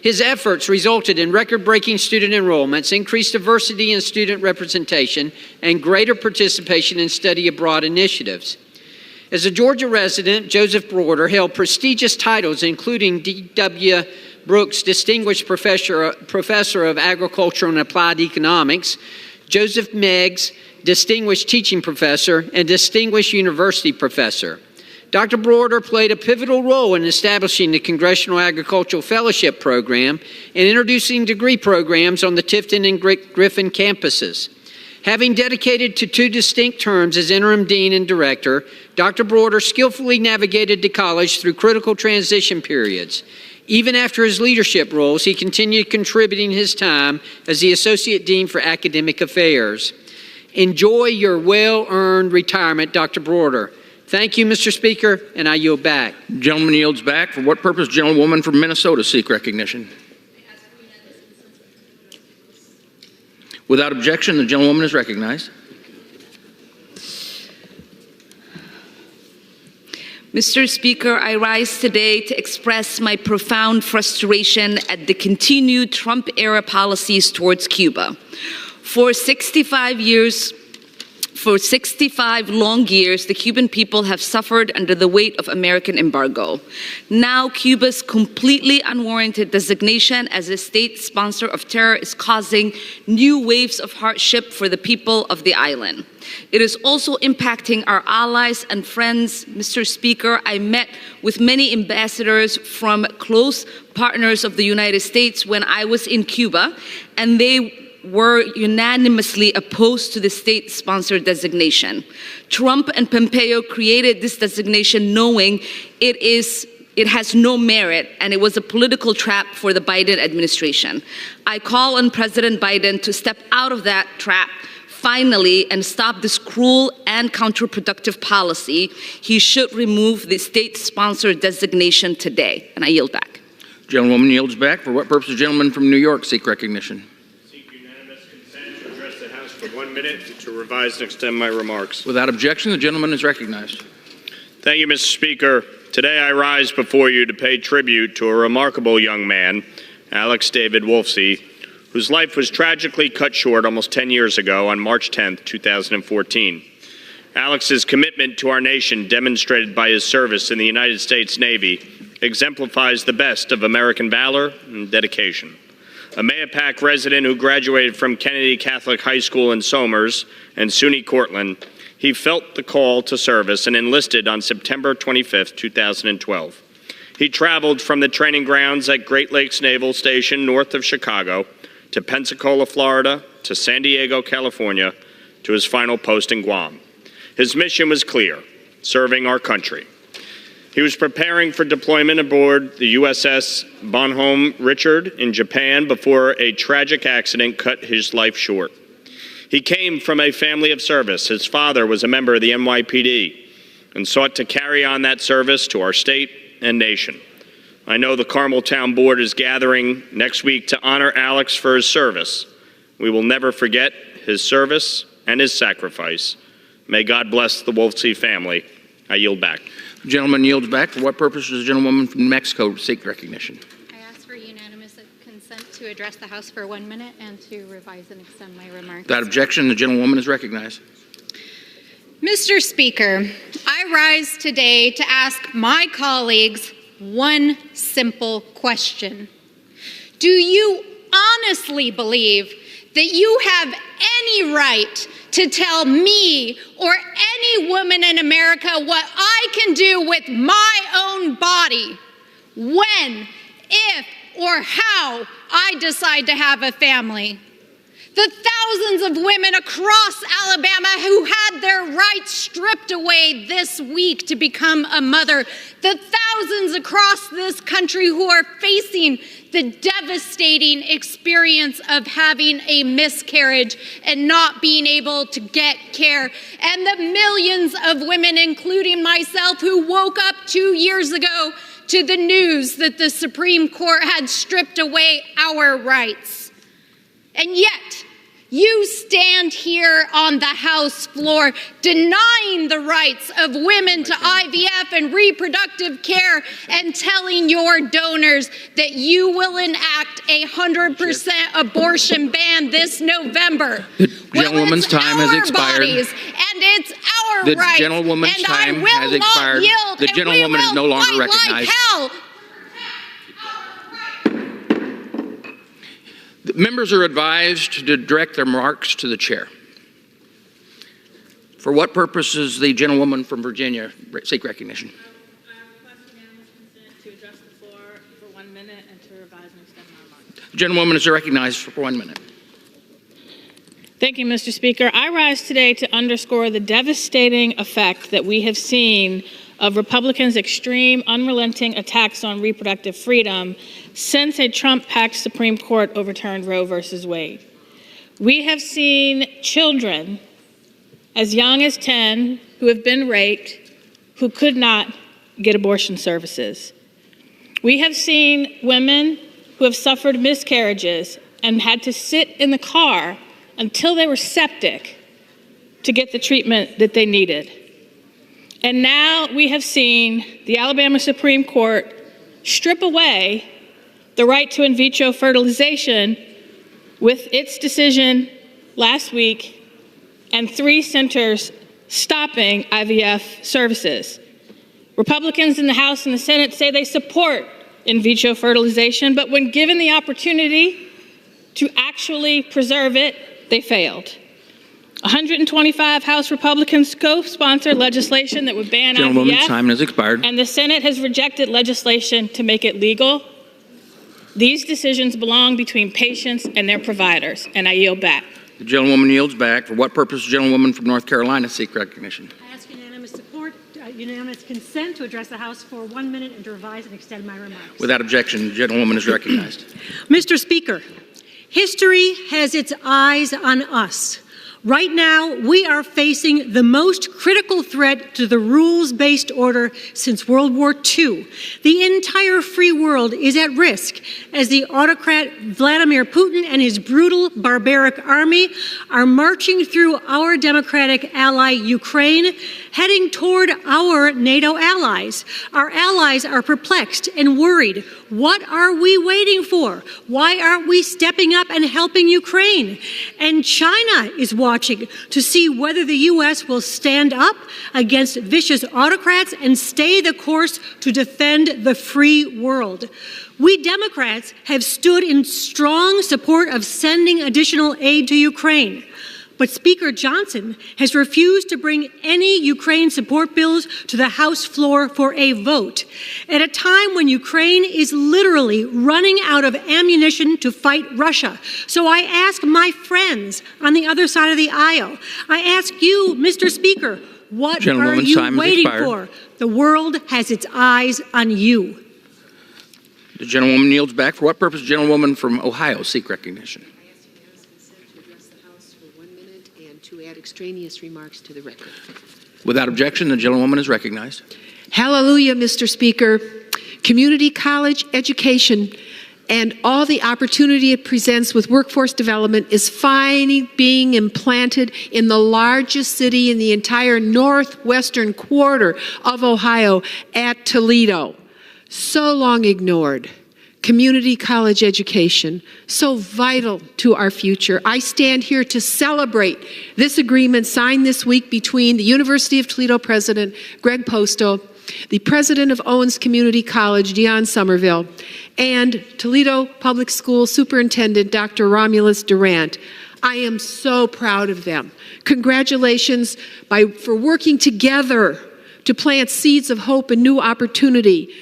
Speaker 7: His efforts resulted in record-breaking student enrollments, increased diversity in student representation, and greater participation in study abroad initiatives. As a Georgia resident, Joseph Broder held prestigious titles including D.W. Brooks Distinguished Professor of Agricultural and Applied Economics, Joseph Meggs Distinguished Teaching Professor, and Distinguished University Professor. Dr. Broder played a pivotal role in establishing the Congressional Agricultural Fellowship Program and introducing degree programs on the Tifton and Griffin campuses. Having dedicated to 2 distinct terms as interim dean and director, Dr. Broder skillfully navigated the college through critical transition periods. Even after his leadership roles, he continued contributing his time as the Associate Dean for Academic Affairs. Enjoy your well-earned retirement, Dr. Broder. Thank you, Mr. Speaker, and I yield back.
Speaker 9: Gentleman yields back. For what purpose, gentlewoman from Minnesota seek recognition? Without objection, the gentlewoman is recognized.
Speaker 10: Mr. Speaker, I rise today to express my profound frustration at the continued Trump-era policies towards Cuba. For 65 long years, the Cuban people have suffered under the weight of American embargo. Now, Cuba's completely unwarranted designation as a state sponsor of terror is causing new waves of hardship for the people of the island. It is also impacting our allies and friends. Mr. Speaker, I met with many ambassadors from close partners of the United States when I was in Cuba, and they were unanimously opposed to the state-sponsored designation. Trump and Pompeo created this designation knowing it has no merit, and it was a political trap for the Biden administration. I call on President Biden to step out of that trap finally and stop this cruel and counterproductive policy. He should remove the state-sponsored designation today. And I yield back.
Speaker 9: Gentlewoman yields back. For what purpose, the gentleman from New York seek recognition?
Speaker 12: For 1 minute to revise and extend my remarks.
Speaker 9: Without objection, the gentleman is recognized.
Speaker 12: Thank you, Mr. Speaker. Today I rise before you to pay tribute to a remarkable young man, Alex David Wolfsey, whose life was tragically cut short almost 10 years ago on March 10, 2014. Alex's commitment to our nation, demonstrated by his service in the United States Navy, exemplifies the best of American valor and dedication. A Mahopac resident who graduated from Kennedy Catholic High School in Somers and SUNY Cortland, he felt the call to service and enlisted on September 25, 2012. He traveled from the training grounds at Great Lakes Naval Station north of Chicago to Pensacola, Florida, to San Diego, California, to his final post in Guam. His mission was clear: serving our country. He was preparing for deployment aboard the USS Bonhomme Richard in Japan before a tragic accident cut his life short. He came from a family of service. His father was a member of the NYPD. and sought to carry on that service to our state and nation. I know the Carmel Town Board is gathering next week to honor Alex for his service. We will never forget his service and his sacrifice. May God bless the Wolfsey family. I yield back.
Speaker 6: The gentleman yields back. For what purpose does the gentlewoman from New Mexico seek recognition?
Speaker 13: I ask for unanimous consent to address the House for 1 minute and to revise and extend my remarks.
Speaker 6: Without objection, the gentlewoman is recognized.
Speaker 13: Mr. Speaker, I rise today to ask my colleagues one simple question. Do you honestly believe that you have any right to tell me or any woman in America what I can do with my own body, when, if, or how I decide to have a family? The thousands of women across Alabama who had their rights stripped away this week to become a mother, the thousands across this country who are facing the devastating experience of having a miscarriage and not being able to get care, and the millions of women, including myself, who woke up 2 years ago to the news that the Supreme Court had stripped away our rights. And yet, you stand here on the House floor denying the rights of women to IVF and reproductive care and telling your donors that you will enact a 100% abortion ban this November.
Speaker 6: The gentlewoman's time has expired.
Speaker 13: Bodies, and it's our
Speaker 6: The
Speaker 13: rights.
Speaker 6: gentlewoman's
Speaker 13: and
Speaker 6: time
Speaker 13: I will
Speaker 6: has expired.
Speaker 13: Not yield,
Speaker 6: The gentlewoman is no longer recognized.
Speaker 13: Like hell.
Speaker 6: The members are advised to direct their remarks to the chair. For what purpose does the gentlewoman from Virginia seek recognition?
Speaker 24: To address the floor for 1 minute and to revise and extend my remarks.
Speaker 6: The gentlewoman is recognized for 1 minute.
Speaker 15: Thank you, Mr. Speaker. I rise today to underscore the devastating effect that we have seen of Republicans' extreme, unrelenting attacks on reproductive freedom since a Trump-packed Supreme Court overturned Roe v. Wade. We have seen children as young as 10 who have been raped, who could not get abortion services. We have seen women who have suffered miscarriages and had to sit in the car until they were septic to get the treatment that they needed. And now we have seen the Alabama Supreme Court strip away the right to in vitro fertilization with its decision last week, and 3 centers stopping IVF services. Republicans in the House and the Senate say they support in vitro fertilization, but when given the opportunity to actually preserve it, they failed. 125 House Republicans co-sponsored legislation that would ban
Speaker 6: Gentlewoman's
Speaker 15: IVF,
Speaker 6: time has expired.
Speaker 15: and the Senate has rejected legislation to make it legal. These decisions belong between patients and their providers, and I yield back.
Speaker 6: The gentlewoman yields back. For what purpose does the gentlewoman from North Carolina seek recognition?
Speaker 23: I ask unanimous support, unanimous consent to address the House for 1 minute and to revise and extend my remarks.
Speaker 6: Without objection, the gentlewoman is recognized.
Speaker 23: Mr. Speaker, history has its eyes on us. Right now, we are facing the most critical threat to the rules-based order since World War II. The entire free world is at risk as the autocrat Vladimir Putin and his brutal, barbaric army are marching through our democratic ally, Ukraine, heading toward our NATO allies. Our allies are perplexed and worried. What are we waiting for? Why aren't we stepping up and helping Ukraine? And China is watching to see whether the U.S. will stand up against vicious autocrats and stay the course to defend the free world. We Democrats have stood in strong support of sending additional aid to Ukraine. But Speaker Johnson has refused to bring any Ukraine support bills to the House floor for a vote at a time when Ukraine is literally running out of ammunition to fight Russia. So I ask my friends on the other side of the aisle, I ask you, Mr. Speaker, what are you waiting for? The world has its eyes on you.
Speaker 6: The gentlewoman yields back. For what purpose does the gentlewoman from Ohio seek recognition?
Speaker 25: To add extraneous remarks to the record.
Speaker 6: Without objection, the gentlewoman is recognized.
Speaker 22: Hallelujah, Mr. Speaker. Community college education and all the opportunity it presents with workforce development is finally being implanted in the largest city in the entire northwestern quarter of Ohio, at Toledo. So long ignored. Community college education, so vital to our future. I stand here to celebrate this agreement signed this week between the University of Toledo President Greg Posto, the President of Owens Community College, Dion Somerville, and Toledo Public School Superintendent Dr. Romulus Durant. I am so proud of them. Congratulations for working together to plant seeds of hope and new opportunity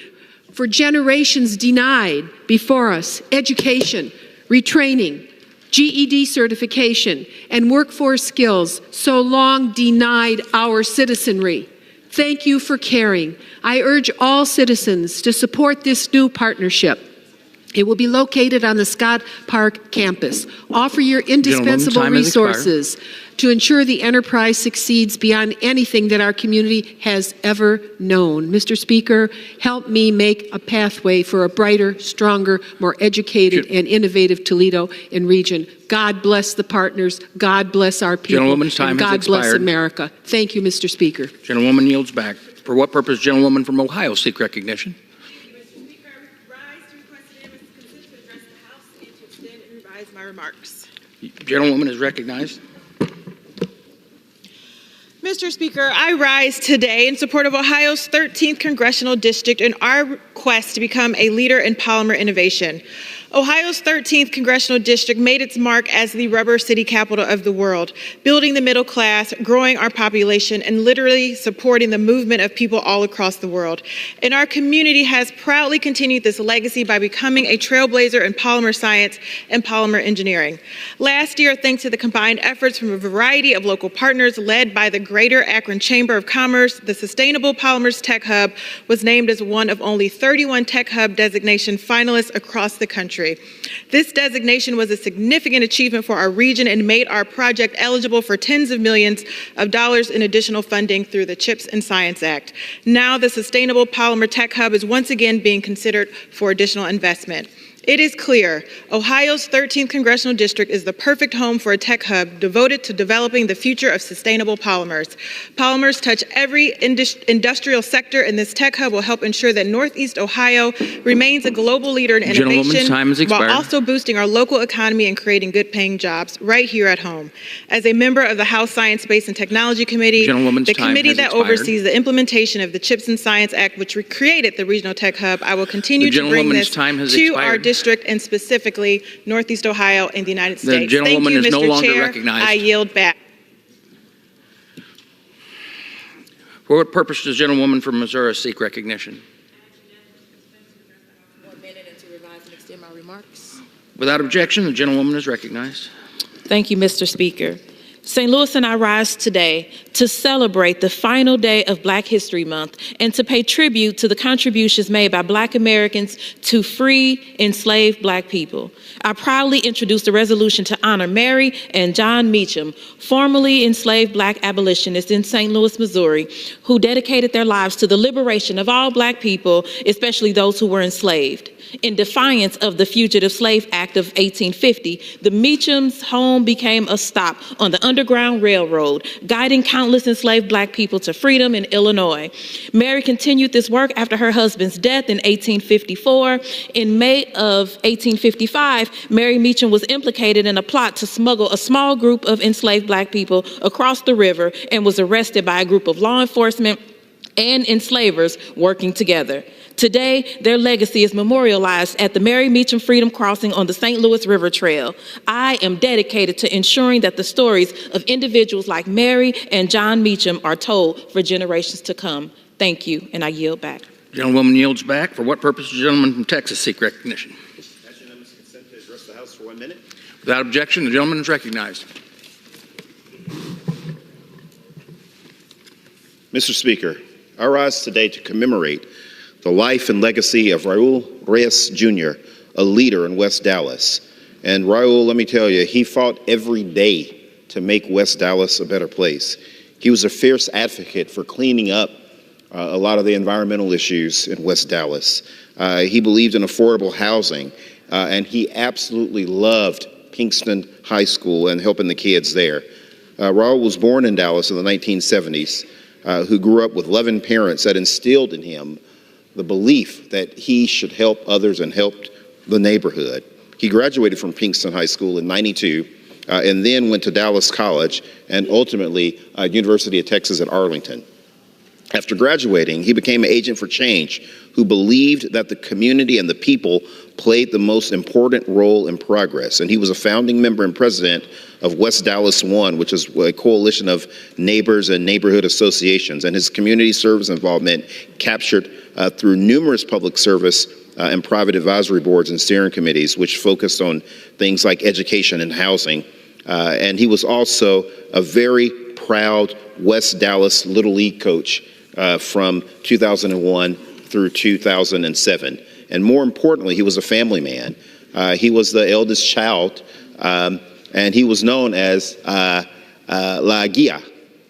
Speaker 22: for generations denied before us: education, retraining, GED certification, and workforce skills so long denied our citizenry. Thank you for caring. I urge all citizens to support this new partnership. It will be located on the Scott Park campus. Offer your indispensable resources to ensure the enterprise succeeds beyond anything that our community has ever known. Mr. Speaker, help me make a pathway for a brighter, stronger, more educated, and innovative Toledo and region. God bless the partners. God bless our people.
Speaker 6: Gentlewoman's time has expired.
Speaker 22: God bless America. Thank you, Mr. Speaker.
Speaker 6: Gentlewoman yields back. For what purpose, gentlewoman from Ohio seek recognition?
Speaker 16: My remarks.
Speaker 6: Gentlewoman is recognized.
Speaker 16: Mr. Speaker, I rise today in support of Ohio's 13th Congressional District in our quest to become a leader in polymer innovation. Ohio's 13th Congressional District made its mark as the rubber city capital of the world, building the middle class, growing our population, and literally supporting the movement of people all across the world. And our community has proudly continued this legacy by becoming a trailblazer in polymer science and polymer engineering. Last year, thanks to the combined efforts from a variety of local partners led by the Greater Akron Chamber of Commerce, the Sustainable Polymers Tech Hub was named as one of only 31 Tech Hub designation finalists across the country. This designation was a significant achievement for our region and made our project eligible for tens of millions of dollars in additional funding through the CHIPS and Science Act. Now the Sustainable Polymer Tech Hub is once again being considered for additional investment. It is clear Ohio's 13th Congressional District is the perfect home for a tech hub devoted to developing the future of sustainable polymers. Polymers touch every industrial sector, and this tech hub will help ensure that Northeast Ohio remains a global leader in innovation while also boosting our local economy and creating good-paying jobs right here at home. As a member of the House Science, Space, and Technology Committee, the committee that oversees the implementation of the CHIPS and Science Act, which created the Regional Tech Hub, I will continue to bring this to our district and specifically Northeast Ohio and the United States.
Speaker 6: Thank you,
Speaker 16: Mr.
Speaker 6: no longer
Speaker 16: Chair.
Speaker 6: recognized.
Speaker 16: I yield back.
Speaker 6: For what purpose does gentlewoman from Missouri seek recognition?
Speaker 16: 1 minute and to revise and extend my remarks.
Speaker 6: Without objection, the gentlewoman is recognized.
Speaker 16: Thank you, Mr. Speaker. St. Louis and I rise today to celebrate the final day of Black History Month and to pay tribute to the contributions made by Black Americans to free enslaved Black people. I proudly introduced a resolution to honor Mary and John Meacham, formerly enslaved Black abolitionists in St. Louis, Missouri, who dedicated their lives to the liberation of all Black people, especially those who were enslaved. In defiance of the Fugitive Slave Act of 1850, the Meacham's home became a stop on the Underground Railroad, guiding countless enslaved Black people to freedom in Illinois. Mary continued this work after her husband's death in 1854. In May of 1855, Mary Meacham was implicated in a plot to smuggle a small group of enslaved Black people across the river and was arrested by a group of law enforcement and enslavers working together. Today, their legacy is memorialized at the Mary Meacham Freedom Crossing on the St. Louis River Trail. I am dedicated to ensuring that the stories of individuals like Mary and John Meacham are told for generations to come. Thank you, and I yield back.
Speaker 6: Gentlewoman yields back. For what purpose does the gentleman from Texas seek recognition?
Speaker 17: Ask unanimous consent to address the House for 1 minute.
Speaker 6: Without objection, the gentleman is recognized.
Speaker 21: Mr. Speaker, I rise today to commemorate the life and legacy of Raul Reyes Jr., a leader in West Dallas. And Raul, let me tell you, he fought every day to make West Dallas a better place. He was a fierce advocate for cleaning up a lot of the environmental issues in West Dallas. He believed in affordable housing, and he absolutely loved Pinkston High School and helping the kids there. Raul was born in Dallas in the 1970s, who grew up with loving parents that instilled in him the belief that he should help others and helped the neighborhood. He graduated from Pinkston High School in '92 and then went to Dallas College and ultimately University of Texas at Arlington. After graduating, he became an agent for change who believed that the community and the people played the most important role in progress. And he was a founding member and president of West Dallas One, which is a coalition of neighbors and neighborhood associations. And his community service involvement captured through numerous public service and private advisory boards and steering committees, which focused on things like education and housing. And he was also a very proud West Dallas Little League coach from 2001 through 2007. And more importantly, he was a family man. He was the eldest child, and he was known as La Guia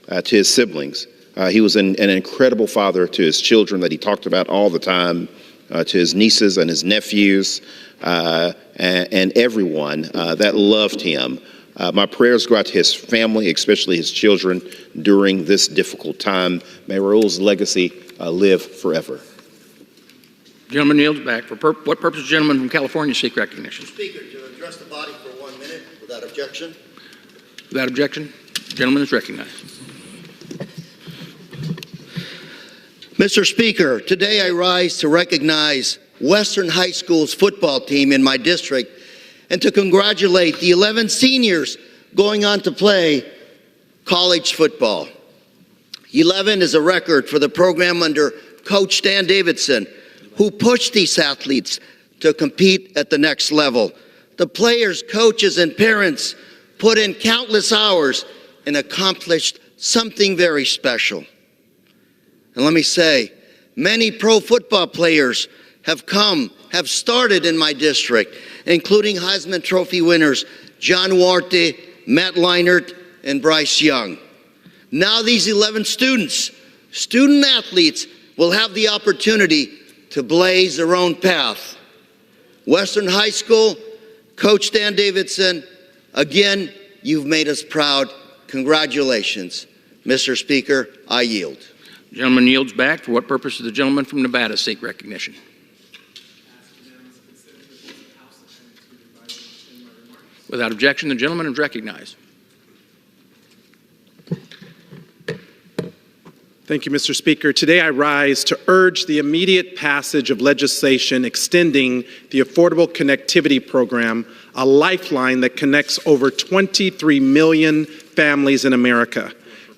Speaker 21: to his siblings. He was an incredible father to his children that he talked about all the time, to his nieces and his nephews, and everyone that loved him. My prayers go out to his family, especially his children, during this difficult time. May Raul's legacy live forever.
Speaker 6: Gentleman yields back. For what purpose does the gentleman from California seek recognition?
Speaker 1: Speaker, to address the body for 1 minute without objection.
Speaker 6: Without objection, the gentleman is recognized.
Speaker 1: Mr. Speaker, today I rise to recognize Western High School's football team in my district and to congratulate the 11 seniors going on to play college football. 11 is a record for the program under Coach Dan Davidson, who pushed these athletes to compete at the next level. The players, coaches, and parents put in countless hours and accomplished something very special. And let me say, many pro football players have started in my district, including Heisman Trophy winners John Warte, Matt Leinart, and Bryce Young. Now these 11 student athletes, will have the opportunity to blaze their own path. Western High School, Coach Dan Davidson, again, you've made us proud. Congratulations. Mr. Speaker, I yield.
Speaker 6: The gentleman yields back. For what purpose does the gentleman from Nevada seek recognition? Without objection, the gentleman is recognized.
Speaker 18: Thank you, Mr. Speaker. Today I rise to urge the immediate passage of legislation extending the Affordable Connectivity Program, a lifeline that connects over 23 million families in America,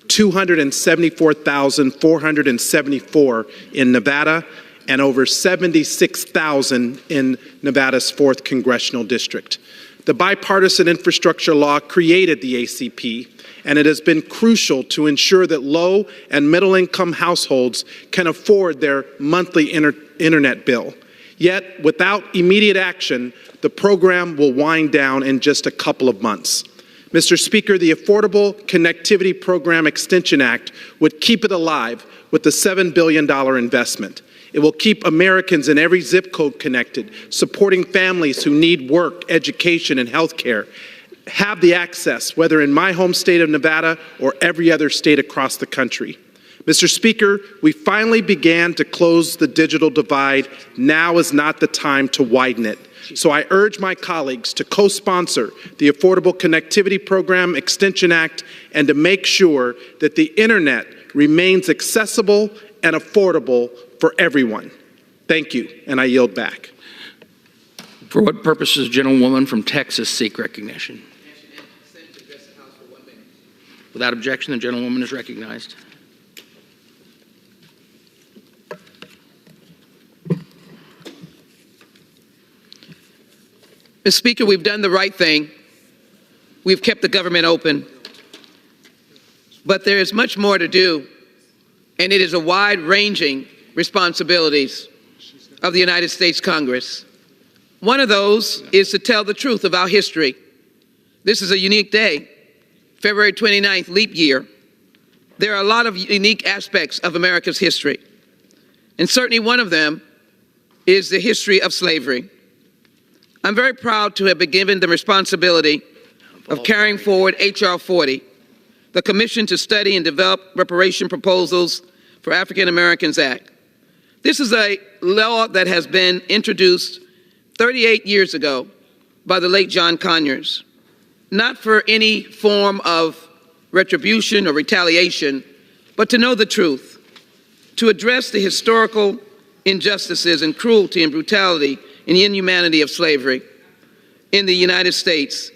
Speaker 18: 274,474 in Nevada, and over 76,000 in Nevada's 4th Congressional District. The bipartisan infrastructure law created the ACP, and it has been crucial to ensure that low and middle-income households can afford their monthly internet bill. Yet, without immediate action, the program will wind down in just a couple of months. Mr. Speaker, the Affordable Connectivity Program Extension Act would keep it alive with a $7 billion investment. It will keep Americans in every zip code connected, supporting families who need work, education, and health care. Have the access, whether in my home state of Nevada or every other state across the country. Mr. Speaker, we finally began to close the digital divide. Now is not the time to widen it. So I urge my colleagues to co-sponsor the Affordable Connectivity Program Extension Act and to make sure that the internet remains accessible and affordable for everyone. Thank you, and I yield back.
Speaker 6: For what purpose does the gentlewoman from Texas seek recognition? Without objection, the gentlewoman is recognized.
Speaker 4: Mr. Speaker, we've done the right thing. We've kept the government open. But there is much more to do, and it is a wide-ranging responsibilities of the United States Congress. One of those is to tell the truth of our history. This is a unique day, February 29th, leap year. There are a lot of unique aspects of America's history, and certainly one of them is the history of slavery. I'm very proud to have been given the responsibility of carrying forward H.R. 40, the Commission to Study and Develop Reparation Proposals for African Americans Act. This is a law that has been introduced 38 years ago by the late John Conyers, not for any form of retribution or retaliation, but to know the truth, to address the historical injustices and cruelty and brutality and inhumanity of slavery in the United States.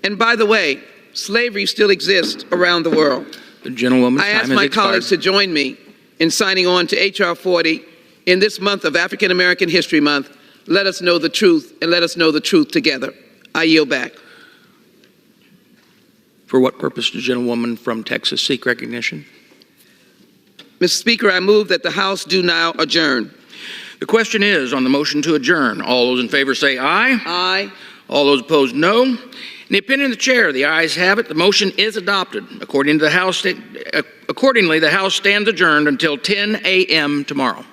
Speaker 4: And by the way, slavery still exists around the world.
Speaker 6: The gentlewoman's
Speaker 4: I
Speaker 6: time
Speaker 4: ask
Speaker 6: has
Speaker 4: my
Speaker 6: expired.
Speaker 4: colleagues to join me in signing on to H.R. 40 in this month of African American History Month. Let us know the truth, and let us know the truth together. I yield back.
Speaker 6: For what purpose does the gentlewoman from Texas seek recognition?
Speaker 4: Mr. Speaker, I move that the House do now adjourn.
Speaker 6: The question is on the motion to adjourn. All those in favor say aye.
Speaker 4: Aye.
Speaker 6: All those opposed, no. In the opinion of the chair, the ayes have it. The motion is adopted. Accordingly, the House stands adjourned until 10 a.m. tomorrow.